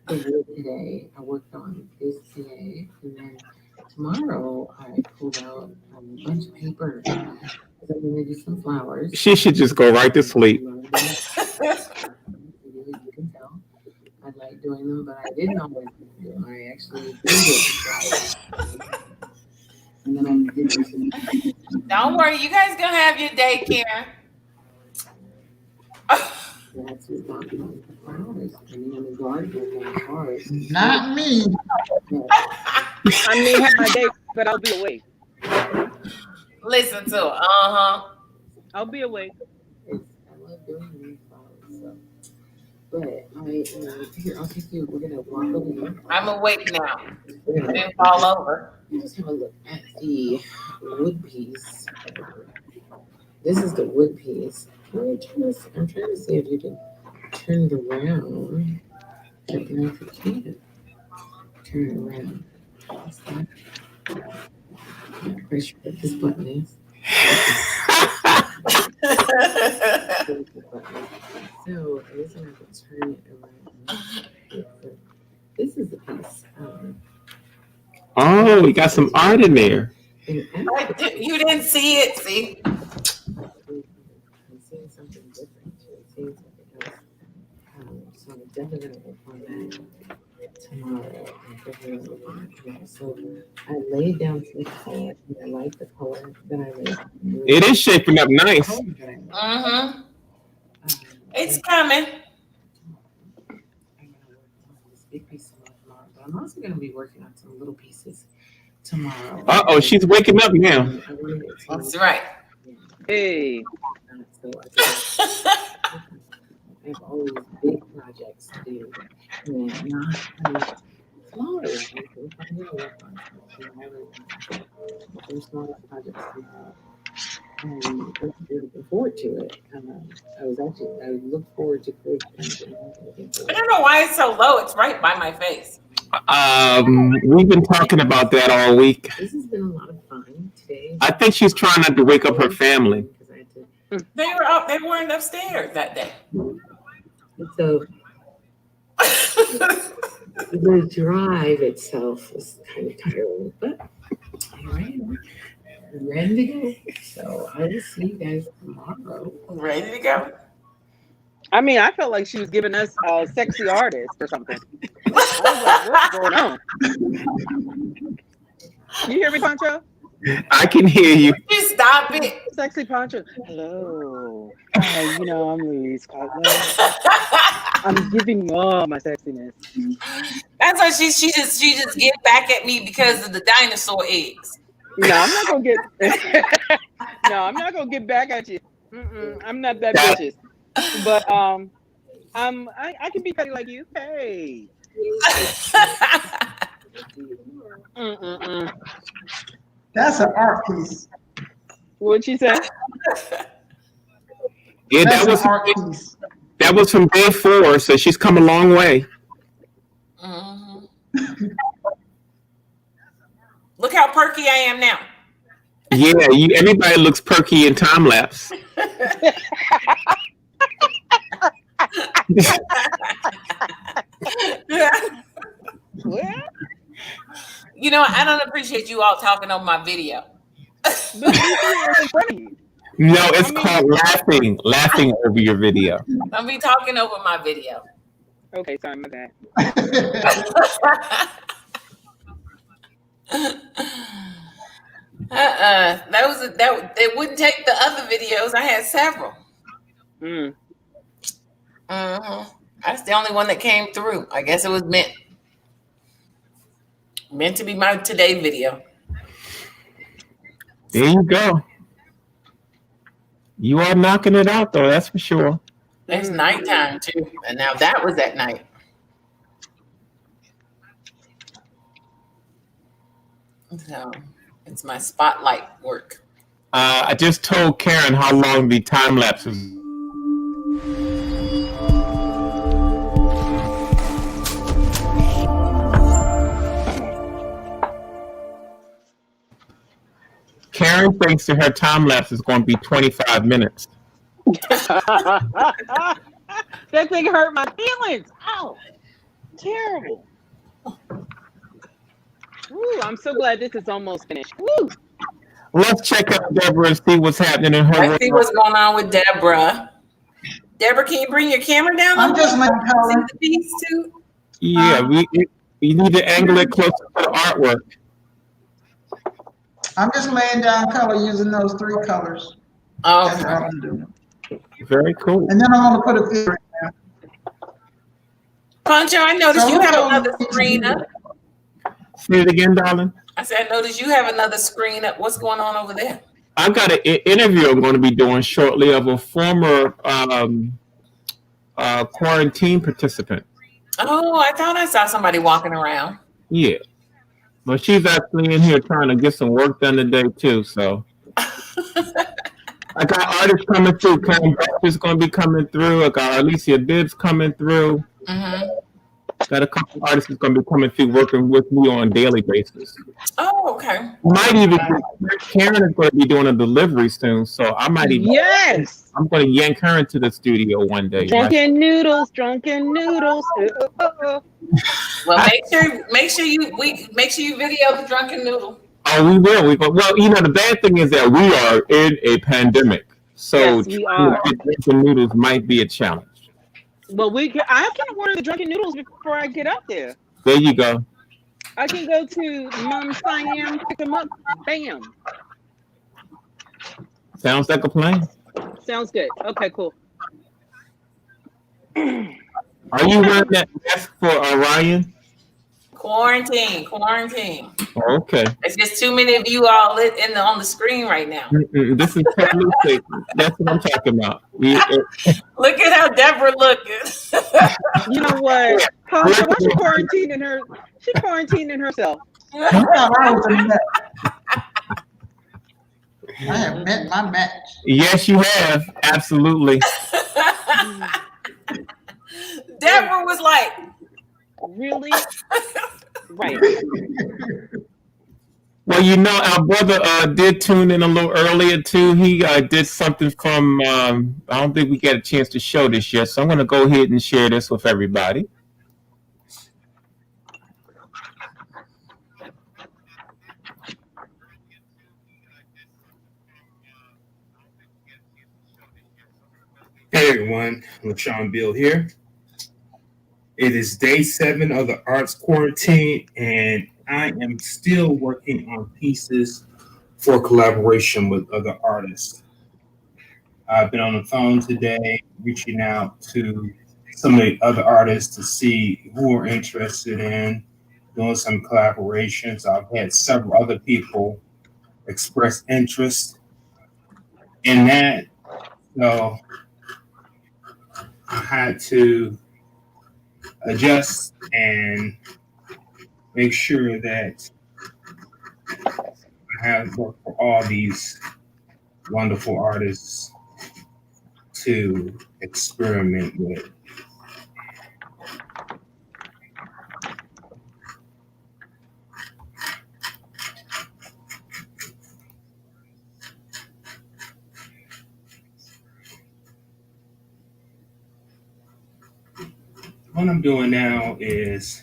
the wood today. I worked on this today, and then tomorrow I pulled out a bunch of paper. I'm gonna do some flowers. She should just go right to sleep. You can tell I like doing them, but I didn't always do them. I actually did it. And then I did this. Don't worry, you guys gonna have your day, Karen. That's who's talking about the flowers. I mean, I'm a gardener with flowers. Not me. I may have my day, but I'll be awake. Listen to it. I'll be awake. I love doing these flowers. So. But here, I'll take you. We're gonna walk over here. I'm awake now. I didn't fall over. Just have a look at the wood piece. This is the wood piece. I'm trying to see if you can turn it around. I don't know if you can. Turn it around. What's that? I'm not quite sure what this button is. So I guess I'm going to turn it around. This is the piece. Oh, we got some art in there. You didn't see it, see? I'm seeing something different. I'm seeing something else. So I'm definitely going to work on that tomorrow. So I laid down some color, and I like the color that I laid. It is shaping up nice. It's coming. I'm going to work on this big piece tomorrow, but I'm also going to be working on some little pieces tomorrow. Uh-oh, she's waking up now. That's right. Hey. have all these big projects to do, and not smaller ones. If I know what ones, there's smaller projects to have. And I'm looking forward to it. I look forward to creating content. I don't know why it's so low. It's right by my face. We've been talking about that all week. This has been a lot of fun today. I think she's trying not to wake up her family. They were up. They weren't upstairs that day. So the drive itself was kind of tiring, but I'm ready to go. So I will see you guys tomorrow. Ready to go. I mean, I felt like she was giving us a sexy artist or something. I was like, what's going on? You hear me, Pancho? I can hear you. Just stop it. Sexy Pancho. Hello. I'm Lee Scotland. I'm giving you all my sexiness. That's why she just get back at me because of the dinosaur eggs. No, I'm not gonna get back at you. I'm not that bitches. But I can be petty like you. Hey. That's an art piece. What'd she say? Yeah, That's an art piece. That was from day 4, so she's come a long way. Mm-hmm. Look how perky I am now. Yeah, everybody looks perky in time lapse. I don't appreciate you all talking over my video. No, it's called laughing over your video. Don't be talking over my video. Okay, sorry, my bad. It wouldn't take the other videos. I had several. That's the only one that came through. I guess it was meant to be my today video. There you go. You are knocking it out, though. That's for sure. It's nighttime too, and now that was at night. So it's my spotlight work. I just told Karen how long the time lapse is. Karen thinks that her time lapse is going to be 25 minutes. That thing hurt my feelings. Ow. Terrible. Ooh, I'm so glad this is almost finished. Woo. Let's check out Deborah and see what's happening in her world. Let's see what's going on with Deborah. Deborah, can you bring your camera down? I'm just letting color. See the piece too? Yeah, we need to angle it closer to the artwork. I'm just laying down color using those 3 colors. Oh, That's all I'm doing. Very cool. And then I'm going to put a figure in there. Pancho, I noticed you have another screen up. Say it again, darling. I said, I noticed you have another screen up. What's going on over there? I've got an interview I'm going to be doing shortly of a former quarantine participant. Oh, I thought I saw somebody walking around. Yeah. Well, she's actually in here trying to get some work done today, too. So I got artists coming through. Karen Baxter's going to be coming through. I got Alicia Bibbs coming through. Mm-hmm. Got a couple artists that's going to be coming through working with me on a daily basis. Oh, okay. Might even Karen is going to be doing a delivery soon, so I might even. Yes. I'm going to yank her into the studio one day. Drunken noodles. Well, make sure you video the drunken noodle. Oh, we will. Well, the bad thing is that we are in a pandemic, so Yes, we are. drunken noodles might be a challenge. Well, I can order the drunken noodles before I get out there. There you go. I can go to Mom Siam, pick them up. Bam. Sounds like a plan. Sounds good. Okay, cool. Are you wearing that mask for Orion? Quarantine. Okay. It's just too many of you all on the screen right now. This is Lucy. That's what I'm talking about. Look at how Deborah looking. You know what? Tasha, why she quarantining her? She quarantining herself. I thought I was a match. I have met my match. Yes, you have. Absolutely. Deborah was like, really? Right. Well, you know, our brother did tune in a little earlier too. He did something from. I don't think we got a chance to show this yet, so I'm going to go ahead and share this with everybody. Hey everyone, LaShawn Bill here. It is day 7 of the arts quarantine, and I am still working on pieces for collaboration with other artists. I've been on the phone today, reaching out to some of the other artists to see who are interested in doing some collaborations. I've had several other people express interest in that, so I had to adjust and make sure that I have work for all these wonderful artists to experiment with. What I'm doing now is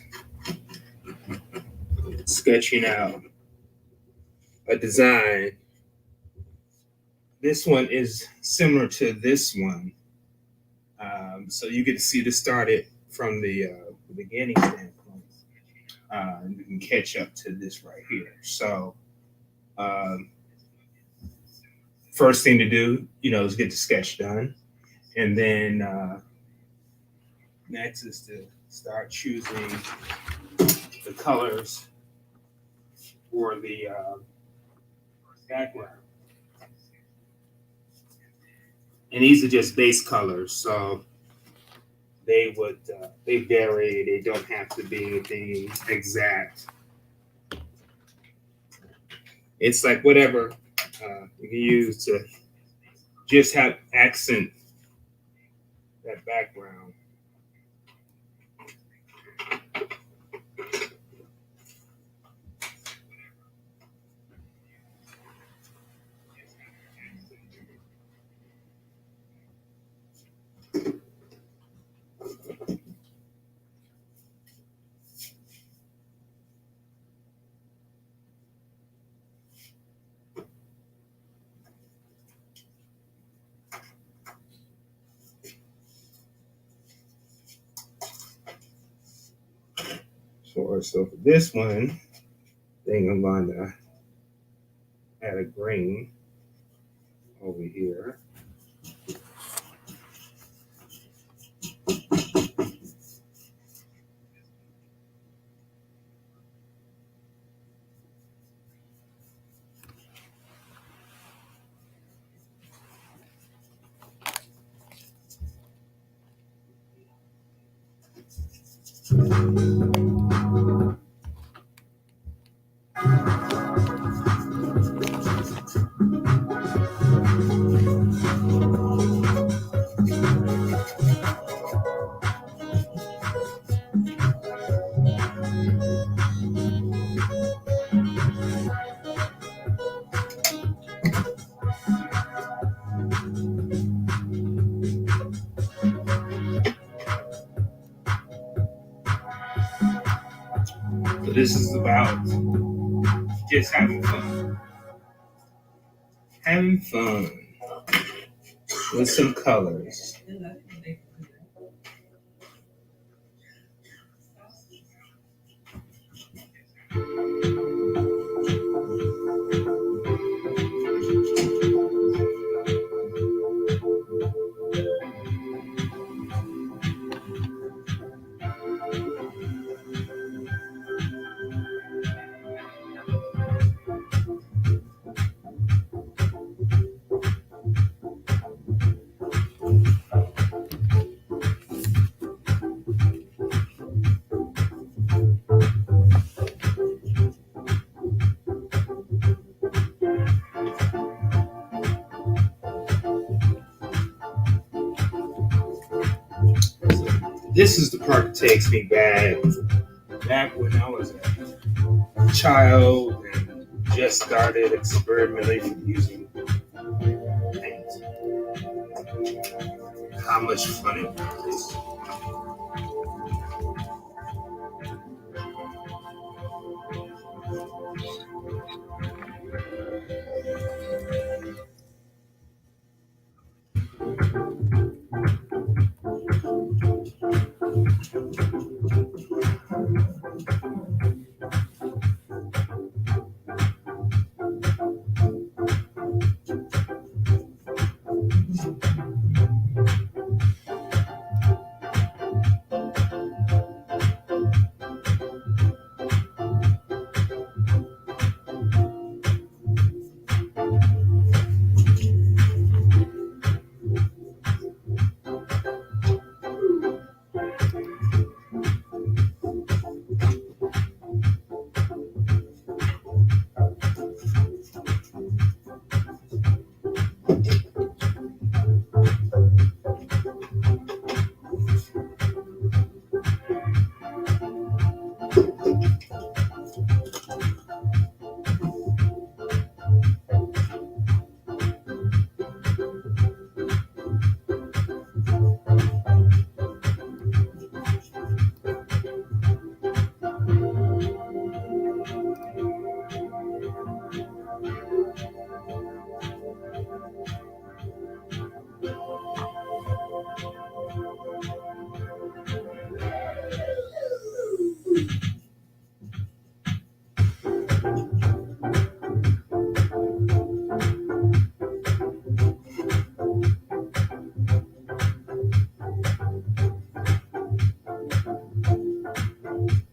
sketching out a design. This one is similar to this one. So you get to see this started from the beginning standpoint. You can catch up to this right here. So first thing to do, is get the sketch done. And then next is to start choosing the colors for the background. And these are just base colors, so they vary. They don't have to be anything exact. It's like whatever you can use to just have accent that background. So for this one, I think I'm going to add a green over here. So this is about just having fun. Having fun with some colors. this is the part that takes me back when I was a child and just started experimenting using paint. How much fun it was.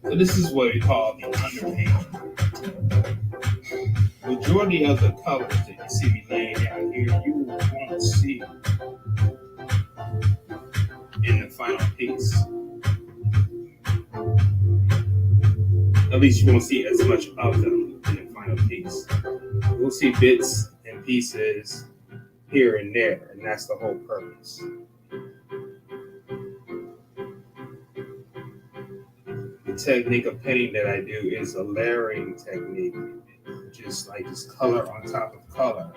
So this is what we call the underpaint. Majority of the colors that you see me laying out here, you won't see in the final piece. At least you won't see as much of them in the final piece. We'll see bits and pieces here and there, and that's the whole purpose. The technique of painting that I do is a layering technique, just like just color on top of color.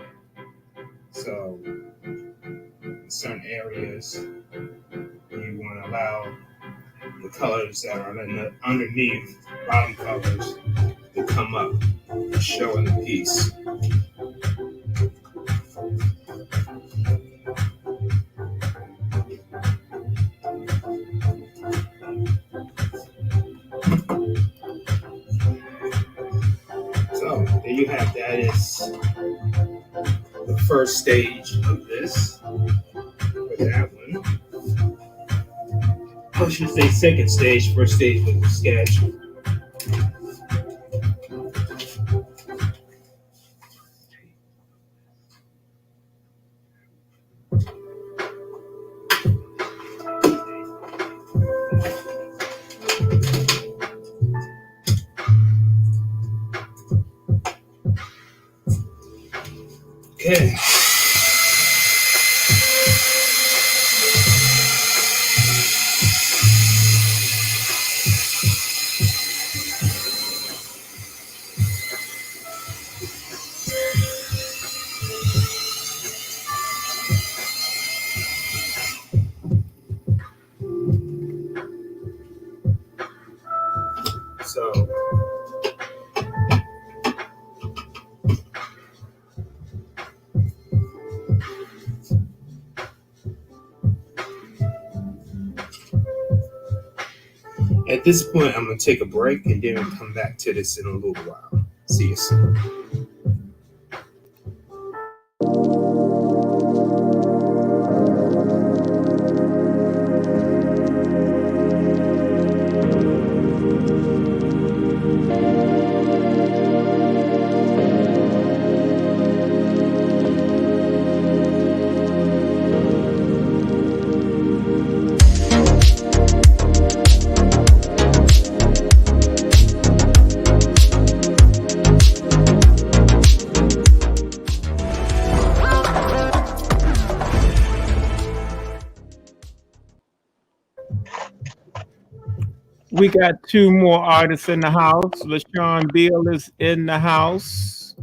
So in certain areas, you want to allow the colors that are underneath bottom colors to come up and show in the piece. So there you have that. Is the first stage of this for that one. I should say second stage. First stage was the sketch. Okay. So at this point, I'm going to take a break and then we'll come back to this in a little while. See you soon. We got two more artists in the house. LaShawn Beal is in the house.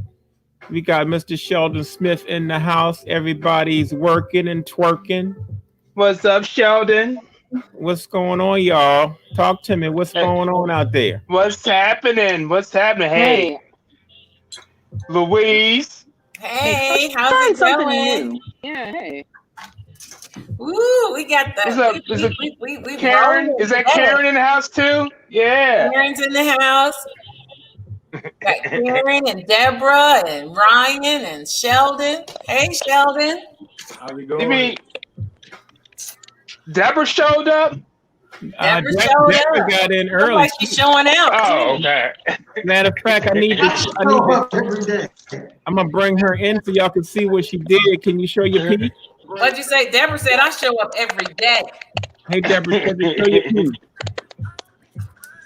We got Mr. Sheldon Smith in the house. Everybody's working and twerking. What's up, Sheldon? What's going on, y'all? Talk to me. What's going on out there? What's happening? What's happening? Hey, Louise. Hey, how's it going? New. Yeah, hey. Ooh, we got the. What's up? We Karen? Is that Karen in the house too? Yeah. Karen's in the house. Got Karen and Deborah and Ryan and Sheldon. Hey, Sheldon. How's it going? You mean Deborah showed up? Deborah got in early. Like she's showing out. Oh, okay. Matter of fact, I'm gonna bring her in so y'all can see what she did. Can you show your piece? What'd you say? Deborah said I show up every day. Hey, Deborah, show your piece.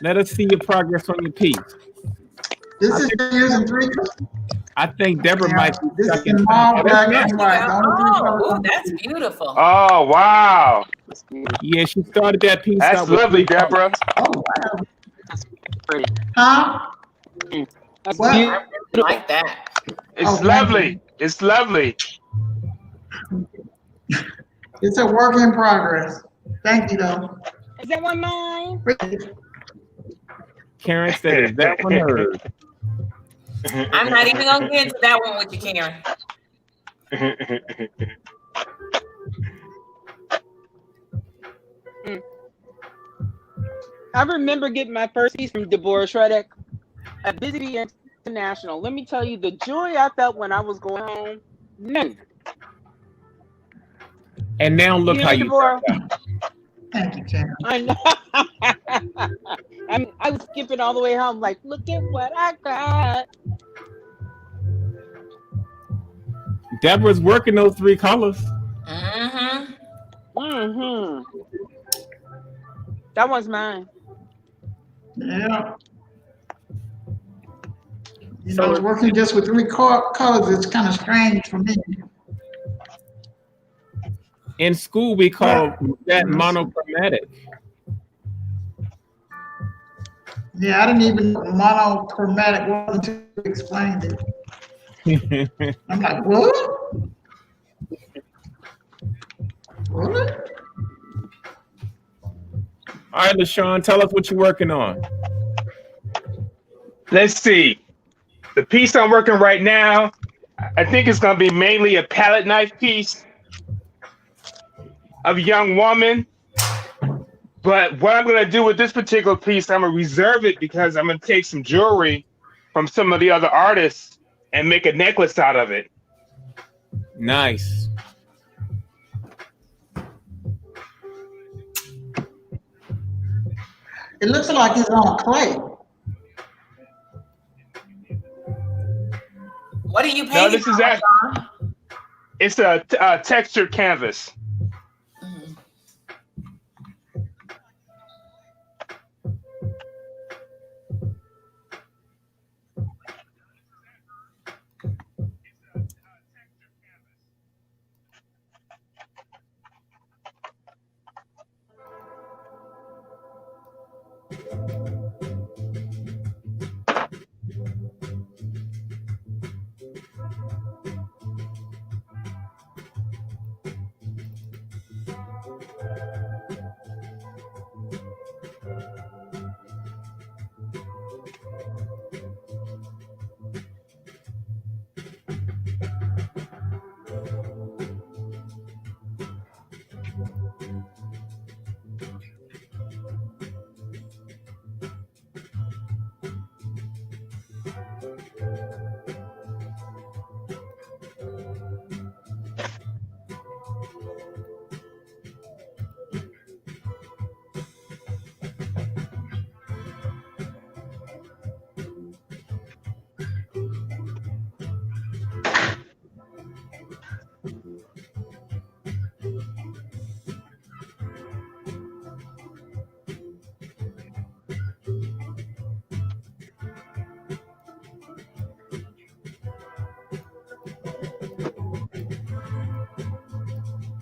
Let us see your progress on your piece. This is using three. I think Deborah might be This stuck is in all black and white. Oh, that's beautiful. Oh, wow. Yeah, she started that piece. That's lovely, Deborah. Oh, wow. That's pretty. Huh? That's What? beautiful. I like that. It's lovely. It's lovely. It's a work in progress. Thank you, though. Is that one mine? Karen said, "Is that one hers?" I'm not even gonna get into that one with you, Karen. I remember getting my first piece from Deborah Shreddick at Busy International. Let me tell you the joy I felt when I was going home. None. And now look how you. Deborah. Thank you, Karen. I know. I was skipping all the way home, like, look at what I got. Deborah's working those three colors. Mm-hmm. Mm-hmm. That one's mine. Yeah. You know, working just with three colors is kind of strange for me. In school, we call that monochromatic. Yeah, I didn't even know monochromatic was until you explained it. I'm like, what? What? All right, LaShawn, tell us what you're working on. Let's see. The piece I'm working right now, I think it's going to be mainly a palette knife piece of a young woman. But what I'm going to do with this particular piece, I'm going to reserve it because I'm going to take some jewelry from some of the other artists and make a necklace out of it. Nice. It looks like it's on clay. What are you painting? No, this is that. It's a textured canvas.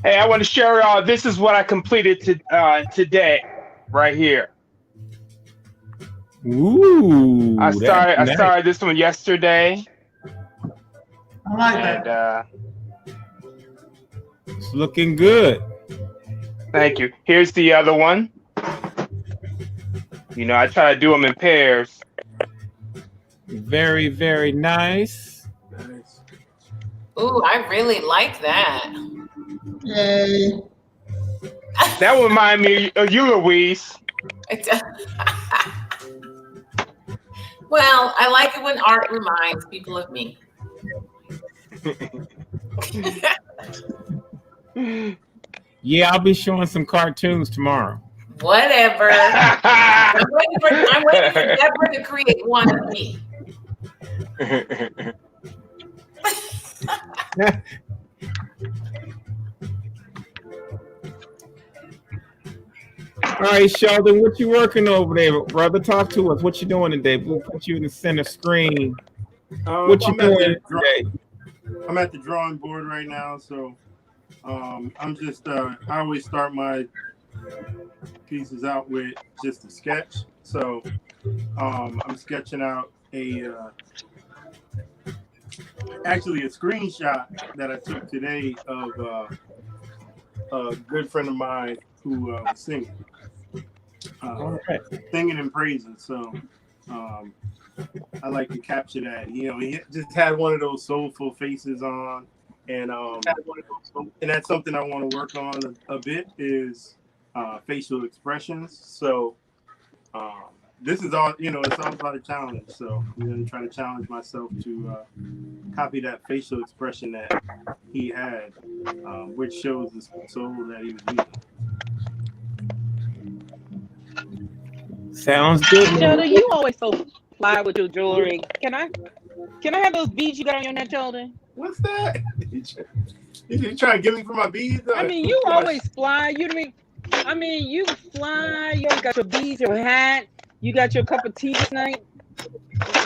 Hey, I want to share. This is what I completed today, right here. Ooh, I that's nice. started this one yesterday. I like that. And It's looking good. thank you. Here's the other one. You know, I try to do them in pairs. Very, very nice. Nice. Ooh, I really like that. Yay. That would remind me of you, Louise. Well, I like it when art reminds people of me. Yeah, I'll be showing some cartoons tomorrow. Whatever. I'm waiting for Deborah to create one of me. All right, Sheldon, what you working over there, brother? Talk to us. What you doing today? We'll put you in the center screen. What you doing today? I'm at the drawing board right now, so I'm just I always start my pieces out with just a sketch. So I'm sketching out actually a screenshot that I took today of a good friend of mine who was singing. Singing and praising. So I like to capture that. You know, he just had one of those soulful faces on, and that's something I want to work on a bit is facial expressions. So this is all, you know, it's all about a challenge. So I'm going to try to challenge myself to copy that facial expression that he had, which shows the soul that he was using. Sounds good. Sheldon, you always so fly with your jewelry. Can I have those beads you got on your neck, Sheldon? What's that? You trying to get me for my beads? I mean, you always fly. You fly. You always got your beads, your hat. You got your cup of tea tonight.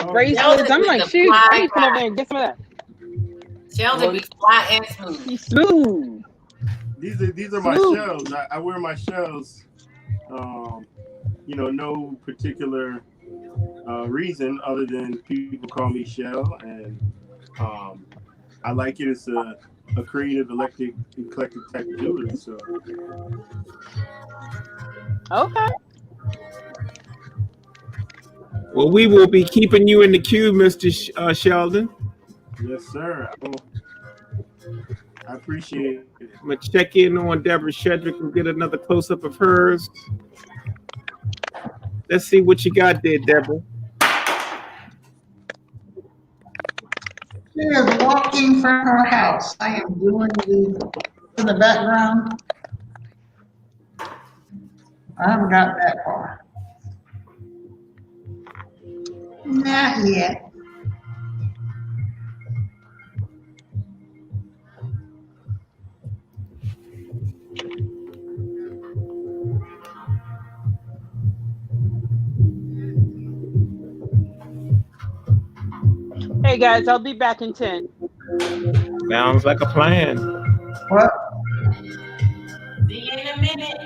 Bracelets. I'm like, shoot, I need to come over there and get some of that. Sheldon be fly and smooth. He's smooth. These are my shells. I wear my shells. You know, no particular reason other than people call me Shell, and I like it. It's a creative, eclectic type of jewelry. So, okay. Well, we will be keeping you in the queue, Mr. Sheldon. Yes, sir. I appreciate it. I'm gonna check in on Deborah Shedrick and get another close up of hers. Let's see what you got there, Deborah. She is walking from her house. I am doing in the background. I haven't got that far. Not yet. Hey guys, I'll be back in 10. Sounds like a plan. What? See you in a minute.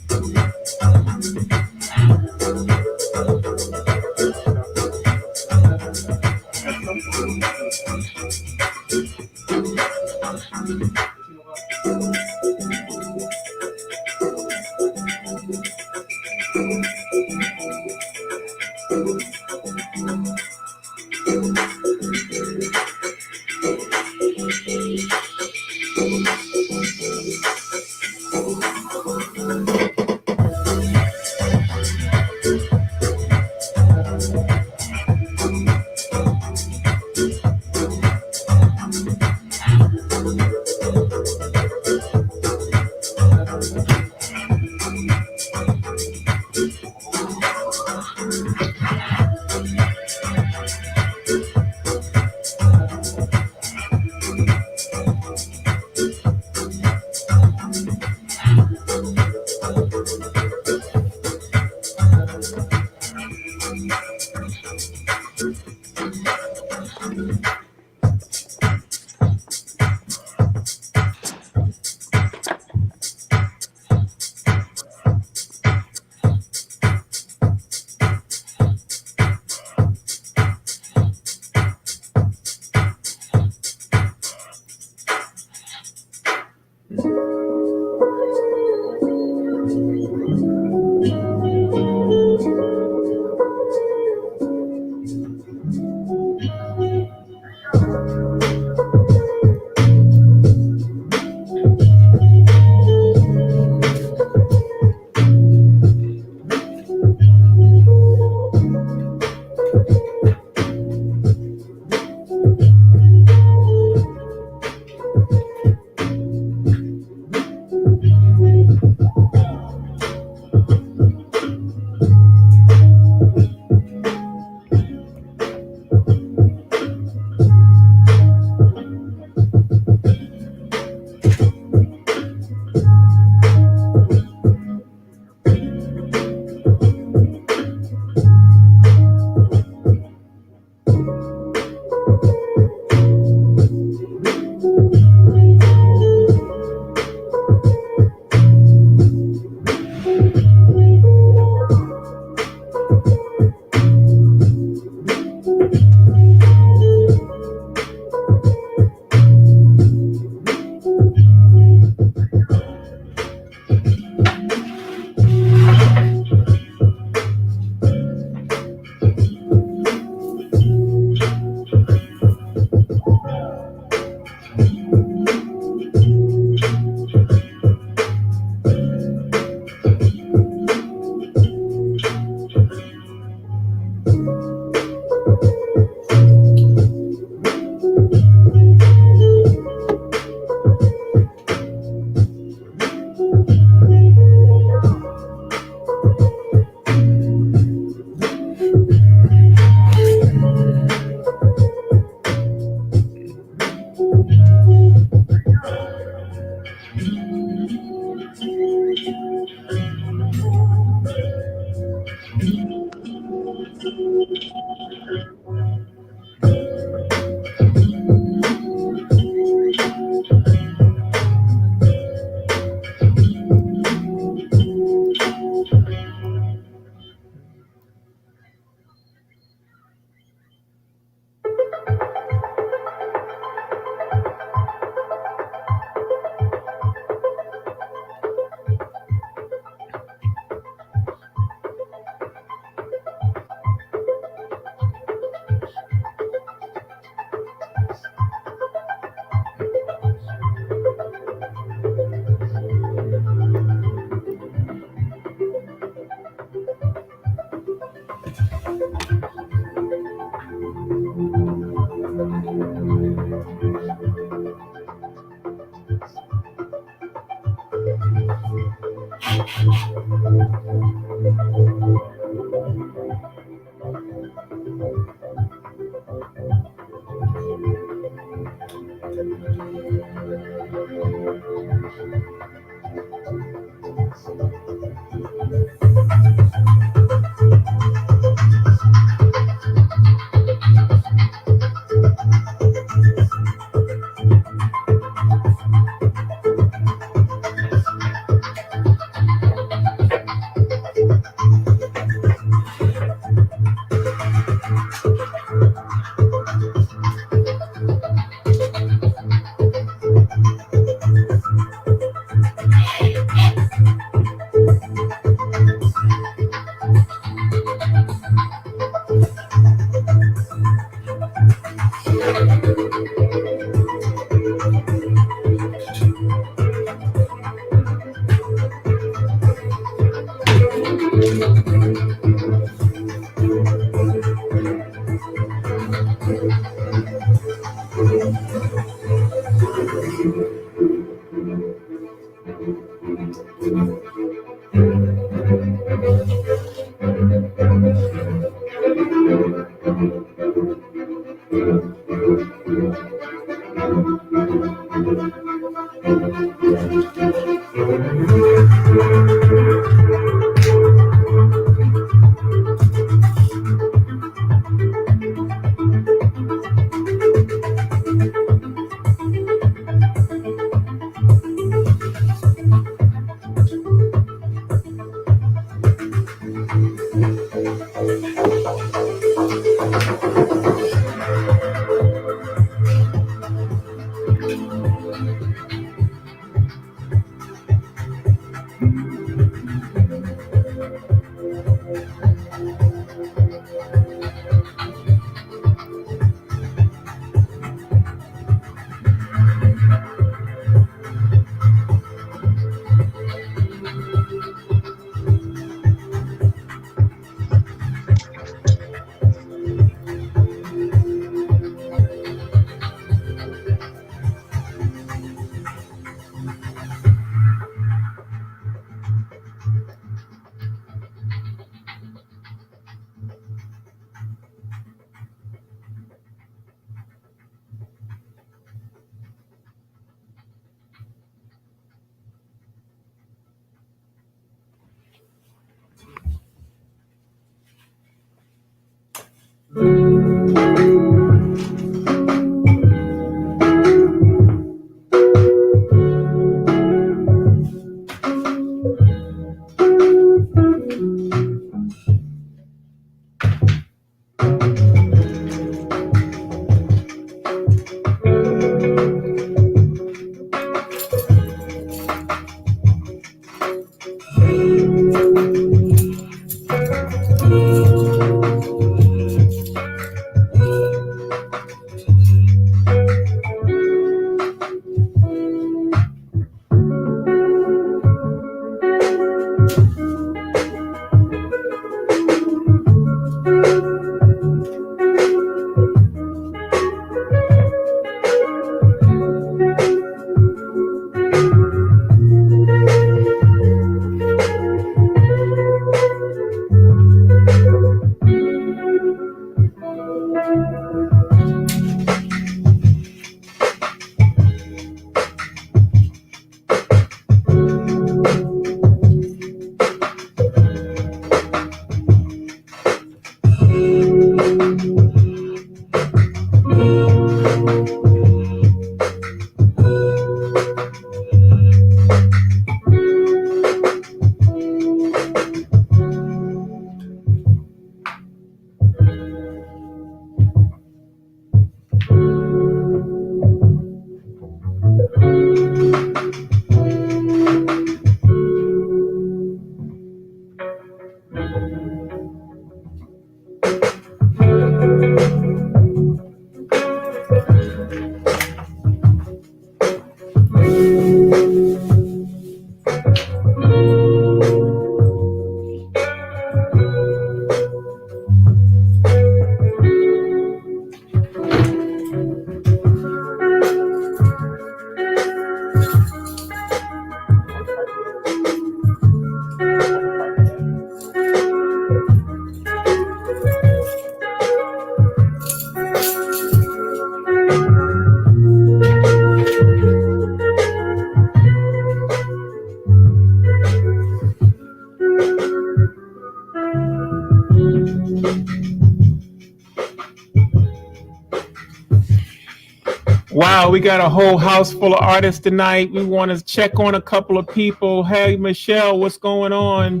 Wow, we got a whole house full of artists tonight. We want to check on a couple of people. Hey, Michelle, what's going on?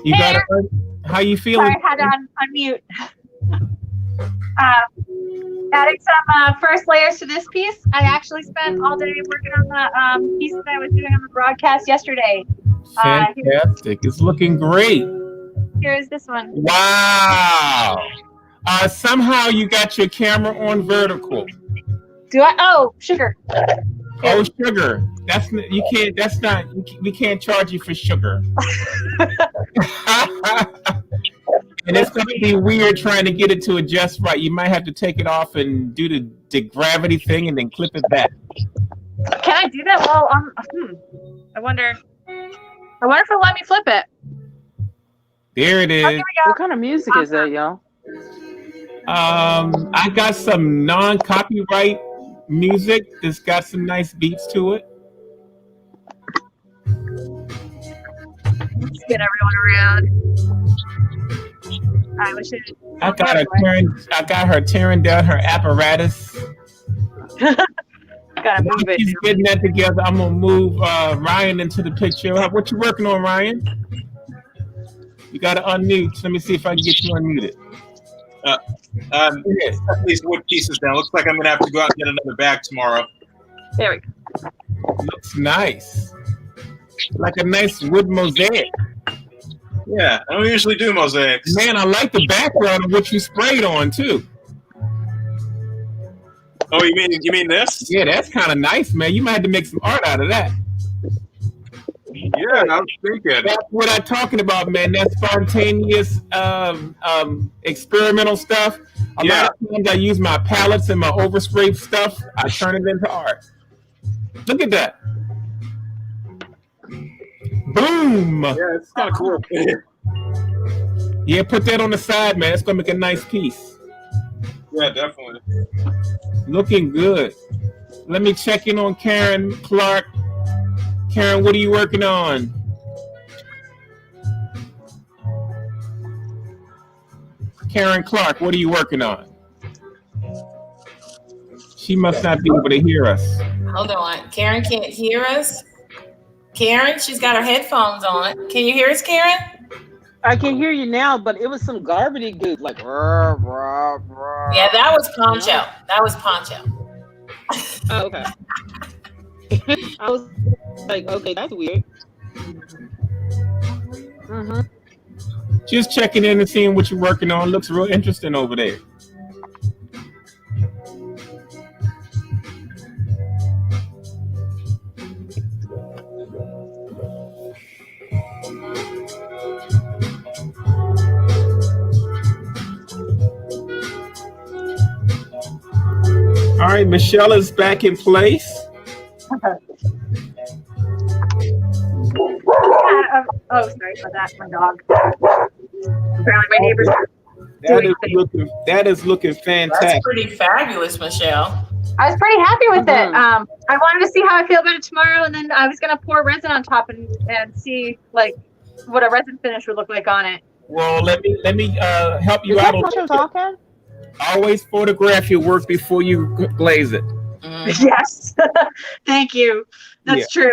You got how you feeling? Sorry, I had to unmute. Adding some first layers to this piece. I actually spent all day working on the piece that I was doing on the broadcast yesterday. Fantastic. It's looking great. Here's this one. Wow. Somehow you got your camera on vertical. Do I? Oh, sugar. Oh, sugar. That's you can't. That's not. We can't charge you for sugar. And it's going to be weird trying to get it to adjust right. You might have to take it off and do the gravity thing and then clip it back. Can I do that? Well, I wonder if it'll let me flip it. There it is. What kind of music is that, y'all? I got some non-copyright music that's got some nice beats to it. Let's get everyone around. I got her tearing down her apparatus. Gotta move it. She's getting that together. I'm gonna move Ryan into the picture. What you working on, Ryan? You gotta unmute. Let me see if I can get you unmuted. These wood pieces down. Looks like I'm gonna have to go out and get another bag tomorrow. There we go. Looks nice. Like a nice wood mosaic. Yeah, I don't usually do mosaics. Man, I like the background of what you sprayed on too. Oh, you mean this? Yeah, that's kind of nice, man. You might have to make some art out of that. Yeah, I was thinking. That's what I'm talking about, man. That spontaneous experimental stuff. A lot of times I use my palettes and my overspray stuff. I turn it into art. Look at that. Boom. Yeah, it's kind of cool. Yeah, put that on the side, man. It's going to make a nice piece. Yeah, definitely. Looking good. Let me check in on Karen Clark. Karen, what are you working on? Karen Clark, what are you working on? She must not be able to hear us. Hold on. Karen can't hear us. Karen, she's got her headphones on. Can you hear us, Karen? I can hear you now, but it was some garbage goof, like rah, rah, rah. Yeah, that was Poncho. That was Poncho. Oh, okay. I was like, okay, that's weird. Mm-hmm. Just checking in and seeing what you're working on. Looks real interesting over there. All right, Michelle is back in place. Oh, sorry about that. My dog. Apparently, my neighbors. That is looking fantastic. That's pretty fabulous, Michelle. I was pretty happy with it. I wanted to see how I feel about it tomorrow, and then I was gonna pour resin on top and see like what a resin finish would look like on it. Well, let me help you out. Always photograph your work before you glaze it. Yes, thank you. That's true.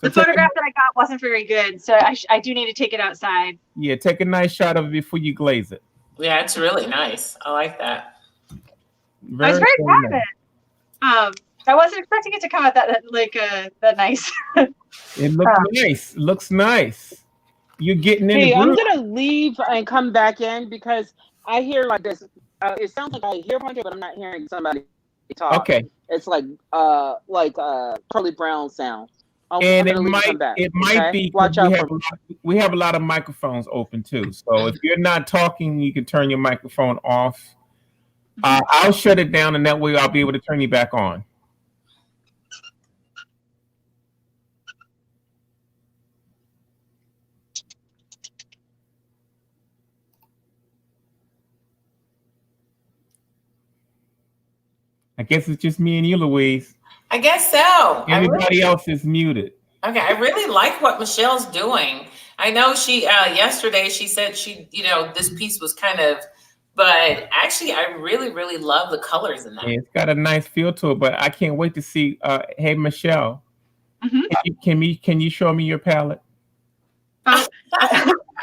The photograph that I got wasn't very good, so I do need to take it outside. Yeah, take a nice shot of it before you glaze it. Yeah, it's really nice. I like that. I was very proud of it. I wasn't expecting it to come out that nice. It looks nice. It looks nice. You're getting in. Hey, I'm gonna leave and come back in because I hear like this. It sounds like I hear Hunter, but I'm not hearing somebody talk. Okay. It's like Charlie Brown sound. And it might be. Watch out. We have a lot of microphones open too. So if you're not talking, you can turn your microphone off. I'll shut it down, and that way I'll be able to turn you back on. I guess it's just me and you, Louise. I guess so. Everybody else is muted. Okay, I really like what Michelle's doing. I know she yesterday she said this piece was kind of, but actually I really, really love the colors in that. Yeah, it's got a nice feel to it, but I can't wait to see. Hey, Michelle, can you show me your palette?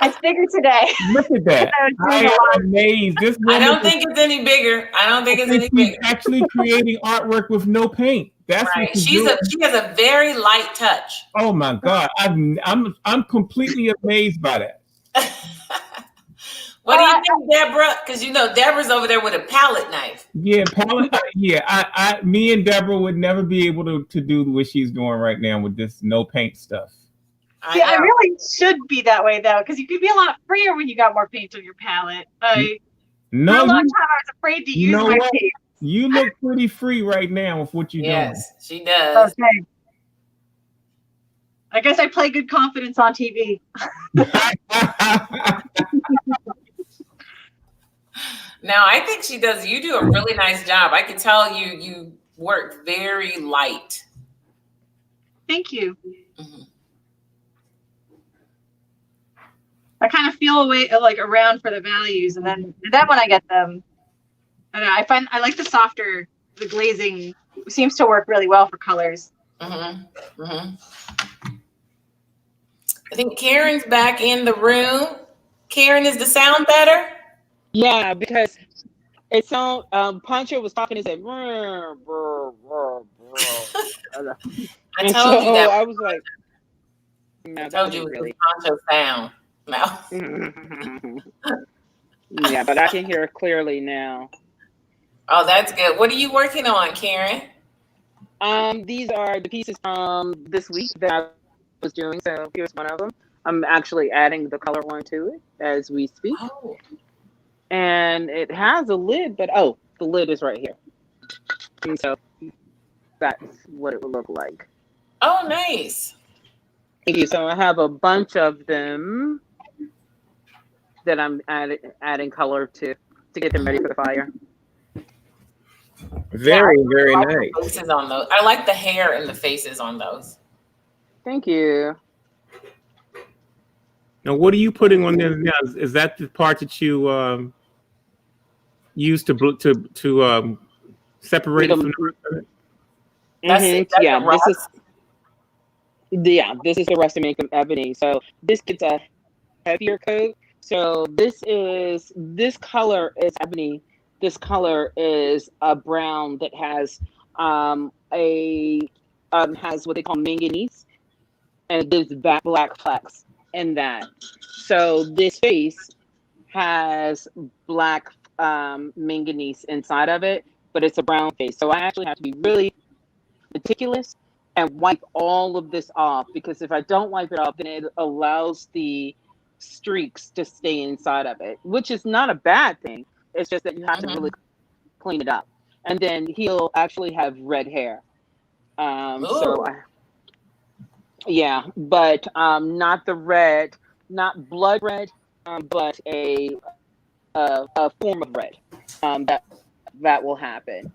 It's bigger today. Look at that. I am amazed. This I woman don't think it's any bigger. I don't think it's any she's bigger. actually creating artwork with no paint. That's Right. what she's She doing. has a very light touch. Oh my God. I'm completely amazed by that. What do you think, Deborah? Because you know Deborah's over there with a palette knife. Yeah, me and Deborah would never be able to do what she's doing right now with this no paint stuff. See, I really should be that way though, because you could be a lot freer when you got more paint on your palette. For a long time, I was afraid to use my paint. You look pretty free right now with what you're doing. Yes, she does. Okay. I guess I play good confidence on TV. Now, I think she does. You do a really nice job. I can tell you work very light. Thank you. Mm-hmm. I kind of feel around for the values, and then when I get them, I like the glazing seems to work really well for colors. Mm-hmm. Mm-hmm. I think Karen's back in the room. Karen, is the sound better? Yeah, because it sound Pancho was talking and said brr, brr, brr, brr. I told you that. I was like, no, I told you it was Pancho sound. No. Yeah, but I can hear it clearly now. Oh, that's good. What are you working on, Karen? These are the pieces from this week that I was doing. So here's one of them. I'm actually adding the color one to it as we speak. Oh. And it has a lid, but the lid is right here. And so that's what it would look like. Oh, nice. Thank you. So I have a bunch of them that I'm adding color to get them ready for the fire. Very, very nice. Faces on those. I like the hair and the faces on those. Thank you. Now, what are you putting on there now? Is that the part that you use to separate it from the rest of it? This is the rusty make of ebony. So this gets a heavier coat. So this color is ebony. This color is a brown that has has what they call manganese, and it gives black flecks in that. So this face has black manganese inside of it, but it's a brown face. So I actually have to be really meticulous and wipe all of this off, because if I don't wipe it off, then it allows the streaks to stay inside of it, which is not a bad thing. It's just that you have to really clean it up. And then he'll actually have red hair. But not the red, not blood red, but a form of red. That will happen.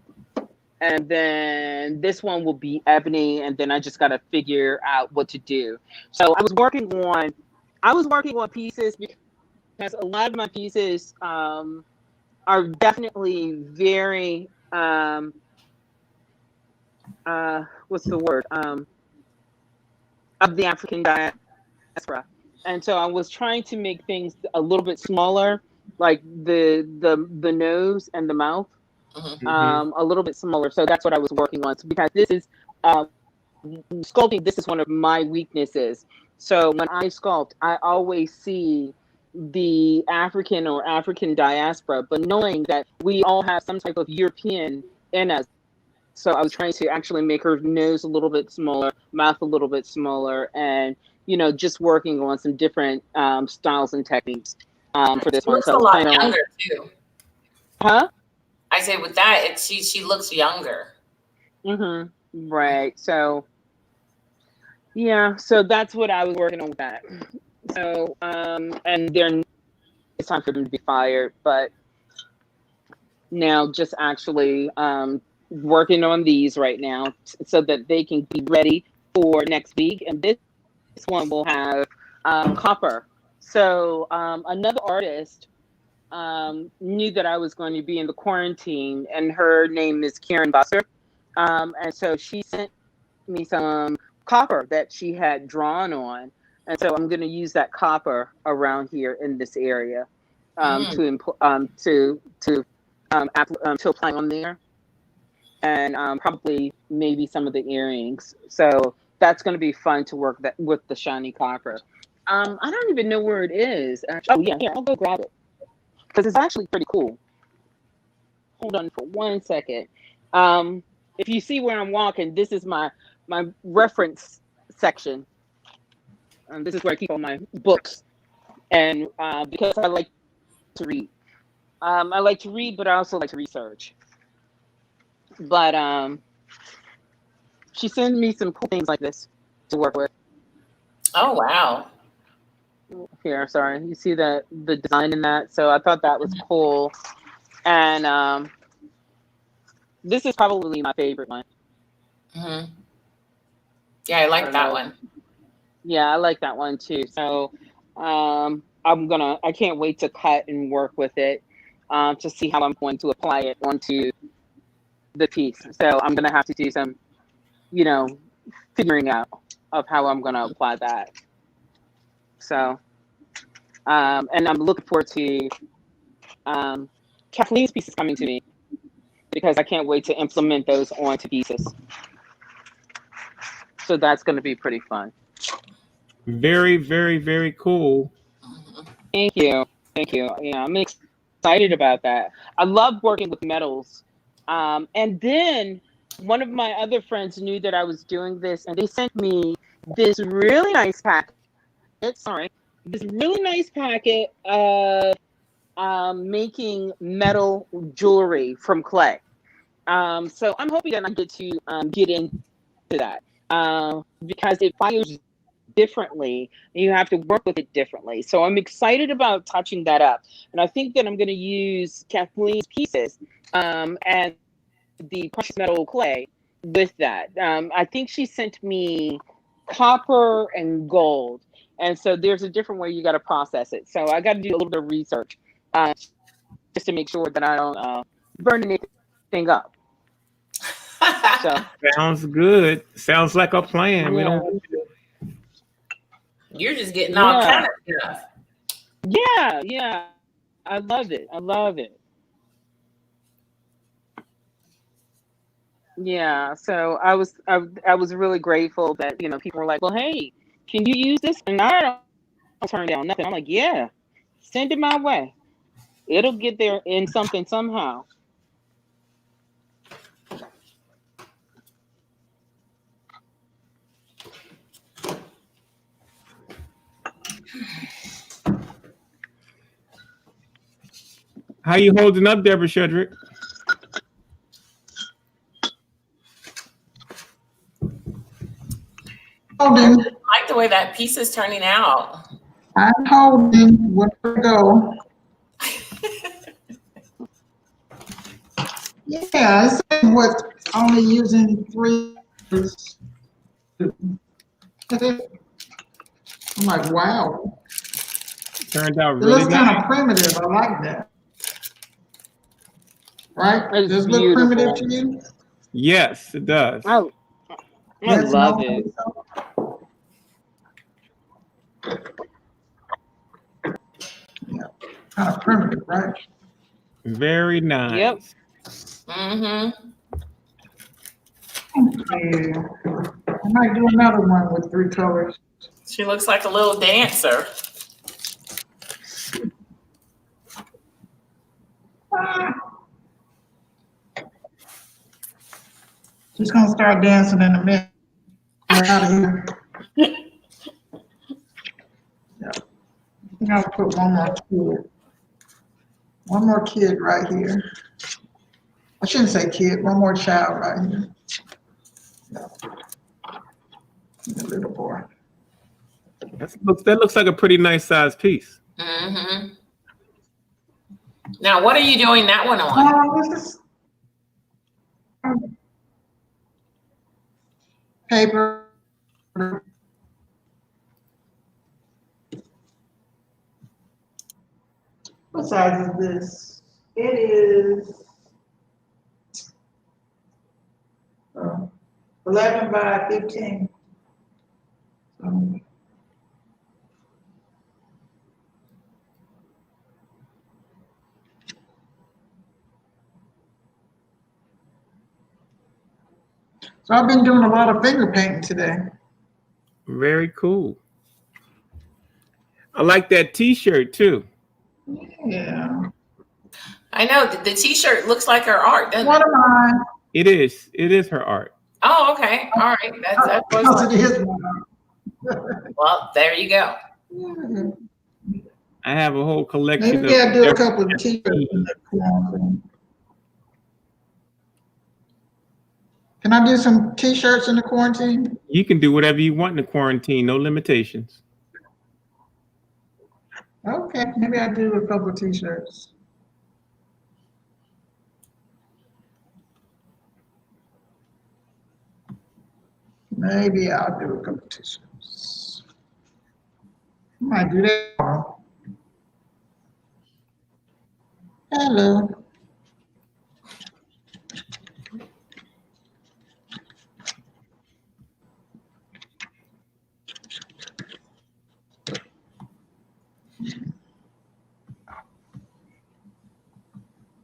And then this one will be ebony, and then I just got to figure out what to do. So I was working on pieces, because a lot of my pieces are definitely very what's the word? Of the African diaspora. And so I was trying to make things a little bit smaller, like the nose and the mouth. A little bit smaller. So that's what I was working on. So because this is sculpting, this is one of my weaknesses. So when I sculpt, I always see the African or African diaspora, but knowing that we all have some type of European in us. So I was trying to actually make her nose a little bit smaller, mouth a little bit smaller, and just working on some different styles and techniques for this one. Looks So a lot younger too. Huh? I say with that, she looks younger. Right. So yeah. So that's what I was working on with that. So and it's time for them to be fired, but now just actually working on these right now so that they can be ready for next week. And this one will have copper. So another artist knew that I was going to be in the quarantine, and her name is Karen Busser. And so she sent me some copper that she had drawn on. And so I'm going to use that copper around here in this area to apply on there, and probably maybe some of the earrings. So that's going to be fun to work that with the shiny copper. I don't even know where it is. Oh yeah, here, I'll go grab it because it's actually pretty cool. Hold on for 1 second. If you see where I'm walking, this is my reference section. This is where I keep all my books, and because I like to read. I like to read, but I also like to research. But she sends me some cool things like this to work with. Oh wow. Here, sorry, you see the design in that? So I thought that was cool, and this is probably my favorite one. Mm-hmm. Yeah, I like that one. Yeah, I like that one too. So I can't wait to cut and work with it to see how I'm going to apply it onto the piece. So I'm gonna have to do some, figuring out of how I'm gonna apply that. So and I'm looking forward to Kathleen's pieces coming to me because I can't wait to implement those onto pieces. So that's going to be pretty fun. Very, very, very cool. Thank you. Yeah, I'm excited about that. I love working with metals. And then one of my other friends knew that I was doing this, and they sent me this really nice packet. This really nice packet of making metal jewelry from clay. So I'm hoping that I get to get into that because it fires differently and you have to work with it differently. So I'm excited about touching that up. And I think that I'm going to use Kathleen's pieces and the precious metal clay with that. I think she sent me copper and gold. And so there's a different way you got to process it. So I got to do a little bit of research just to make sure that I don't burn anything up. So Sounds good. Sounds like a plan. Yeah. We don't. You're just getting all kind of stuff. Yeah. I love it. Yeah. So I was really grateful that people were like, well, hey, can you use this? And I don't turn down nothing. I'm like, yeah, send it my way. It'll get there in something somehow. How you holding up, Deborah Shedrick? I really like the way that piece is turning out. I'm holding. Where to go? Yeah, it's what only using 3. I'm like, wow. Turned out It really looks nice. kind of primitive. I like that. Right? It's Does it look beautiful. primitive to you? Yes, it does. I love it. Yeah, kind of primitive, right? Very nice. Yep. Mm-hmm. Yeah. I might do another one with 3 colors. She looks like a little dancer. She's gonna start dancing in a minute. Get out of here. Yeah. I think I'll put one more kid. One more kid right here. I shouldn't say kid, one more child right here. Yeah. The little boy. That looks like a pretty nice size piece. Mm-hmm. Now, what are you doing that one on? This is paper. What size is this? It is 11 by 15. So I've been doing a lot of finger painting today. Very cool. I like that T-shirt too. Yeah. I know the T-shirt looks like her art, doesn't One it? of mine. It is. It is her art. Oh, okay. All right. That's Because what's it is mine. well, there you go. I have a whole collection. Maybe I'll do a couple of T-shirts in the quarantine. Can I do some T-shirts in the quarantine? You can do whatever you want in the quarantine. No limitations. Okay, maybe I'll do a couple of T-shirts. Maybe I'll do a couple of T-shirts. I might do that tomorrow. Hello.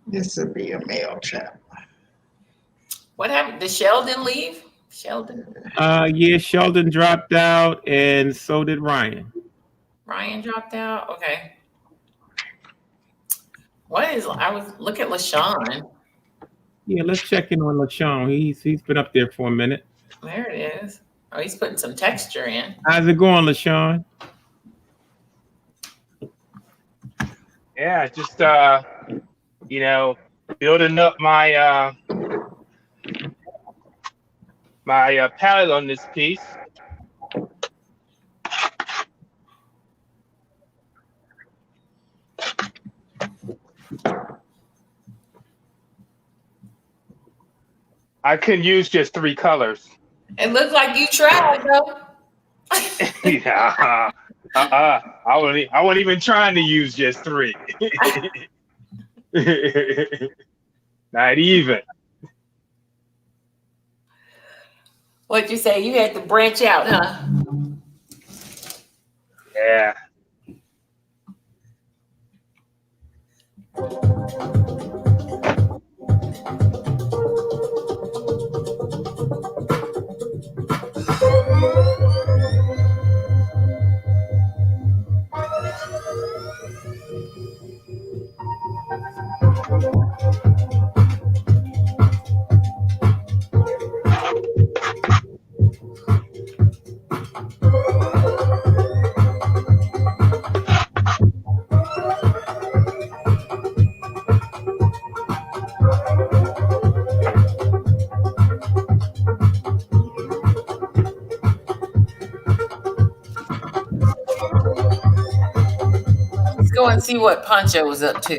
This will be a mail chat. What happened? Did Sheldon leave? Sheldon. Yeah, Sheldon dropped out, and so did Ryan. Ryan dropped out. Okay. What is? I was look at LaShawn. Yeah, let's check in on LaShawn. He's been up there for a minute. There it is. Oh, he's putting some texture in. How's it going, LaShawn? Yeah, just building up my palette on this piece. I can use just 3 colors. It looks like you tried, though. Yeah. I wasn't even trying to use just 3. Not even. What'd you say? You had to branch out, huh? Yeah. Let's go and see what Pancho was up to.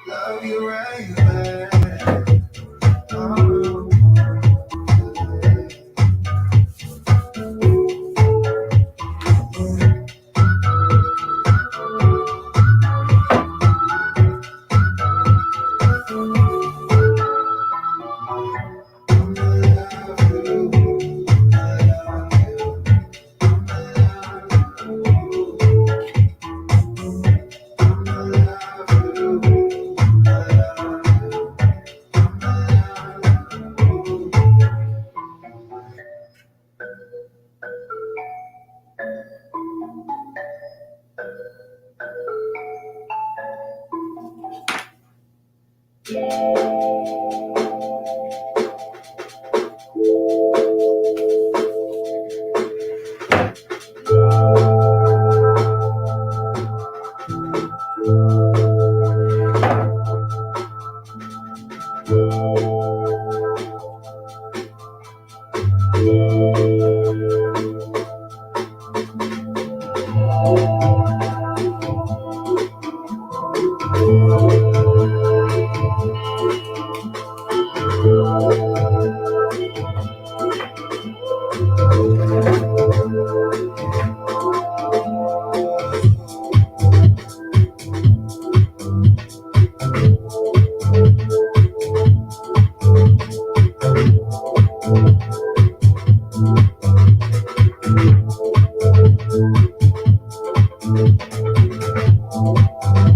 Love you right back. Oh.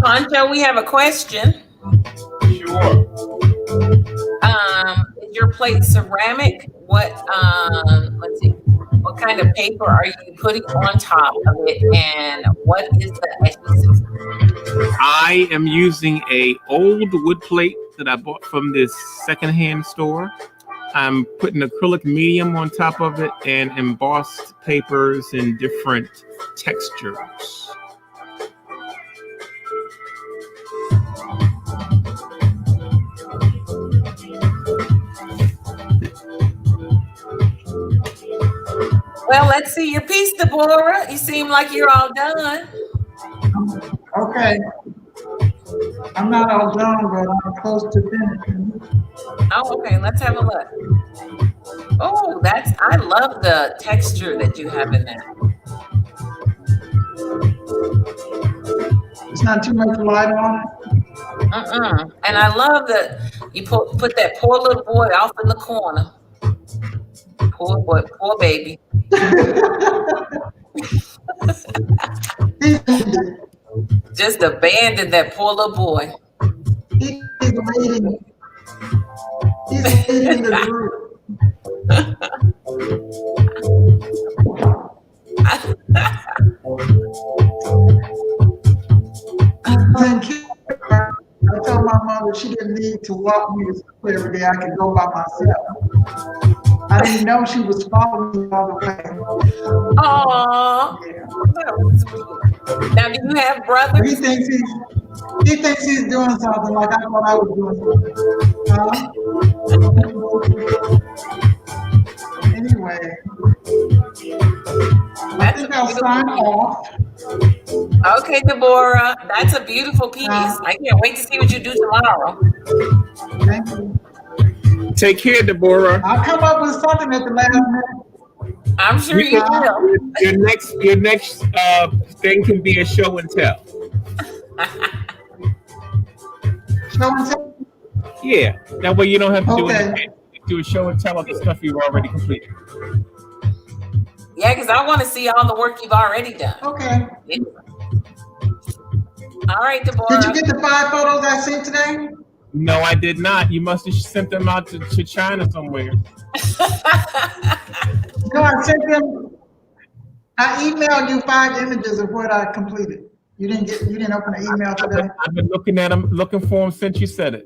Pancho, we have a question. Sure. Is your plate ceramic? Let's see. What kind of paper are you putting on top of it, and what is the adhesive? I am using a old wood plate that I bought from this secondhand store. I'm putting acrylic medium on top of it and embossed papers in different textures. Well, let's see your piece, Deborah. You seem like you're all done. Okay. I'm not all done, but I'm close to finishing. Oh, okay. Let's have a look. Oh, I love the texture that you have in that. It's not too much light on it. And I love that you put that poor little boy off in the corner. Poor boy, poor baby. Just abandon that poor little boy. He's waiting. He's waiting the group. I told my mother she didn't need to walk me to school every day. I could go by myself. I didn't know she was following me all the way. Aww. Yeah. Now, do you have brothers? He thinks he's doing something like I thought I was doing. Anyway, I think I'll sign off. Okay, Deborah, that's a beautiful piece. I can't wait to see what you do tomorrow. Thank you. Take care, Deborah. I'll come up with something at the last minute. I'm sure you will. Your next thing can be a show and tell. Show and tell? Yeah, that way you don't have to Okay. do a show and tell of the stuff you've already completed. Yeah, because I want to see all the work you've already done. Okay. Yeah. All right, Deborah. Did you get the 5 photos I sent today? No, I did not. You must have sent them out to China somewhere. No, I sent them. I emailed you 5 images of what I completed. You didn't open the email today? I've been looking at them, looking for them since you said it.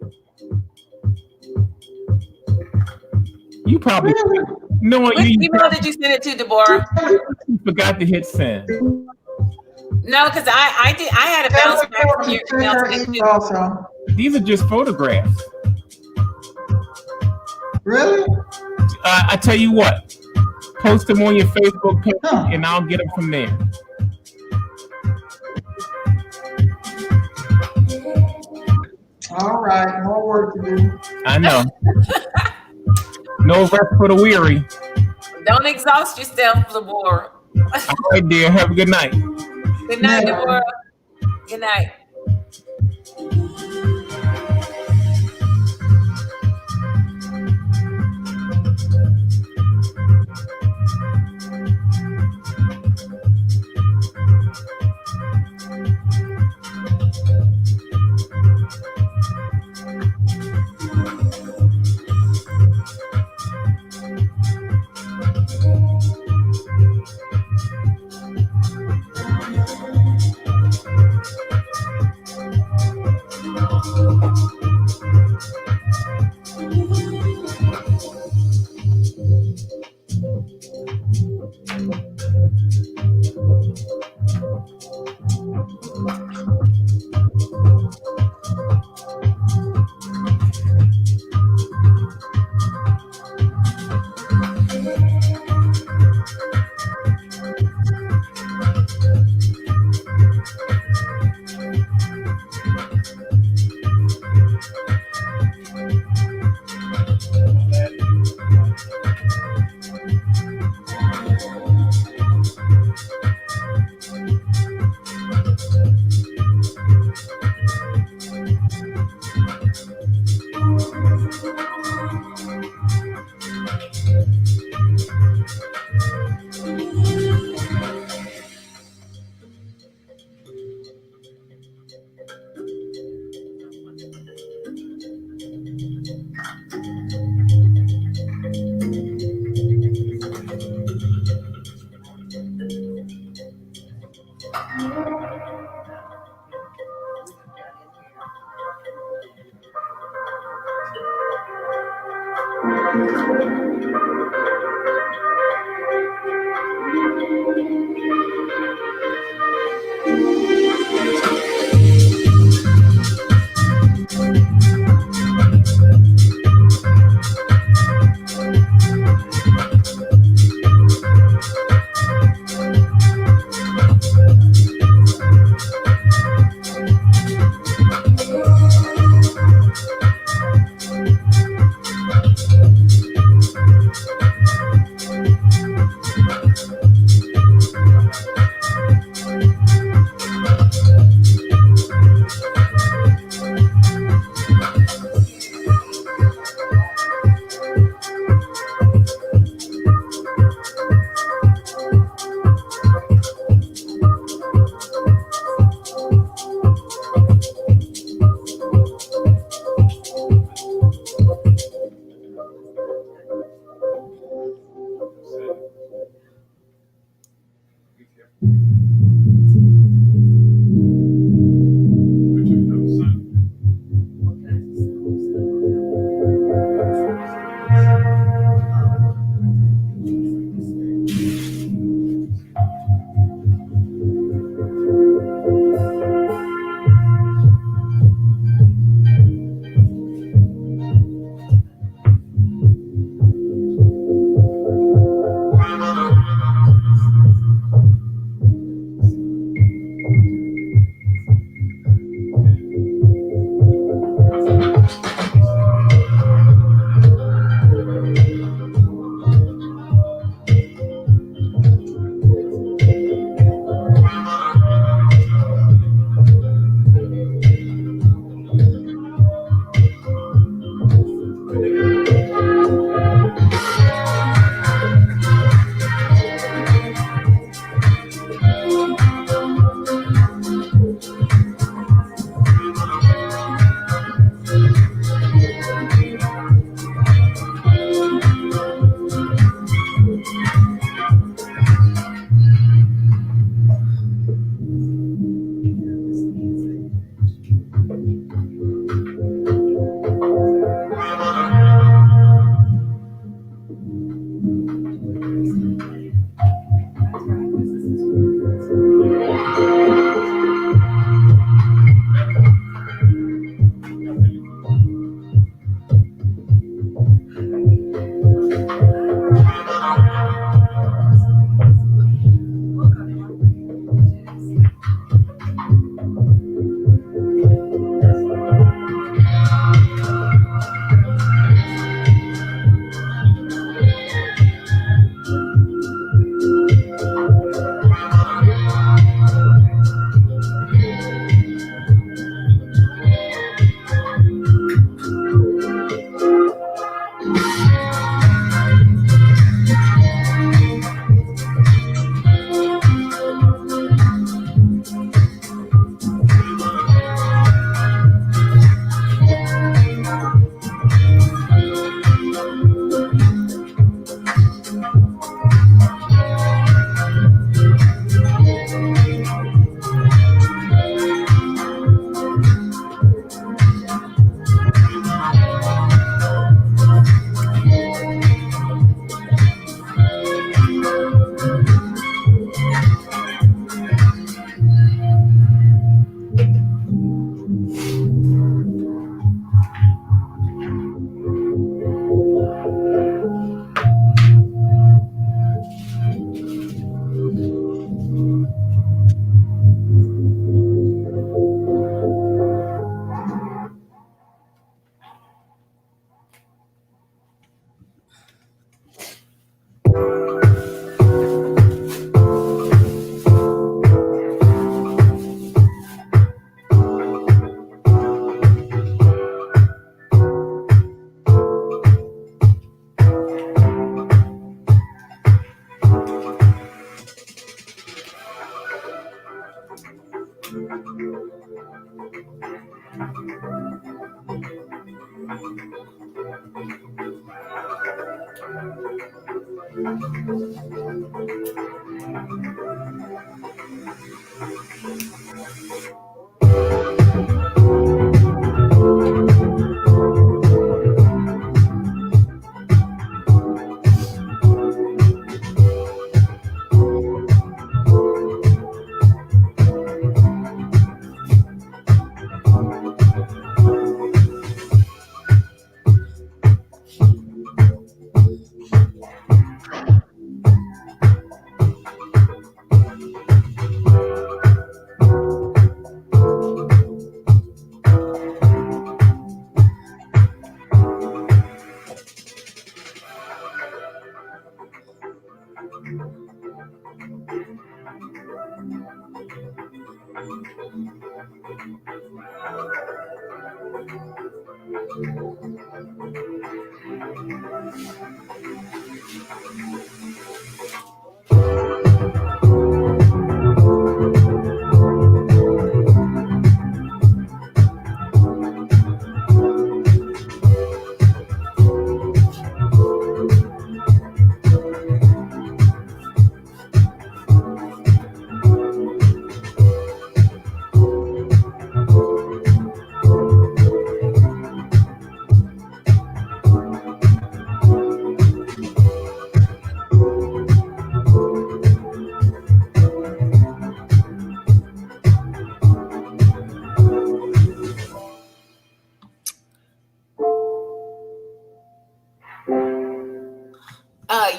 You probably no. What email did you send it to, Deborah? You forgot to hit send. No, because I did. I had a bounce back from your email. Also. These are just photographs. Really? I tell you what. Post them on your Facebook page, and I'll get them from there. right, more work to do. I know. No rest for the weary. Don't exhaust yourself, Labora. All right, dear. Have a good night. Good night, Labora. Good night.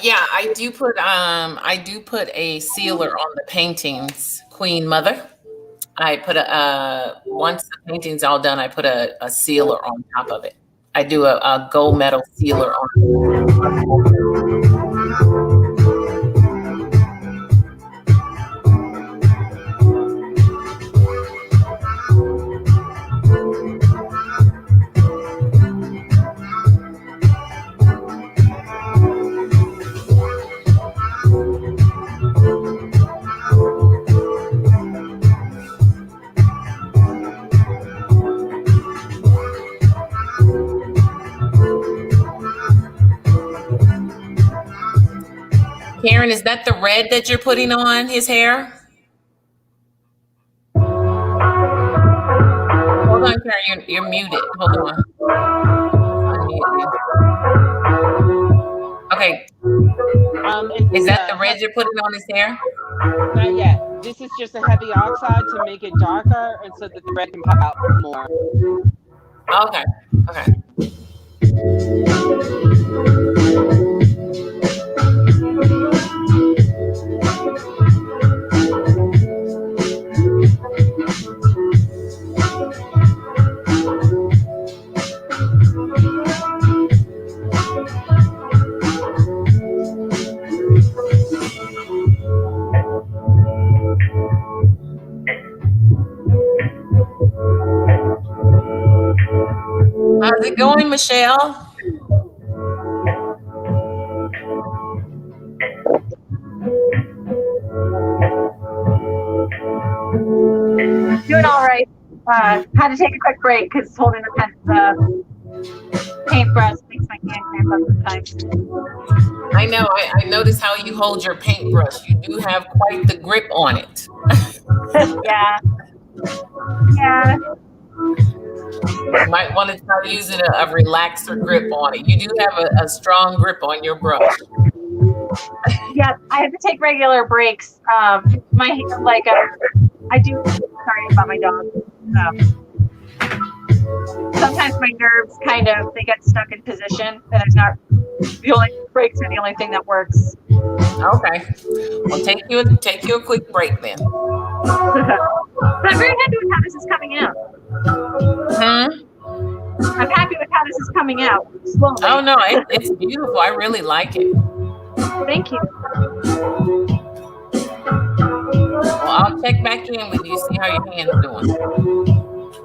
Yeah, I do put a sealer on the paintings, Queen Mother. I put once the painting's all done, I put a sealer on top of it. I do a gold medal sealer on Karen, is that the red that you're putting on his hair? Hold on, Karen, you're muted. Hold on. Okay. Is that the red you're putting on his hair? Not yet. This is just a heavy oxide to make it darker and so that the red can pop out more. Okay. Okay. How's it going, Michelle? Doing all right. Had to take a quick break because holding the paintbrush makes my hand cramp up sometimes. I know. I notice how you hold your paintbrush. You do have quite the grip on it. Yeah. Yeah. You might want to try using a relaxer grip on it. You do have a strong grip on your brush. Yeah, I have to take regular breaks. My hand, like, I do. Sorry about my dog. Sometimes my nerves they get stuck in position, and it's not the only breaks are the only thing that works. Okay. Well, take you a quick break then. But I'm very happy with how this is coming out. I'm happy with how this is coming out. Slowly. Oh no, it's beautiful. I really like it. Thank you. Well, I'll check back in with you, see how your hand's doing.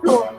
Cool.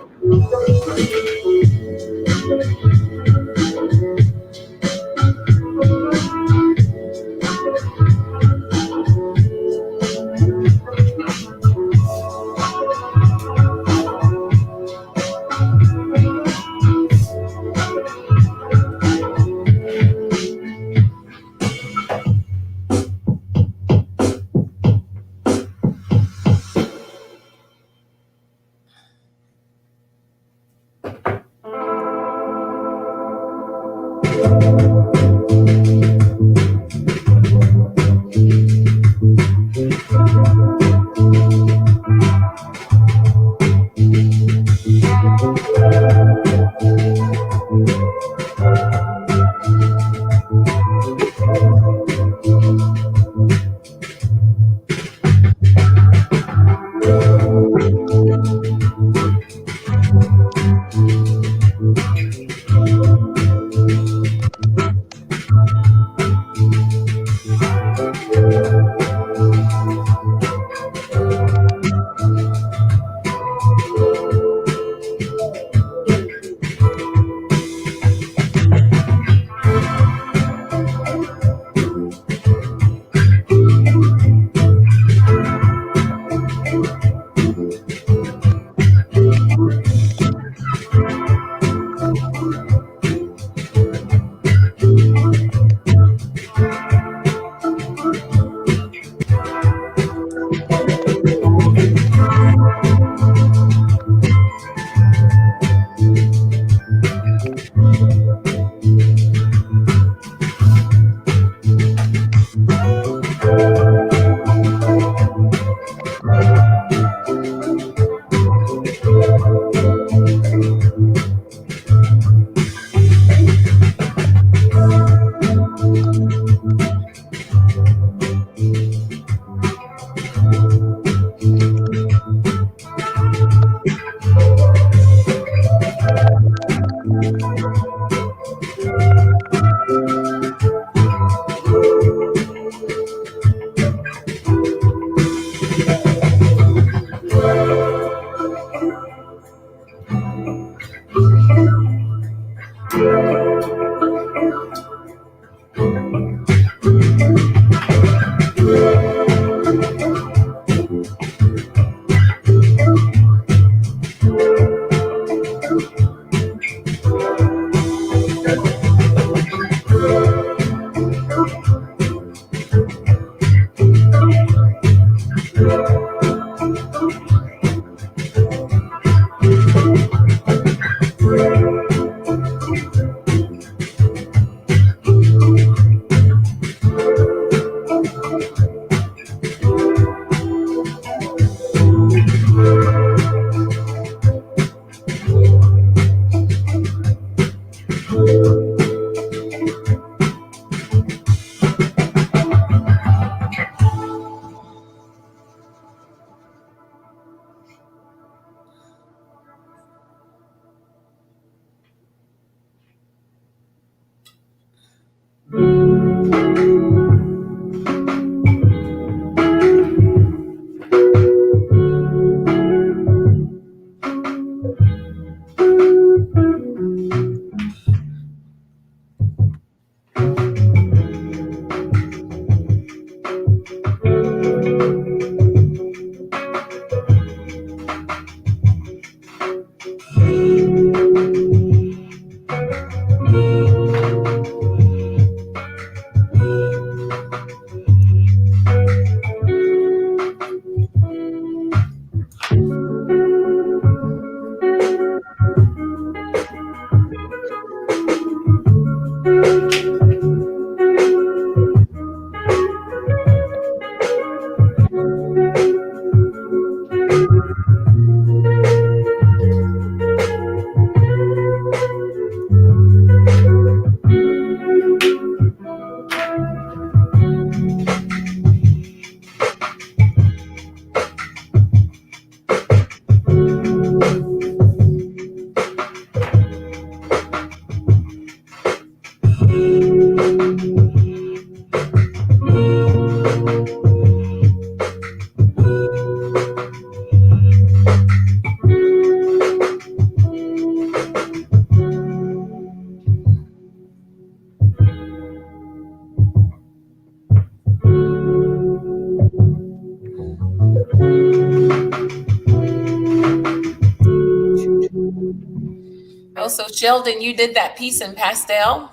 Oh, so Sheldon, you did that piece in pastel?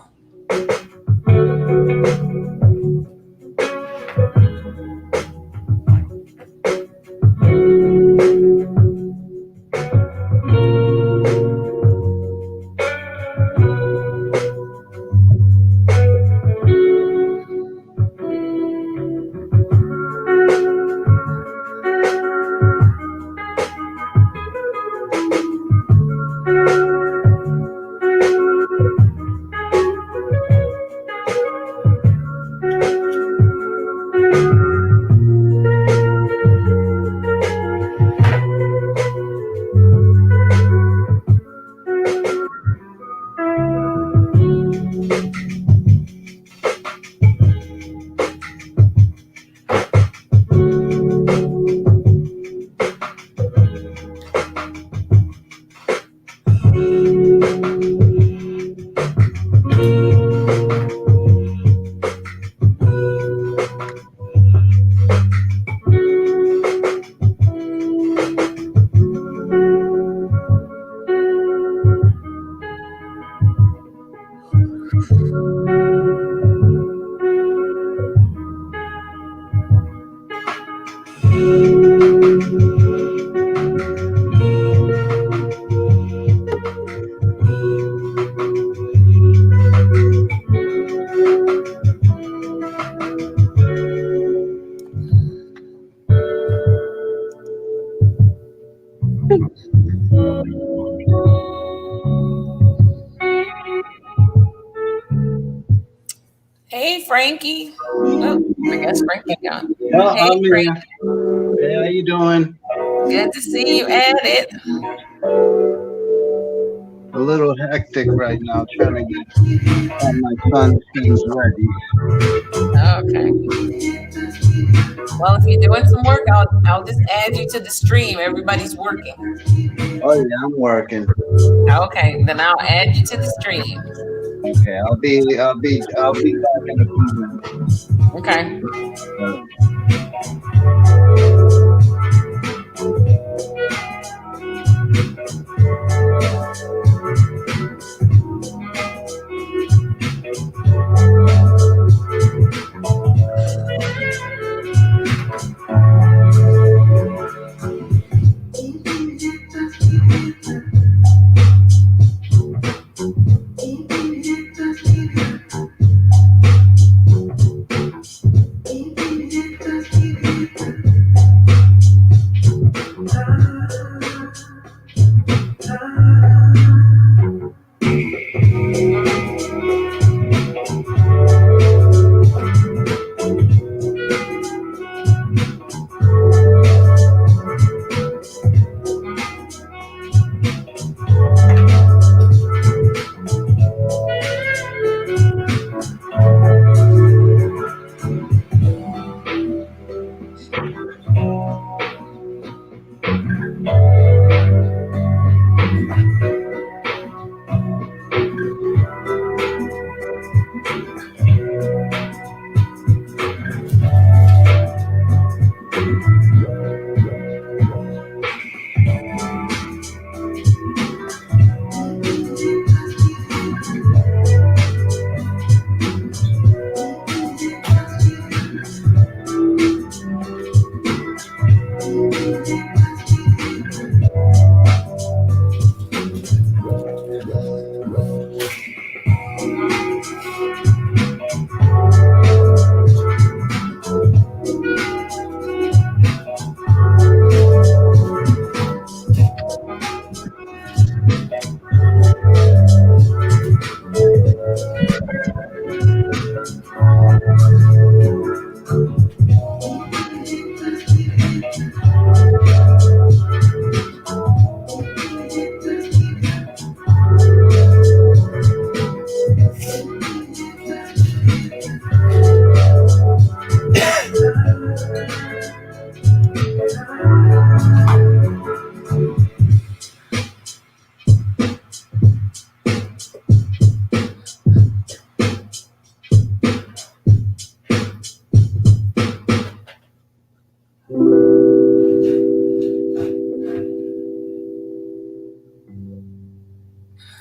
Hey, Frankie. Oh, I guess Frankie gone. Well, Hey, I'm Frankie. here. Hey, how you doing? Good to see you at it. A little hectic right now, trying to have my son's things ready. Okay. Well, if you're doing some work, I'll just add you to the stream. Everybody's working. Oh yeah, I'm working. Okay, then I'll add you to the stream. Okay, I'll be back in a few minutes. Okay.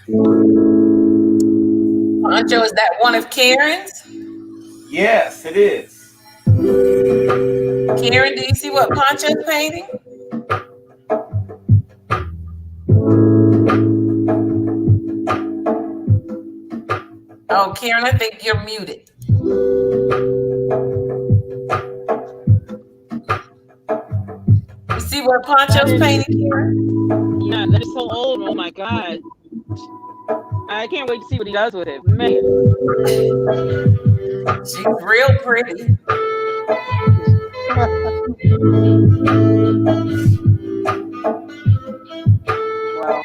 Pancho, is that one of Karen's? Yes, it is. Karen, do you see what Pancho's painting? Oh, Karen, I think you're muted. You see what Pancho's painting, Karen? Yeah, that is so old. Oh my god. I can't wait to see what he does with it. Man. She's real pretty. Wow.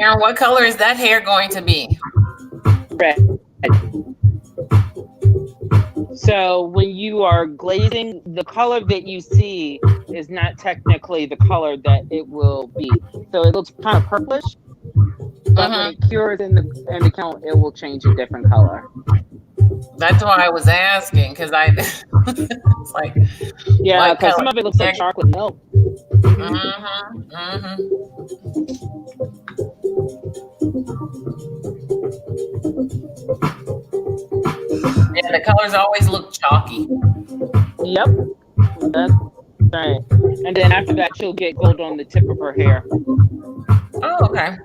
Aaron, what color is that hair going to be? Red. So when you are glazing, the color that you see is not technically the color that it will be. So it looks kind of purplish, but when it cures in the kiln, it will change a different color. That's why I was asking, because it's like, yeah, because some color? of it looks like chocolate milk. Yeah, the colors always look chalky. Yep, that's right. And then after that, she'll get gold on the tip of her hair. Oh, okay.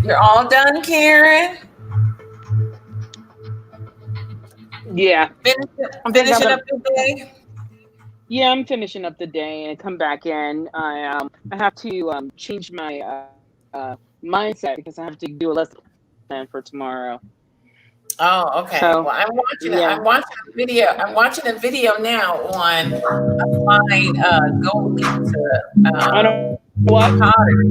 You're all done, Karen? Yeah. Finishing up the day? Yeah, I'm finishing up the day and come back in. I have to change my mindset because I have to do a lesson plan for tomorrow. Oh, okay. So, well, I'm watching yeah. I'm watching a video. I'm watching a video now on applying gold leaf to what? pottery.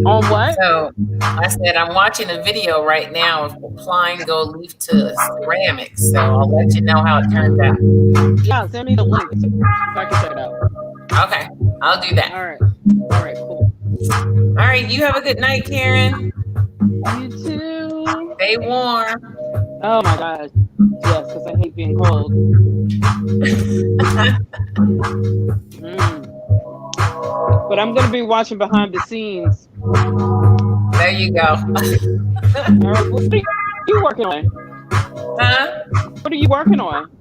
On what? So I said I'm watching a video right now of applying gold leaf to ceramics. So I'll let you know how it turns out. Yeah, send me the link so I can check it out. Okay, I'll do that. All right, cool. All right, you have a good night, Karen. You too. Stay warm. Oh my gosh. Yes, because I hate being cold. But I'm going to be watching behind the scenes. There you go. All right, what are you working on? Huh? What are you working on?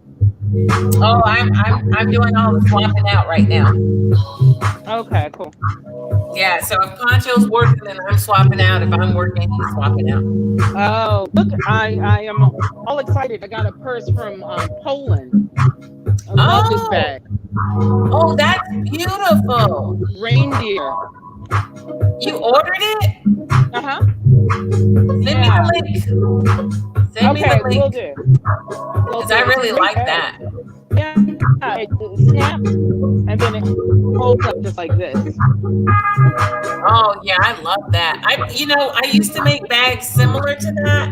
Oh, I'm doing all the swapping out right now. Okay, cool. Yeah, so if Poncho's working, then I'm swapping out. If I'm working, he's swapping out. Oh, look, I am all excited. I got a purse from Poland. I love this bag. Oh, that's beautiful. Reindeer. You ordered it? Uh-huh. Send me the link. Send me the link. Will do. Because I really like that. Yeah, it snaps and then it folds up just like this. Oh yeah, I love that. I used to make bags similar to that.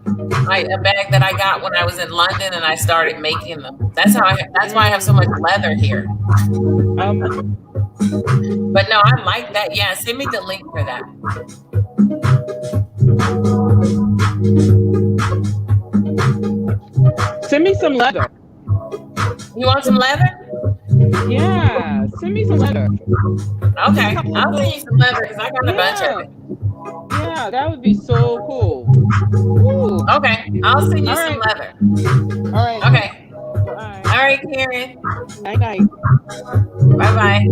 a bag that I got when I was in London, and I started making them. That's why I have so much leather here. But no, I like that. Yeah, send me the link for that. Send me some leather. You want some leather? Yeah, send me some leather. Okay, I'll send you some leather because I got a bunch of it. Yeah, that would be so cool. Woo. Okay, I'll send you All some right. leather. All right. Okay. Bye. All right, Karen. Night night. Bye bye.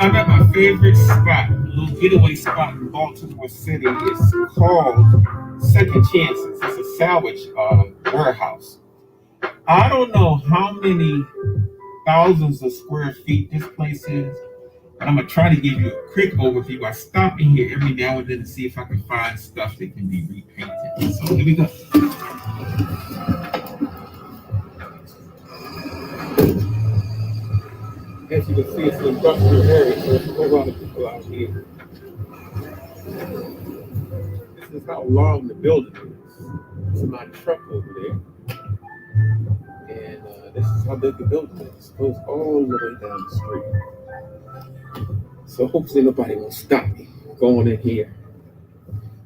I'm at my favorite spot, a little getaway spot in Baltimore City. It's called Second Chances. It's a salvage warehouse. I don't know how many thousands of square feet this place is, But I'm gonna try to give you a quick overview. I stop in here every now and then to see if I can find stuff that can be repainted. So here we go. As you can see, it's an industrial area, so there's a whole lot of people out here. This is how long the building is. It's my truck over there. And this is how big the building is. It goes all the way down the street. So hopefully nobody will stop me going in here,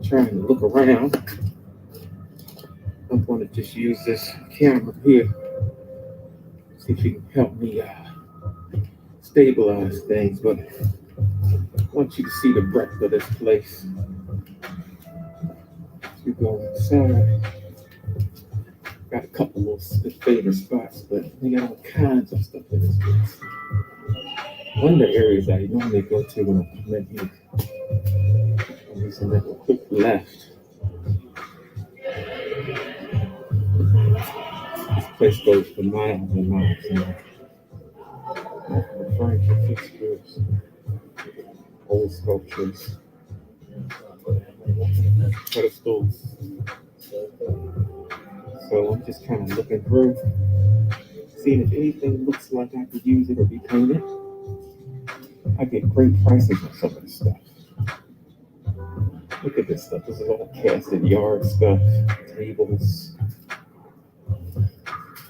trying to look around. I'm going to just use this camera here, see if you can help me stabilize things. But I want you to see the breadth of this place. We go inside. Got a couple of favorite spots, but we got all kinds of stuff in this place. One of the areas I normally go to when I come in here, I'm just gonna make a quick left. This place goes for miles and miles. Furniture fixtures, old sculptures, pedestals. So I'm just kind of looking through, seeing if anything looks like I could use it or be painted. I get great prices on some of this stuff. Look at this stuff. This is all casted yard stuff, tables.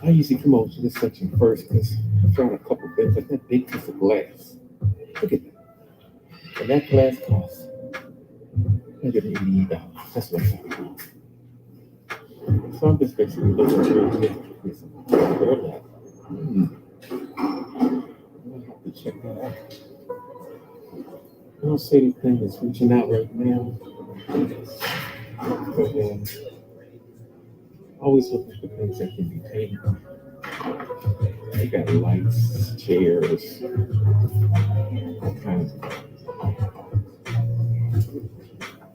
I usually come over to this section first because I found a couple things like that big piece of glass. Look at that. And that glass costs $188. That's what I'm talking about. So I'm just basically looking through here. I'll have to check that out. I don't see anything that's reaching out right now. But always looking for things that can be painted. They got lights, chairs, all kinds of things.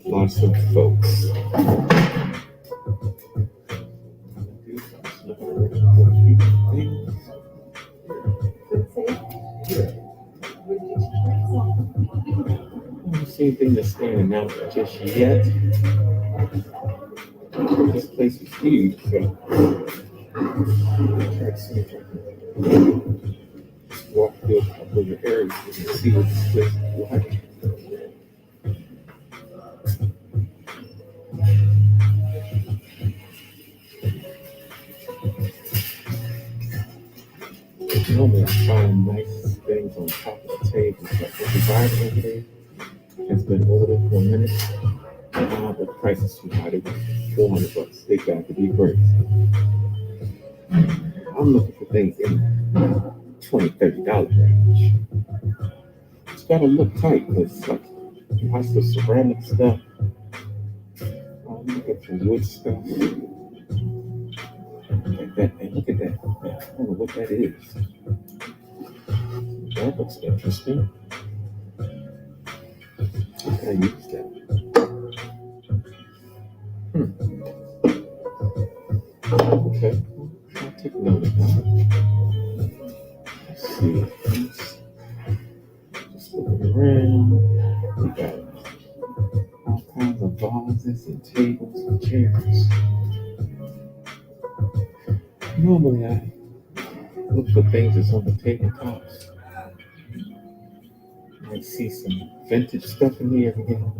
Lots of folks. I don't see anything that's standing out just yet. This place is huge, so I'm trying to see if I can walk through a couple of the areas and see what this place is like. Normally I find nice things on top of the table, but the divider over there has been ordered for a minute. But the price is too high. They want $400. They got to be great. I'm looking for things in $20, $30 range. It's gotta look tight because like lots of ceramic stuff. I'm looking for wood stuff. Like that. And look at that. I don't know what that is. That looks interesting. How can I use that? Okay. I'll take note of that. Let's see. Just looking around. We got all kinds of vases and tables and chairs. Normally I look for things that's on the tabletops. I see some vintage stuff in here again.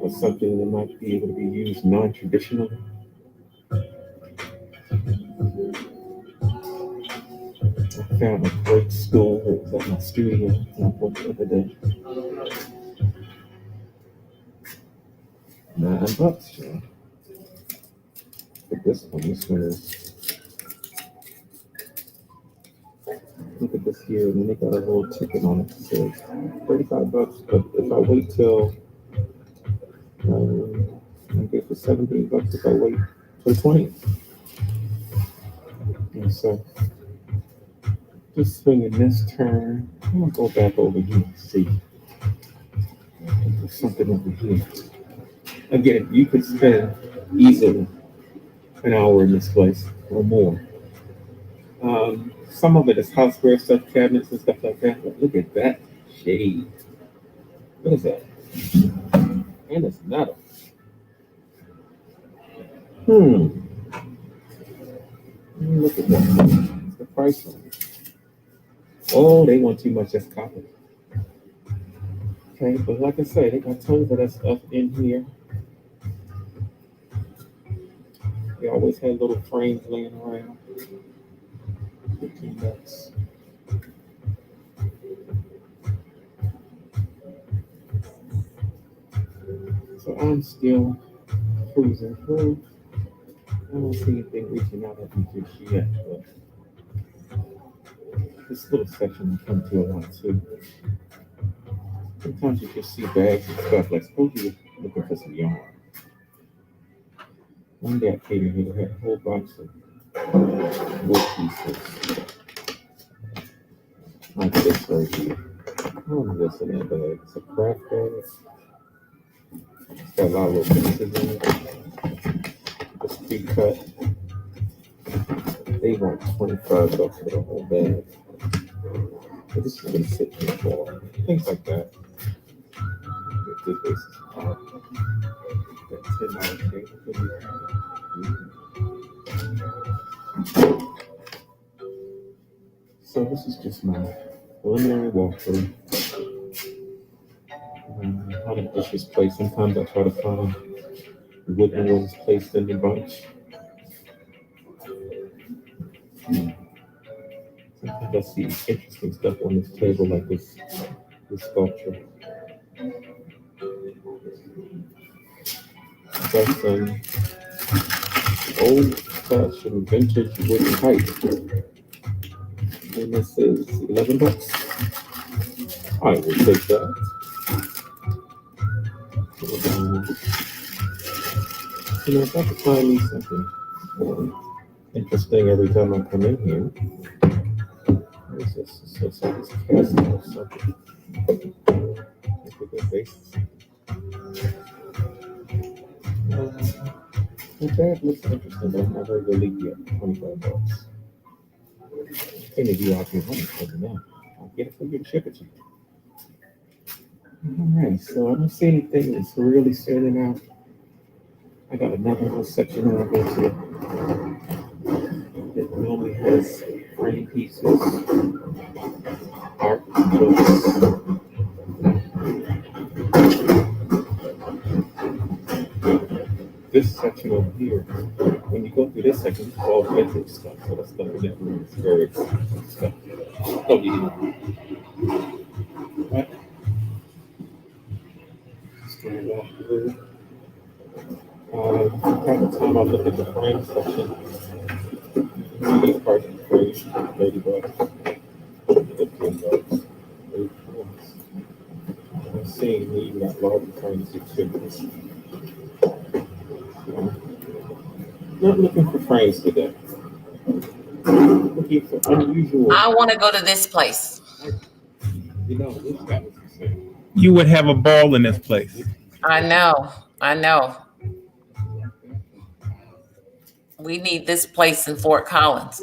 Or something that might be able to be used non-traditionally. I found a great stool that was at my studio and I bought the other day. $9, yeah. Look at this one. This one is. Look at this here, and they got a little ticket on it. It says $35, but if I wait till I get for $17 if I wait till 20. And so just swinging this turn. I'm gonna go back over here and see. There's something over here. Again, you could spend easily an hour in this place or more. Some of it is houseware stuff, cabinets and stuff like that. But look at that shade. What is that? And it's metal. Look at that. What's the price on it? Oh, they want too much. That's copper. Okay, but like I say, they got tons of that stuff in here. They always had little frames laying around. $15. So I'm still cruising through. I don't see anything reaching out at me just yet, but this little section I come to a lot too. Sometimes you just see bags and stuff, like suppose you're looking for some yarn. One day I came in here, they had a whole box of wood pieces. Like this right here. I don't know what's in that bag. It's a craft bag. It's got a lot of little pieces in it. It's pre-cut. They want $25 for the whole bag. But this is gonna sit here for things like that. If this base is hard, that $10 table could be so this is just my preliminary walkthrough. How the dishes placed. Sometimes I try to find the wooden ones placed in the bunch. Sometimes I see interesting stuff on this table, like this sculpture. Got some old-fashioned vintage wooden pipe. And this is $11. I will take that. You know, if I could find me something interesting every time I come in here. What is this? It looks like it's casting or something. Look at that basis. The bag looks interesting, but I'm not very really yet. $25. Any of you out here want it, let me know. I'll get it for you to ship it to you. Alright, so I don't see anything that's really standing out. I got another little section that I go to. It normally has frame pieces, art books. This section over here, when you go through this section, it's all vintage stuff. So that stuff in that room is very expensive stuff. Don't need it. Right? Just gonna walk through. From the time I look at the frame section, these parts of the frame, $30, $15, $8. I'm seeing we even got larger frames too. Not looking for frames today. Looking for unusual. I want to go to this place. You know, this guy was saying. You would have a ball in this place. I know. We need this place in Fort Collins.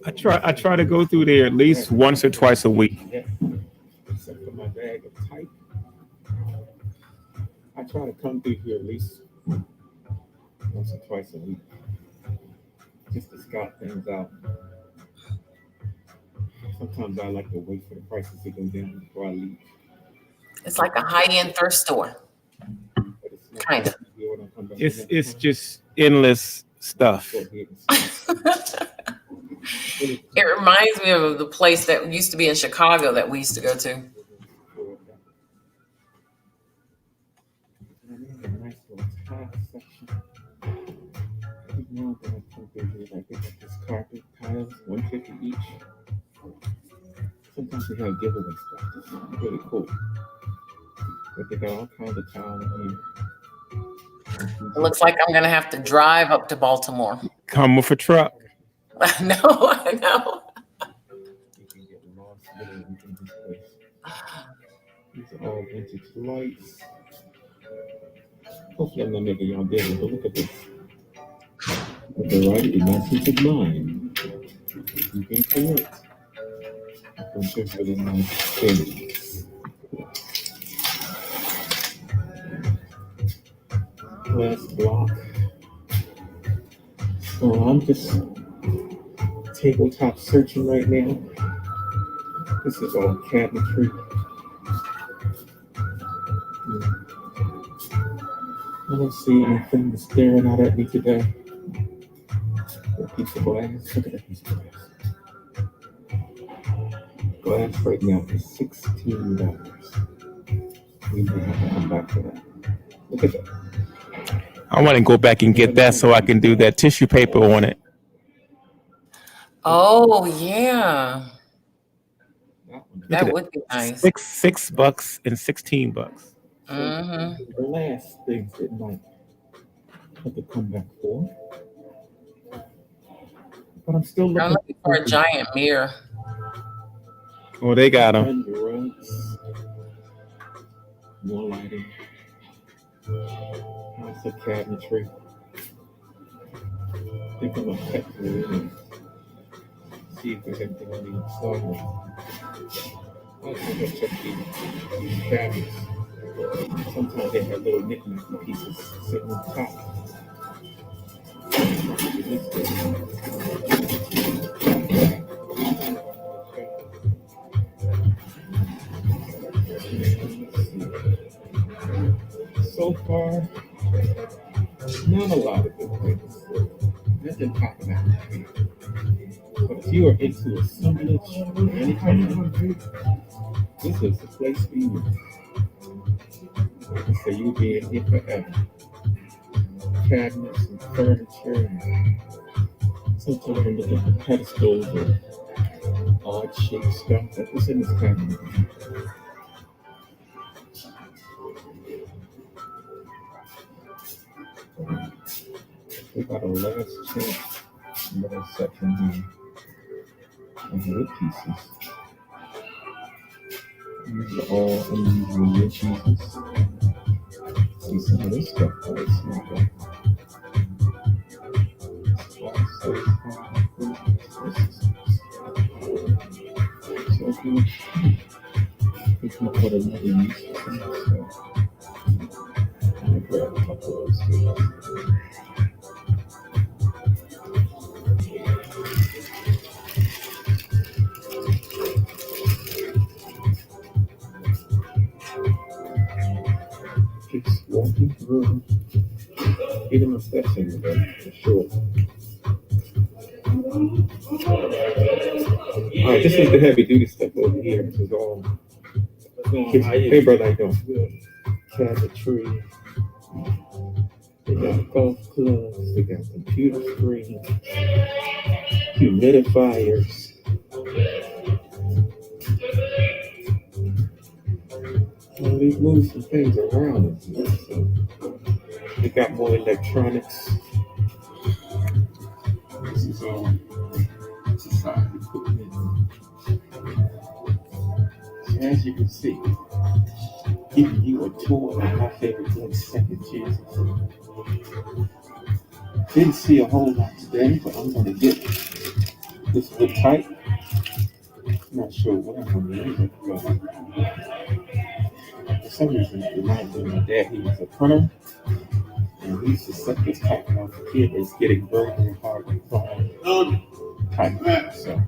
I try to go through there at least once or twice a week. Except for my bag of type. I try to come through here at least once or twice a week. Just to scout things out. Sometimes I like to wait for the prices to go down before I leave. It's like a high-end thrift store. Kind of. It's just endless stuff. It reminds me of the place that used to be in Chicago that we used to go to. This carpet tiles, $150 each. Sometimes they have giveaway stuff. It's really cool. But they got all kinds of tile in here. It looks like I'm gonna have to drive up to Baltimore. Come with a truck. I know. These are all vintage lights. Hopefully I'm not making y'all dizzy, but look at this. The variety matches of mine. You can collect a bunch of really nice things. Glass block. So I'm just tabletop searching right now. This is all cabinetry. I don't see anything that's staring out at me today. A piece of glass. Look at that piece of glass. Glass right now is $16. We may have to come back to that. Look at that. I want to go back and get that so I can do that tissue paper on it. Oh yeah, that Look would be nice. $6 and $16. Mm-hmm. The last things that might have to come back for. But I'm still I'm looking for a giant mirror. Oh, they got them. More lighting. Lots of cabinetry. I think I'm gonna cut through and see if there's anything I need to start with. I'll check these cabinets. Sometimes they have little knick-knack pieces sitting on top. So far, not a lot of good things. Nothing popping out. But if you are into assemblage or anything, this is the place for you. Like I say, you'll be in here forever. Cabinets and furniture. And sometimes I look at the pedestals or odd shaped stuff. That's what's in this cabinet. We got a last chance little section here of wood pieces. These are all unusual wood pieces. See some of this stuff right here. So good. It's not what another use for some stuff. I'm gonna grab a couple of those here. Just walking through, getting my steps in today, for sure. All right, this is the heavy duty stuff over here. This is all. Hey, brother, how you doing? Cabinetry. They got golf clubs. They got computer screens, humidifiers. Well, they've moved some things around us here, so they got more electronics. This is all society equipment. So as you can see, giving you a tour of my favorite place, second chances. Didn't see a whole lot today, but I'm gonna get this wood type. Not sure what I'm gonna use it for. For some reason, it reminds me of my dad. He was a printer, and we used to set this type when I was a kid. It's getting very, very hard to find type. So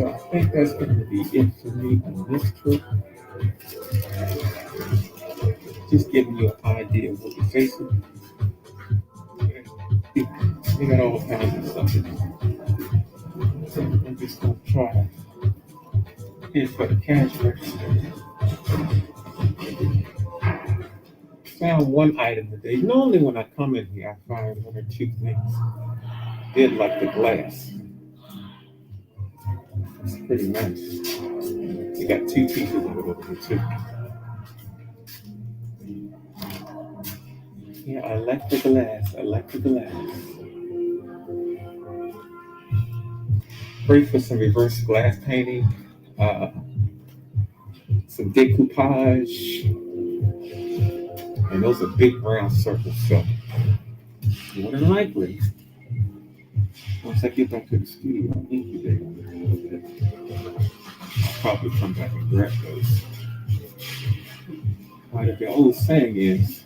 I think that's going to be it for me on this trip. Just giving you an idea of what you're facing. We got all kinds of stuff in there. So I'm just going to try to hit for the cash register. Found one item today. Normally when I come in here, I find one or two things. Did like the glass. It's pretty nice. You got two pieces of it over here too. Yeah, I like the glass. I like the glass. Great for some reverse glass painting, some decoupage. And those are big round circles, so more than likely, once I get back to the studio, I'll incubate them a little bit. I'll probably come back and grab those. But the old saying is,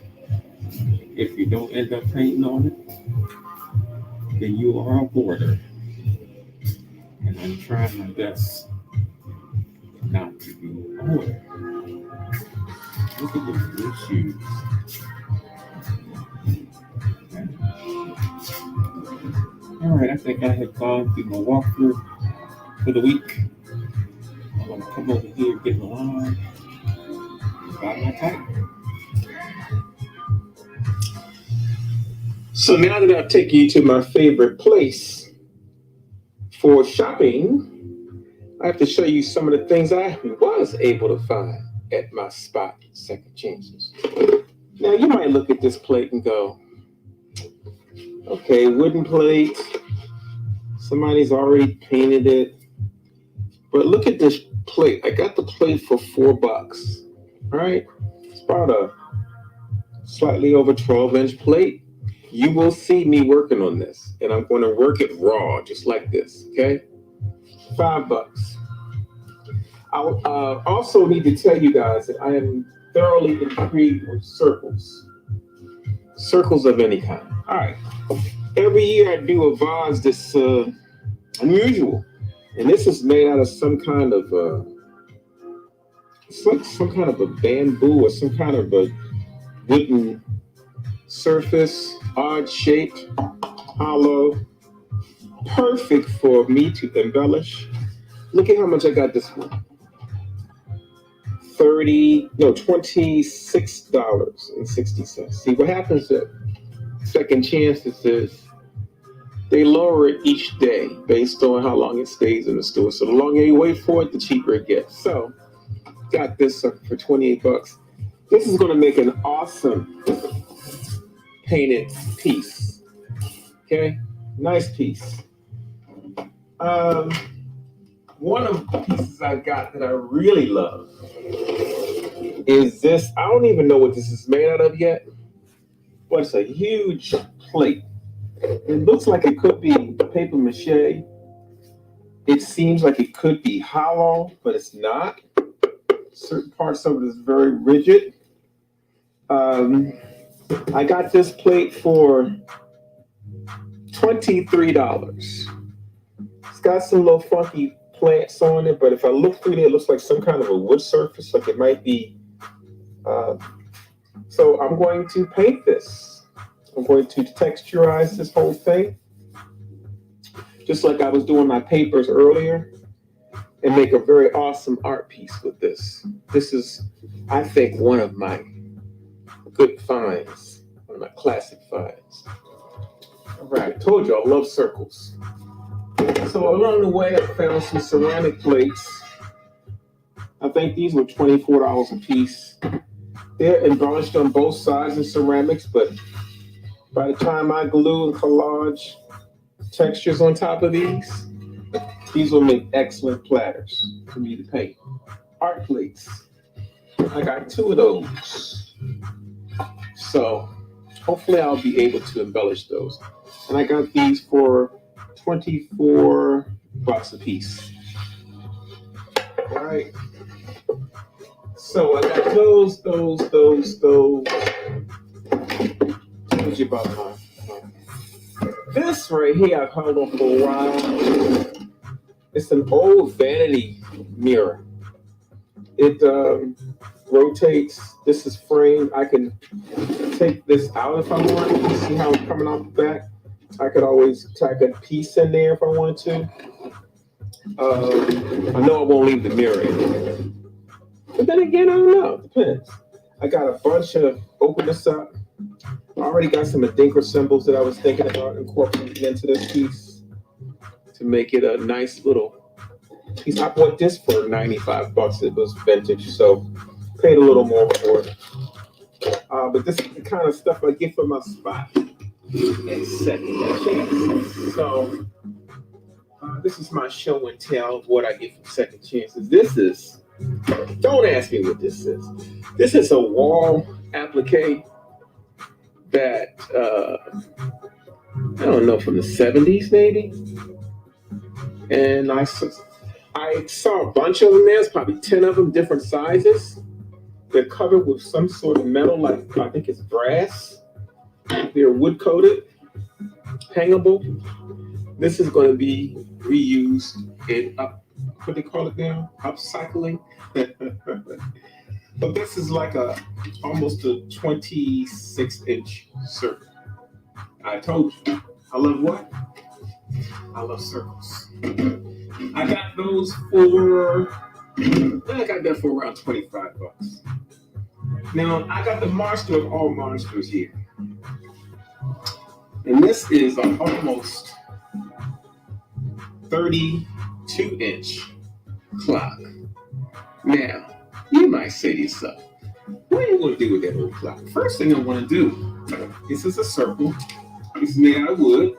if you don't end up painting on it, then you are a hoarder. And I'm trying my best not to be a hoarder. Look at those blue shoes. Okay. All right, I think I have gone through my walkthrough for the week. I'm going to come over here, get in line, buy my type. So now that I've taken you to my favorite place for shopping, I have to show you some of the things I was able to find at my spot, Second Chances. Now, you might look at this plate and go, okay, wooden plate. Somebody's already painted it. But look at this plate. I got the plate for $4. All right? It's about a slightly over 12-inch plate. You will see me working on this, and I'm going to work it raw, just like this, okay? $5. I also need to tell you guys that I am thoroughly intrigued with circles. Circles of any kind. All right. Every year I do a vase that's unusual. And this is made out of some kind of, it's like some kind of a bamboo or some kind of a wooden surface, odd shaped, hollow, perfect for me to embellish. Look at how much I got this one. $26.60. See, what happens at Second Chances is they lower it each day based on how long it stays in the store. So the longer you wait for it, the cheaper it gets. So got this for $28. This is going to make an awesome painted piece. Okay, nice piece. One of the pieces I got that I really love is this. I don't even know what this is made out of yet, but it's a huge plate. It looks like it could be paper mache. It seems like it could be hollow, but it's not. Certain parts of it is very rigid. I got this plate for $23. It's got some little funky plants on it, but if I look through there, it looks like some kind of a wood surface, like it might be. So I'm going to paint this. I'm going to texturize this whole thing, just like I was doing my papers earlier, and make a very awesome art piece with this. This is, I think, one of my good finds, one of my classic finds. All right, I told you I love circles. So along the way, I found some ceramic plates. I think these were $24 a piece. They're embellished on both sides in ceramics, but by the time I glue and collage textures on top of these will make excellent platters for me to paint. Art plates. I got 2 of those. So hopefully I'll be able to embellish those. And I got these for $24 a piece. All right. So I got those. Told you about mine. This right here I've held on for a while. It's an old vanity mirror. It rotates. This is framed. I can take this out if I want. You see how it's coming out the back? I could always tack a piece in there if I wanted to. I know I won't leave the mirror in. But then again, I don't know. It depends. I got a bunch of, open this up. I already got some Adinker symbols that I was thinking about incorporating into this piece to make it a nice little piece. I bought this for $95. It was vintage, so paid a little more for it. But this is the kind of stuff I get from my spot at Second Chances. So this is my show and tell of what I get from Second Chances. This is, don't ask me what this is. This is a wall applique that I don't know, from the 70s maybe. And I saw a bunch of them there. There's probably 10 of them, different sizes. They're covered with some sort of metal, like I think it's brass. They're wood coated, hangable. This is going to be reused in what they call it now? Upcycling. But this is like almost a 26-inch circle. I told you, I love what? I love circles. I got those I got that for around $25. Now, I got the monster of all monsters here. And this is an almost 32-inch clock. Now, you might say to yourself, what are you going to do with that old clock? First thing I want to do, this is a circle. It's made out of wood.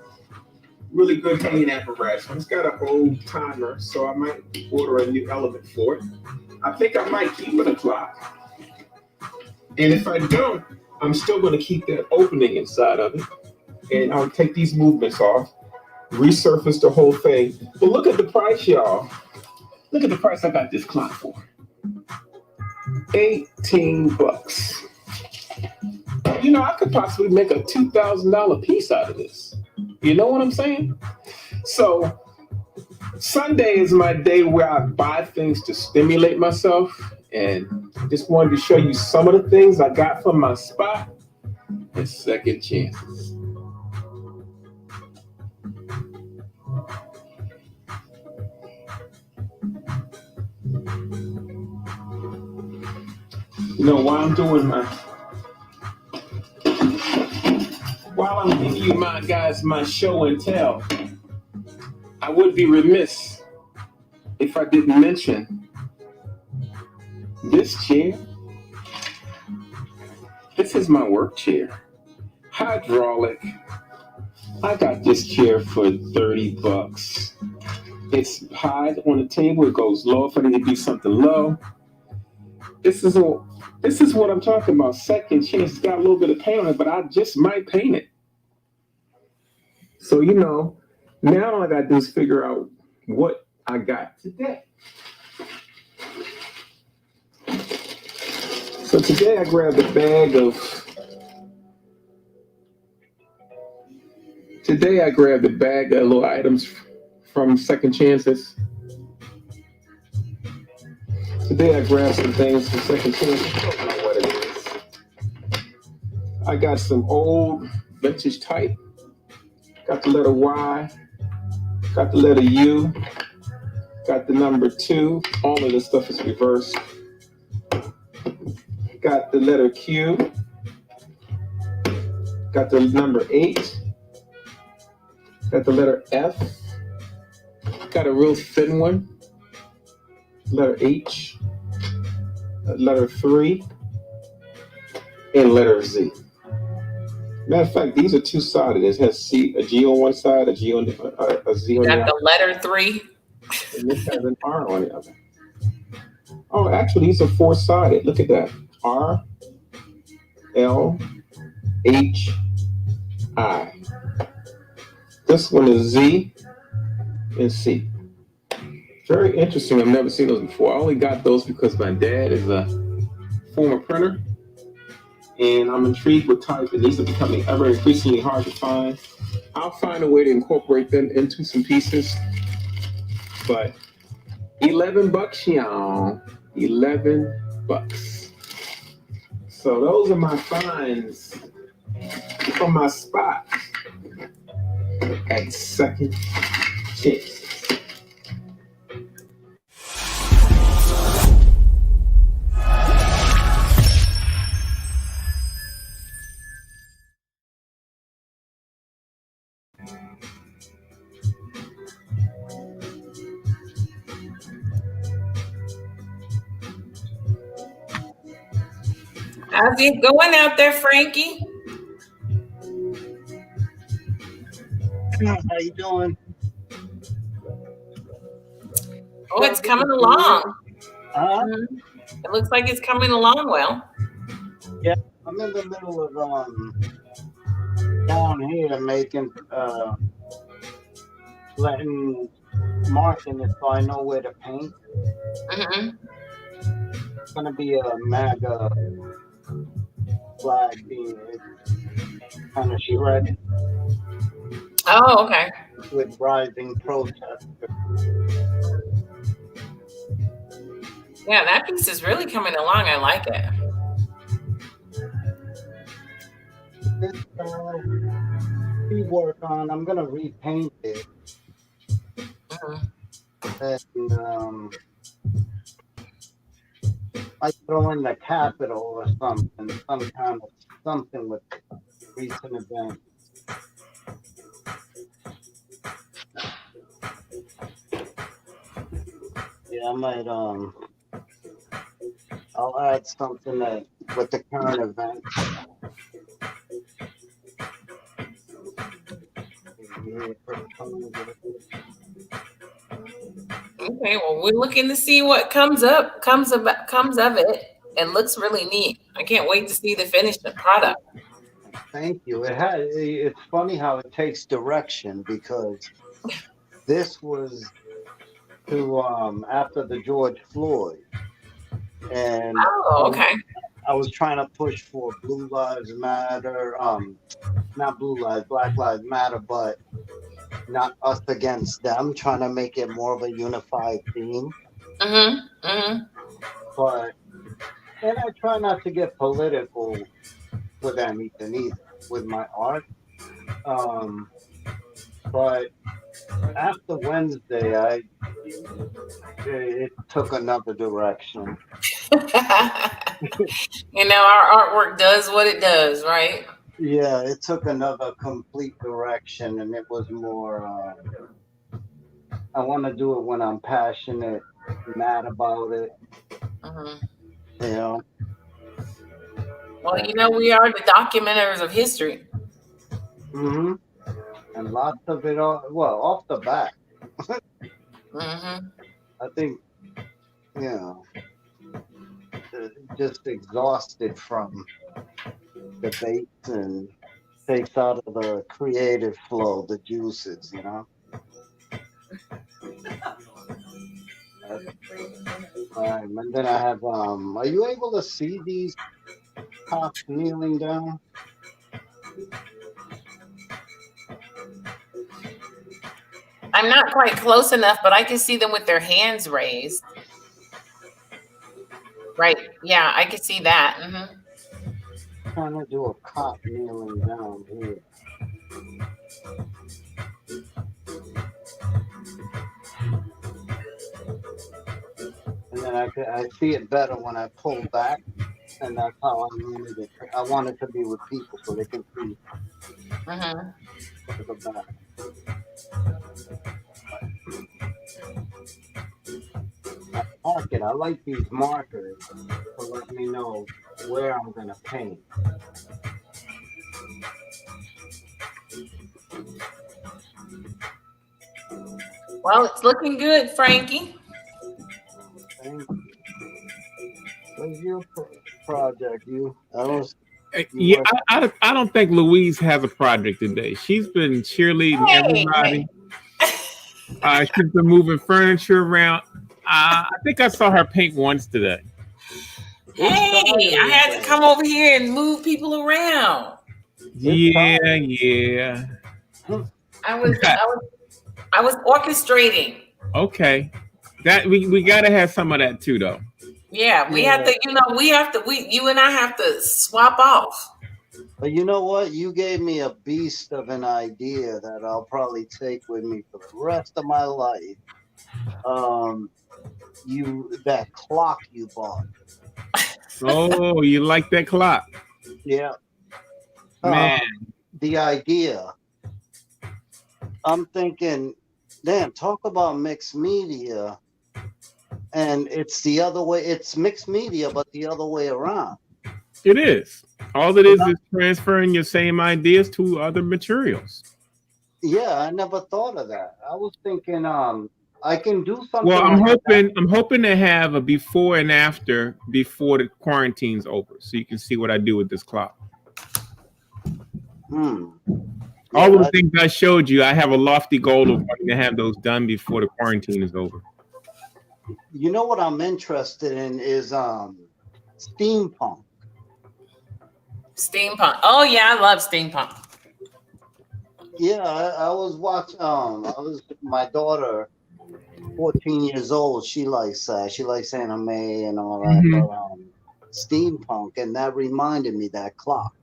Really good hanging apparatus. It's got an old timer, so I might order a new element for it. I think I might keep it a clock. And if I don't, I'm still going to keep that opening inside of it. And I'll take these movements off, resurface the whole thing. But look at the price, y'all. Look at the price I got this clock for. $18. You know, I could possibly make a $2,000 piece out of this. You know what I'm saying? So Sunday is my day where I buy things to stimulate myself. And I just wanted to show you some of the things I got from my spot and second chances. You know, while I'm giving you my show and tell, I would be remiss if I didn't mention this chair. This is my work chair. Hydraulic. I got this chair for $30. It's high on the table. It goes low if I need to do something low. This is what I'm talking about. Second chance. It's got a little bit of paint on it, but I just might paint it. So, you know, now all I got to do is figure out what I got today. So today I grabbed a bag of little items from Second Chances. Today I grabbed some things from Second Chances. I don't know what it is. I got some old vintage type. Got the letter Y. Got the letter U. Got the number 2. All of this stuff is reversed. Got the letter Q. Got the number 8. Got the letter F. Got a real thin one. Letter H. Letter 3. And letter Z. Matter of fact, these are two-sided. It has a G on one side, a Z on the other. Got the letter 3. And this has an R on the other. Oh, actually, these are four-sided. Look at that. R, L, H, I. This one is Z and C. Very interesting. I've never seen those before. I only got those because my dad is a former printer. And I'm intrigued with type, and these are becoming ever increasingly hard to find. I'll find a way to incorporate them into some pieces. But $11, y'all. $11. So those are my finds from my spot at Second Chance. How's it going out there, Frankie? How you doing? Oh, it's coming along. Mm-hmm. It looks like it's coming along well. Yeah, I'm in the middle of down here making, letting, marking it so I know where to paint. Mm-hmm. It's gonna be a MAGA flag being kind of shredded Oh, okay. with rising protest. Yeah, that piece is really coming along. I like it. This we work on. I'm gonna repaint it and I throw in the capital or something, some kind of something with recent events. Yeah, I might I'll add something that with the current event. Okay, well, we're looking to see what comes of it. It looks really neat. I can't wait to see the finished product. Thank you. It's funny how it takes direction because this was to after the George Floyd, and okay. I was trying to push for Blue Lives Matter, not Blue Lives, Black Lives Matter, but not us against them, trying to make it more of a unified theme. But, and I try not to get political with anything either, with my art. But after Wednesday, it took another direction. Our artwork does what it does, right? Yeah, it took another complete direction, and it was more. I want to do it when I'm passionate, mad about it. You know. Well, we are the documenters of history. And lots of it, off the bat. I think, just exhausted from debates and takes out of the creative flow, the juices, And then I have, are you able to see these cops kneeling down? I'm not quite close enough, but I can see them with their hands raised. Right. Yeah, I can see that. Trying to do a cop kneeling down here. And then I see it better when I pull back, and that's how I wanted it. I want it to be with people so they can see. The back. I like these markers to let me know where I'm gonna paint. Well, it's looking good, Frankie. Thank you. What's your project? I don't think Louise has a project today. She's been cheerleading everybody. She's been moving furniture around. I think I saw her paint once today. Hey, I had to come over here and move people around. Yeah. I was orchestrating. Okay. That we gotta have some of that too, though. Yeah, we have to, you and I have to swap off. But you know what? You gave me a beast of an idea that I'll probably take with me for the rest of my life. That clock you bought. Oh, you like that clock? Yeah. Man. The idea. I'm thinking, damn, talk about mixed media. And it's the other way. It's mixed media, but the other way around. It is. All it is transferring your same ideas to other materials. Yeah, I never thought of that. I was thinking, I can do something. Well, I'm hoping to have a before and after before the quarantine's over, so you can see what I do with this clock. All those things I showed you, I have a lofty goal of wanting to have those done before the quarantine is over. You know what I'm interested in is steampunk. Steampunk. Oh yeah, I love steampunk. Yeah, I was watching. My daughter, 14 years old. She likes anime and all that. Mhm. But steampunk, and that reminded me that clock.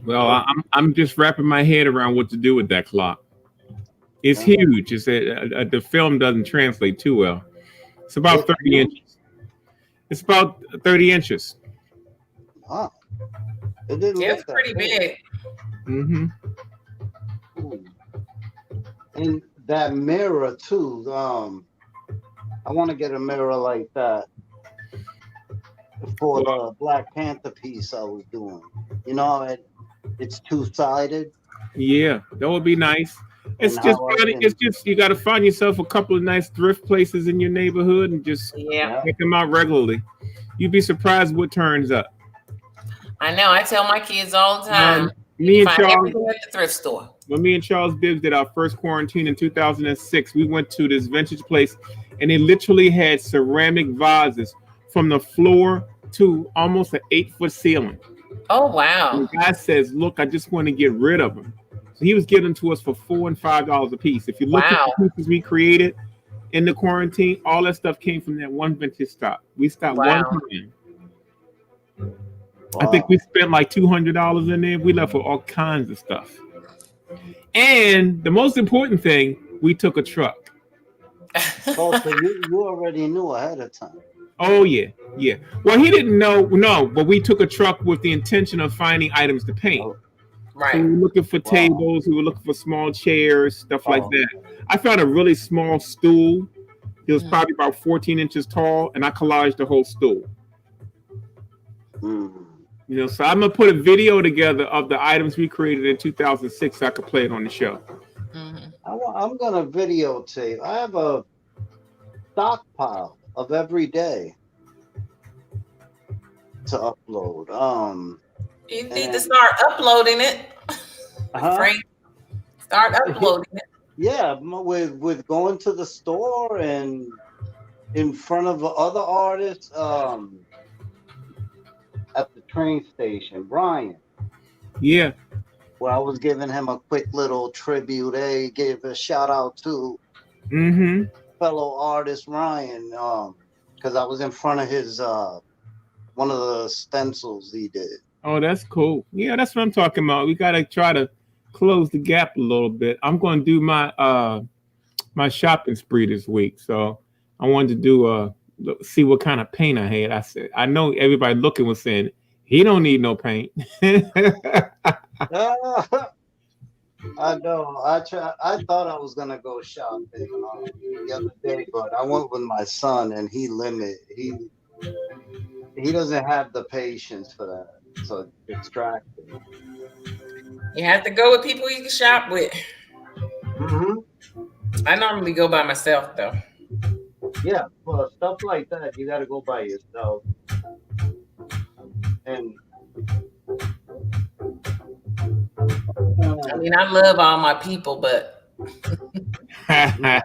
Well, I'm just wrapping my head around what to do with that clock. It's huge. It's the film doesn't translate too well. It's about 30 inches. It's about 30 inches. Wow. It didn't It's look that pretty big. Mm-hmm. And that mirror too. I want to get a mirror like that for the Black Panther piece I was doing. You know, it's two-sided. Yeah, that would be nice. It's just funny. It's just you got to find yourself a couple of nice thrift places in your neighborhood and just pick them out regularly. You'd be surprised what turns up. I know. I tell my kids all the time. Me and find Charles everything at the thrift store. When me and Charles Bibbs did our first quarantine in 2006, we went to this vintage place, and they literally had ceramic vases from the floor to almost an 8-foot ceiling. Oh wow! And the guy says, "Look, I just want to get rid of them." So he was giving them to us for $4 and $5 a piece. If you look at the pieces we created in the quarantine, all that stuff came from that one vintage stop. We stopped one time. I think we spent like $200 in there. We left with all kinds of stuff. And the most important thing, we took a truck. Oh, so you already knew ahead of time. Oh, yeah. Well, he didn't know, but we took a truck with the intention of finding items to paint. Right. So we were looking for tables, we were looking for small chairs, stuff like that. I found a really small stool. It was probably about 14 inches tall, and I collaged the whole stool. So I'm gonna put a video together of the items we created in 2006 so I could play it on the show. I'm gonna videotape. I have a stockpile of every day to upload. You need to start uploading it. Frank, start uploading it. Yeah, with going to the store and in front of other artists. At the train station, Brian. Yeah. Well, I was giving him a quick little tribute. Hey, gave a shout out to fellow artist Ryan, because I was in front of his one of the stencils he did. Oh, that's cool. Yeah, that's what I'm talking about. We gotta try to close the gap a little bit. I'm gonna do my my shopping spree this week, so I wanted to do see what kind of paint I had. I said, I know everybody looking was saying he don't need no paint. I know. I thought I was gonna go shopping the other day, but I went with my son, and he doesn't have the patience for that. So it's distracting. You have to go with people you can shop with. I normally go by myself though. Yeah, well, stuff like that, you got to go by yourself. And I mean, I love all my people, but I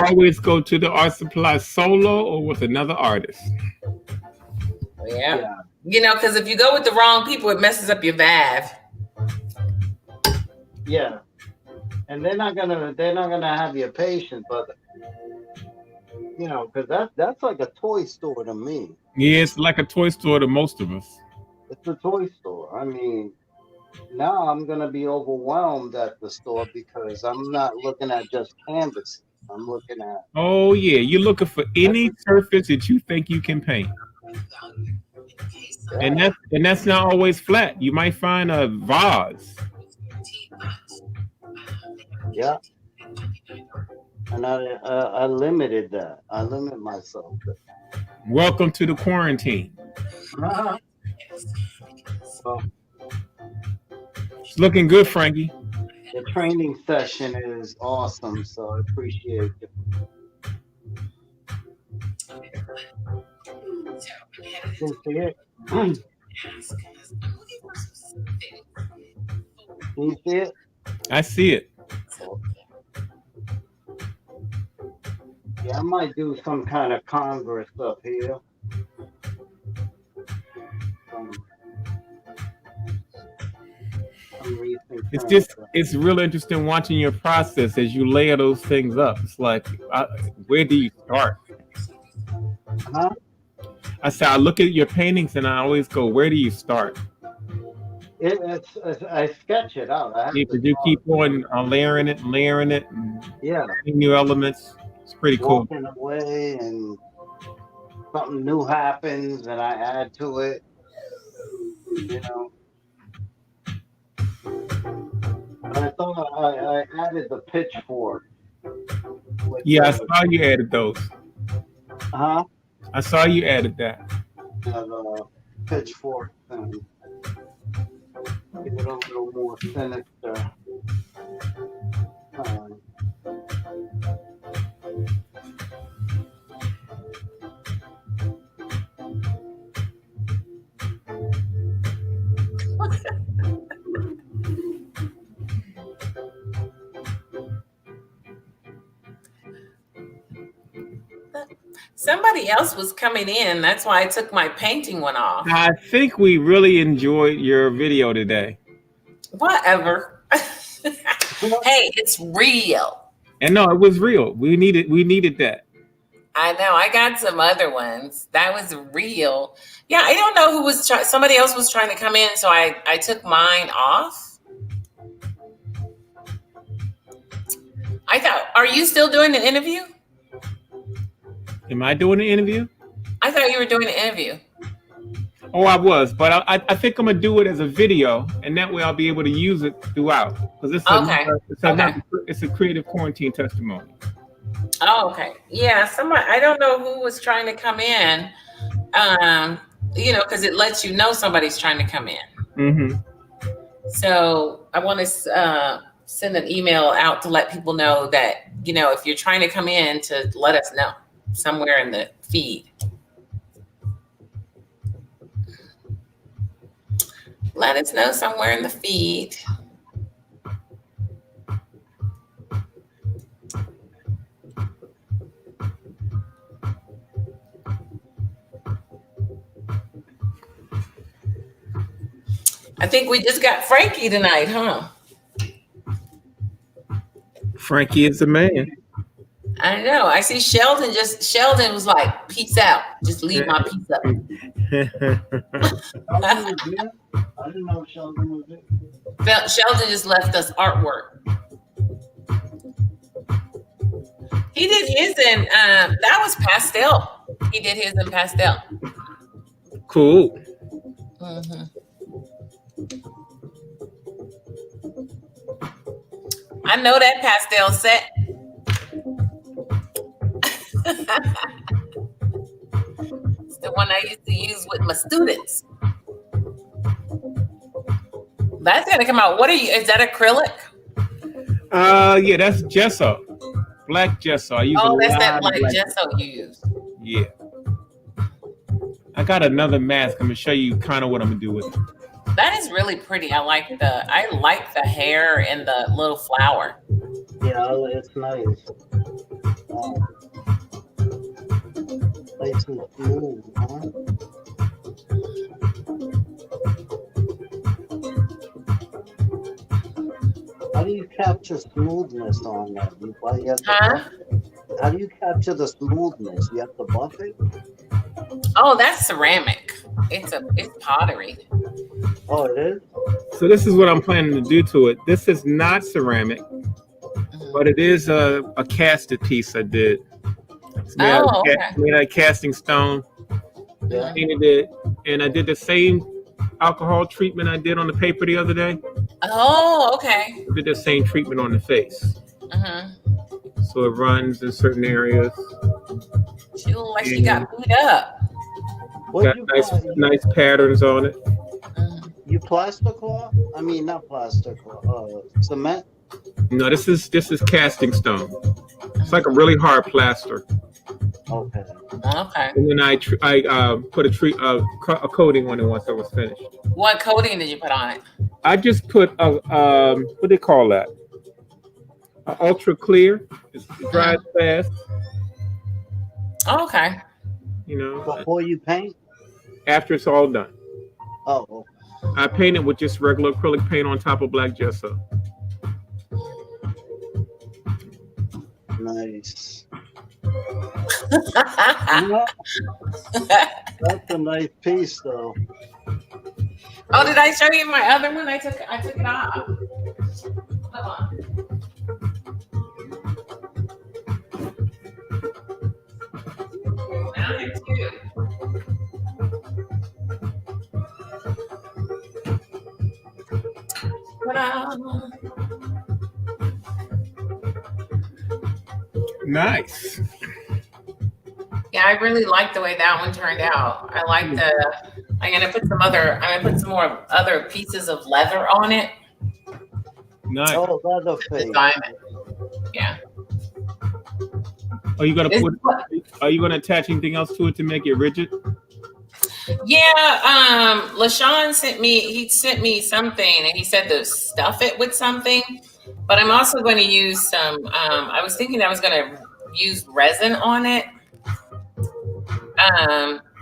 always go to the art supply solo or with another artist. Yeah. Because if you go with the wrong people, it messes up your vibe. Yeah. And they're not gonna have your patience, but because that's like a toy store to me. Yeah, it's like a toy store to most of us. It's a toy store. I mean, now I'm gonna be overwhelmed at the store because I'm not looking at just canvases. I'm looking at. Oh yeah, you're looking for any surface that you think you can paint. Yeah. And that's not always flat. You might find a vase. Yeah. And I limited that. I limit myself. Welcome to the quarantine. Well, it's looking good, Frankie. The training session is awesome, so I appreciate it. Can you see it? I see it. Yeah, I might do some kind of Congress up here. It's really interesting watching your process as you layer those things up. It's like, where do you start? Huh? I say, I look at your paintings and I always go, where do you start? I sketch it out. Because you keep on layering it, and yeah, new elements. It's pretty cool. Walking away and something new happens and I add to it. You know. I thought I added the pitchfork. Yeah, I saw you added those. Huh? I saw you added that. The pitchfork thing. Give it a little more sinister. Somebody else was coming in. That's why I took my painting one off. I think we really enjoyed your video today. Whatever. Hey, it's real. And no, it was real. We needed that. I know. I got some other ones. That was real. Yeah, I don't know who was somebody else was trying to come in, so I took mine off. I thought, are you still doing the interview? Am I doing an interview? I thought you were doing an interview. Oh, I was, but I think I'm gonna do it as a video, and that way I'll be able to use it throughout. Because it's a creative quarantine testimony. Oh, okay. Yeah, somebody. I don't know who was trying to come in. Because it lets you know somebody's trying to come in. Mm-hmm. So I want to send an email out to let people know that if you're trying to come in, to let us know somewhere in the feed. Let us know somewhere in the feed. I think we just got Frankie tonight, huh? Frankie is the man. I know. I see Sheldon was like, peace out. Just leave my piece up. I didn't know Sheldon was there. Sheldon just left us artwork. He did his in, that was pastel. He did his in pastel. Cool. Mm-hmm. I know that pastel set. It's the one I used to use with my students. That's gonna come out. What are you? Is that acrylic? Yeah, that's gesso. Black gesso. That's that black gesso you use. Yeah. I got another mask. I'm gonna show you kind of what I'm gonna do with it. That is really pretty. I like the hair and the little flower. Yeah, it's nice. Nice and smooth, huh? How do you capture smoothness on that? How do you capture the smoothness? You have to buff it? Oh, that's ceramic. It's pottery. Oh, it is? So this is what I'm planning to do to it. This is not ceramic, but it is a casted piece I did. It's made out of casting stone. Yeah. Painted it, and I did the same alcohol treatment I did on the paper the other day. Oh, okay. I did the same treatment on the face. Mm-hmm. So it runs in certain areas. She looked like she got beat up. Got nice patterns on it. You plaster cloth? I mean, not plaster cloth. Cement? No, this is casting stone. It's like a really hard plaster. Okay. Okay. And then I put a coating on it once it was finished. What coating did you put on it? I just put a what do they call that? Ultra clear. It dries fast. Oh, okay. You know. Before you paint? After it's all done. Oh. I paint it with just regular acrylic paint on top of black gesso. Nice. That's a nice piece, though. Oh, did I show you my other one? I took it off. Hold on. Now I have two. Nice. Yeah, I really like the way that one turned out. I like I'm gonna put some more other pieces of leather on it. Nice. Oh, leather face. Yeah. Are you gonna attach anything else to it to make it rigid? Yeah, LaShawn sent me something and he said to stuff it with something, but I'm also going to use some, I was thinking I was going to use resin on it.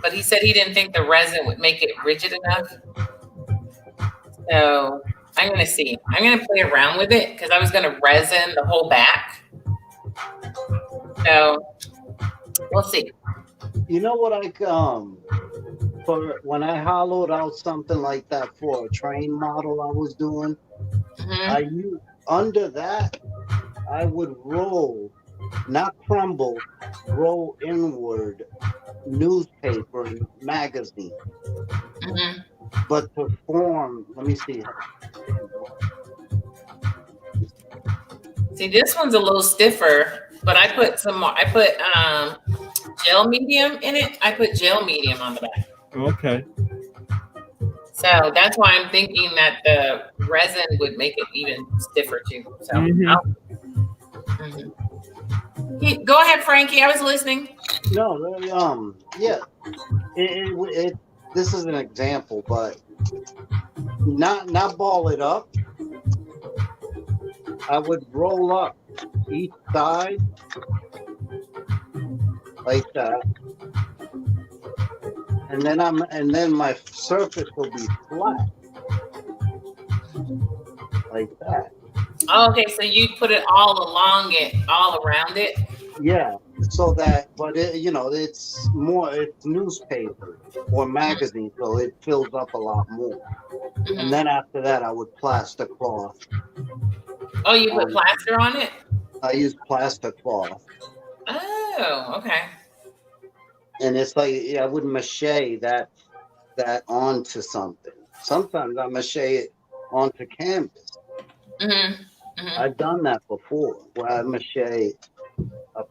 But he said he didn't think the resin would make it rigid enough. So I'm going to see. I'm going to play around with it because I was going to resin the whole back. So we'll see. You know what for when I hollowed out something like that for a train model I was doing, under that, I would roll, not crumble, roll inward newspaper and magazine. But to form, let me see. See, this one's a little stiffer, but I put gel medium in it. I put gel medium on the back. Okay. So that's why I'm thinking that the resin would make it even stiffer too. So go ahead, Frankie. I was listening. No, yeah. This is an example, but not ball it up. I would roll up each side like that. And then my surface will be flat, like that. Oh, okay, so you put it all around it. Yeah, so that, but it's newspaper or magazine, so it fills up a lot more. And then after that, I would plaster cloth. Oh, you put plaster on it? I use plaster cloth. Oh, okay. And it's like I would mache that onto something. Sometimes I mache it onto canvas. I've done that before, where I mache a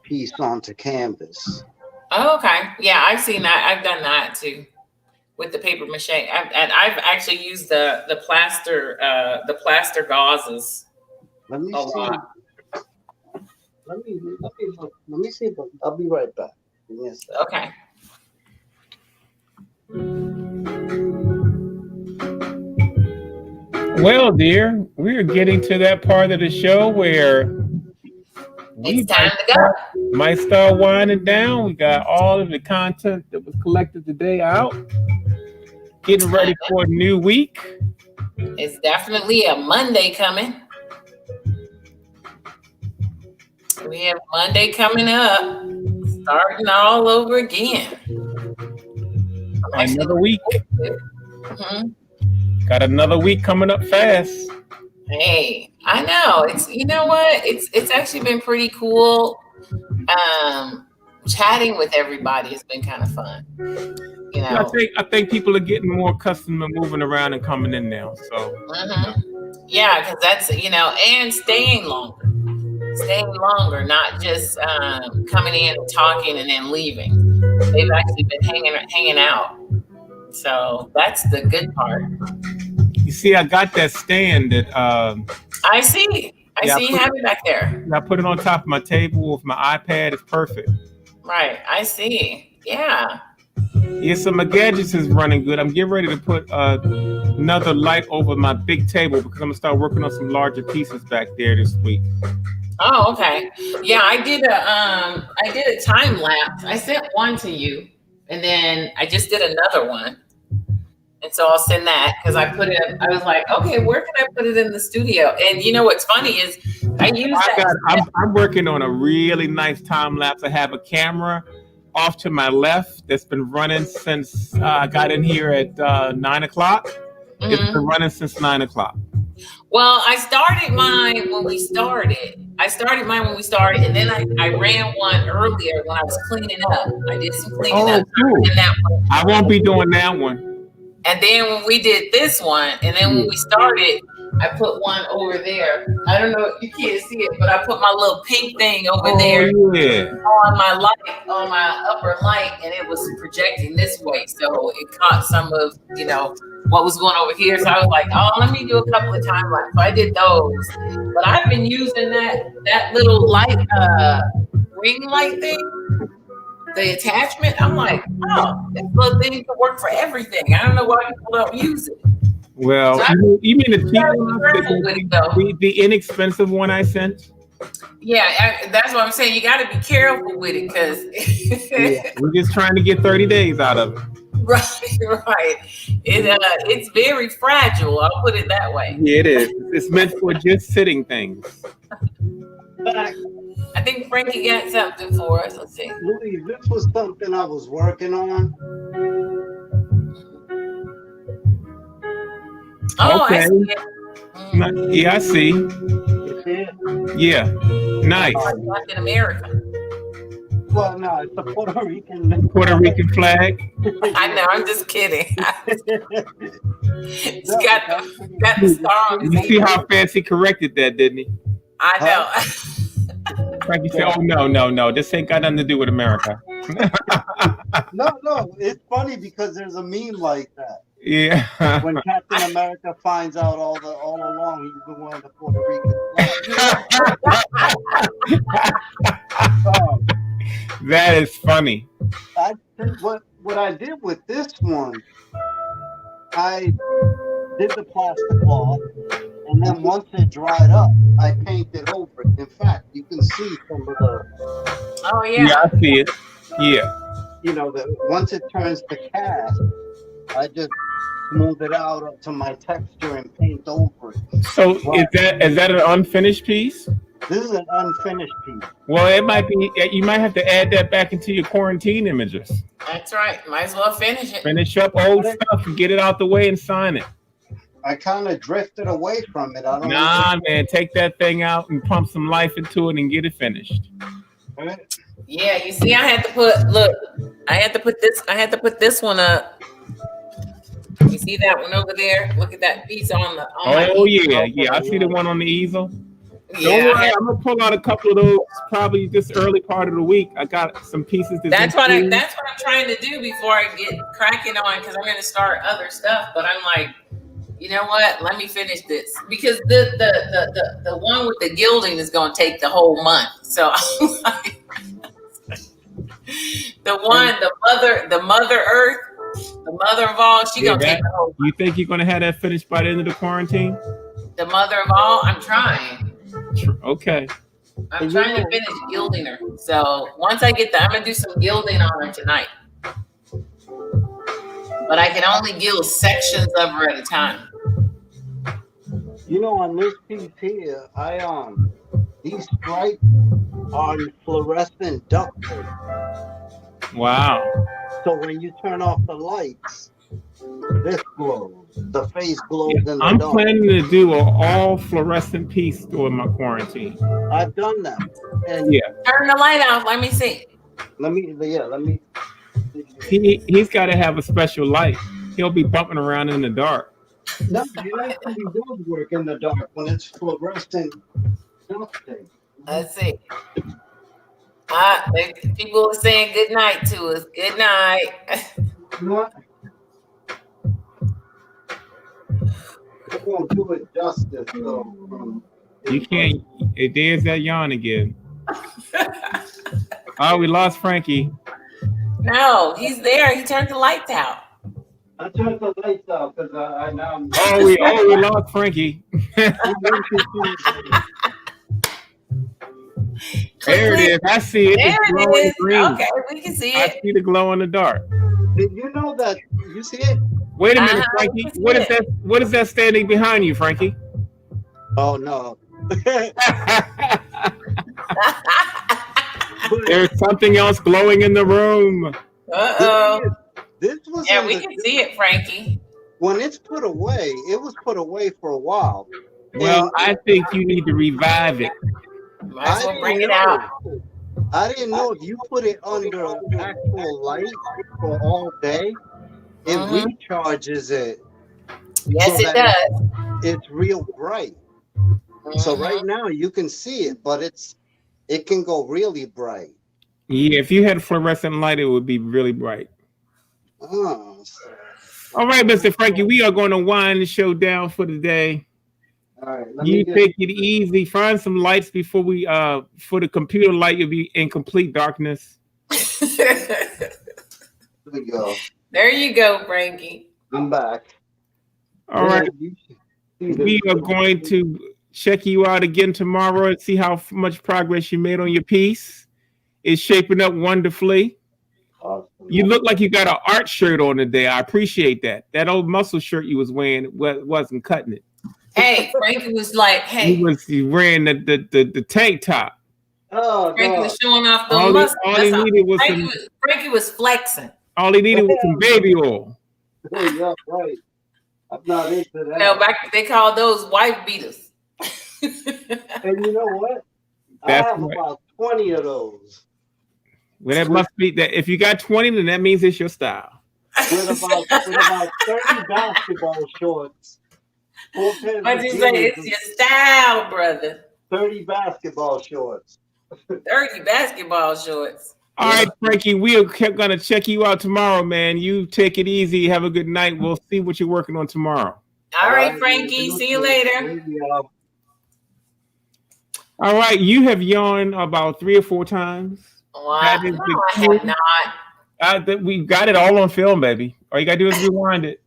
piece onto canvas. Oh, okay. Yeah, I've seen that. I've done that too with the paper mache. I've actually used the plaster gauzes. Let me a see. lot. Let me see. I'll be right back. Okay. Well, dear, we're getting to that part of the show where it's time to go. Might start winding down. We got all of the content that was collected today out. Getting ready for a new week. It's definitely a Monday coming. We have Monday coming up, starting all over again. Another week. Got another week coming up fast. Hey, I know. You know what? It's actually been pretty cool. Chatting with everybody has been kind of fun. You know, I think people are getting more accustomed to moving around and coming in now. So yeah, because that's and staying longer, not just coming in and talking and then leaving. They've actually been hanging out. So that's the good part. You see, I got that stand that I see you have it back there. I put it on top of my table with my iPad. It's perfect. Right. I see. Yeah. Yeah, so my gadgets is running good. I'm getting ready to put another light over my big table because I'm gonna start working on some larger pieces back there this week. Oh, okay. Yeah, I did a time lapse. I sent one to you, and then I just did another one. And so I'll send that because I was like, okay, where can I put it in the studio? And you know what's funny is I use that. I'm working on a really nice time lapse. I have a camera off to my left that's been running since I got in here at 9 o'clock. Mm-hmm. It's been running since 9 o'clock. Well, I started mine when we started. And then I ran one earlier when I was cleaning up. I did some cleaning up. Cool. I won't be doing that one. And then when we did this one, and then when we started, I put one over there. I don't know, you can't see it, but I put my little pink thing over there on my light, on my upper light, and it was projecting this way. So it caught some of, what was going over here. So I was like, oh, let me do a couple of time lapse. So I did those. But I've been using that little light, ring light thing. The attachment, I'm like, oh, this little thing can work for everything. I don't know why people don't use it. Well, so you mean the cheap one, the inexpensive one I sent? Yeah, that's what I'm saying. You got to be careful with it because we're just trying to get 30 days out of it. Right. It's very fragile. I'll put it that way. Yeah, it is. It's meant for just sitting things. I think Frankie got something for us. Let's see. Louis, this was something I was working on. Oh, okay. I see it. Yeah, I see. Yeah, nice. Captain America. Well, no, it's a Puerto Rican flag. I know. I'm just kidding. It's got the star on his You see how fancy corrected that, didn't he? I know. Frankie said, "Oh no, this ain't got nothing to do with America." No, it's funny because there's a meme like that. Yeah. When Captain America finds out all along he's the one of the Puerto Rican flag. That is funny. I think what I did with this one, I did the plastic cloth, and then once it dried up, I painted over it. In fact, you can see some of the. Oh yeah. Yeah, I see it. Yeah. Once it turns to cast, I just smooth it out up to my texture and paint over it. So is that an unfinished piece? This is an unfinished piece. Well, it might be. You might have to add that back into your quarantine images. That's right. Might as well finish it. Finish up old stuff and get it out the way and sign it. I kind of drifted away from it. I don't know. Man, take that thing out and pump some life into it and get it finished. Yeah, you see, I had to put this one up. You see that one over there? Look at that piece on the. Yeah. I see the one on the easel. Yeah, don't worry, I'm gonna pull out a couple of those probably this early part of the week. I got some pieces. That's what I'm trying to do before I get cracking on because I'm gonna start other stuff. But I'm like, you know what? Let me finish this because the one with the gilding is gonna take the whole month. So I'm like, the mother Earth, the mother of all, she gonna take the whole month. You think you're gonna have that finished by the end of the quarantine? The mother of all, I'm trying. Okay. I'm trying to finish gilding her. So once I get that, I'm gonna do some gilding on her tonight. But I can only gild sections of her at a time. On this piece here, these stripes are fluorescent duct tape. Wow. So when you turn off the lights, this glows. The face glows in the I'm dark. planning to do an all fluorescent piece during my quarantine. I've done that. And turn the light off. Let me see. Let me. He's got to have a special light. He'll be bumping around in the dark. No, you actually does work in the dark when it's fluorescent. Let's see. People are saying good night to us. Good night. You know what? It won't do it justice, though. You can't. There's that yawn again. Oh, we lost Frankie. No, he's there. He turned the lights out. I turned the lights out because I now. We lost Frankie. There it is. I see it. There It's it glowing is. green. Okay, we can see I it. see the glow in the dark. Did you know that? You see it? Wait a minute, we Frankie. can see What is it. that? What is that standing behind you, Frankie? Oh no. There's something else glowing in the room. Uh-oh. This was Yeah, we can see it, Frankie. When it's put away, it was put away for a while. Well, I think you need to revive it. Might as well bring it out. I didn't know if you put it under actual light for all day, it recharges it. Yes, it does. It's real bright. So right now you can see it, but it can go really bright. Yeah, if you had fluorescent light, it would be really bright. Oh. All right, Mr. Frankie, we are going to wind the show down for the day. All right, you take it easy. Find some lights before we for the computer light. You'll be in complete darkness. There we go. There you go, Frankie. I'm back. All right. We are going to check you out again tomorrow and see how much progress you made on your piece. It's shaping up wonderfully. Awesome. You look like you got an art shirt on today. I appreciate that. That old muscle shirt you was wearing wasn't cutting it. Hey, Frankie was like, hey. He was wearing the tank top. Oh, Frankie was showing off the all muscle. All he needed was Frankie was flexing. All he needed was some baby oil. Yeah, right. I'm not into that. No, back they call those wife beaters. And you know what? That's I have about 20 of those. Well, that must be that. If you got 20, then that means it's your style. With about 30 basketball shorts. What'd you say? It's your style, brother. 30 basketball shorts. 30 basketball shorts. All right, Frankie, we are going to check you out tomorrow, man. You take it easy. Have a good night. We'll see what you're working on tomorrow. All right, Frankie. See you later. All right, you have yawned about 3 or 4 times. Wow. I have not. We got it all on film, baby. All you got to do is rewind it.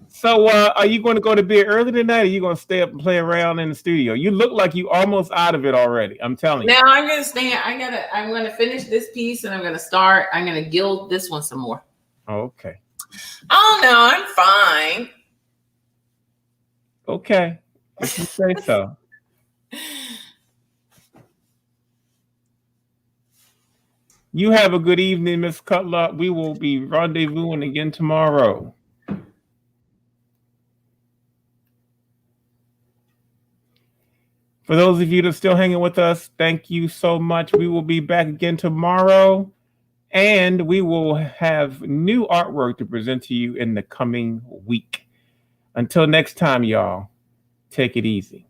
So are you going to go to bed early tonight, or are you going to stay up and play around in the studio? You look like you almost out of it already. I'm telling you. Now I'm going to stay. I'm going to finish this piece, and I'm going to gild this one some more. Okay. Oh, no, I'm fine. Okay. If you say so. You have a good evening, Miss Cutler. We will be rendezvousing again tomorrow. For those of you that are still hanging with us, thank you so much. We will be back again tomorrow, and we will have new artwork to present to you in the coming week. Until next time, y'all, take it easy.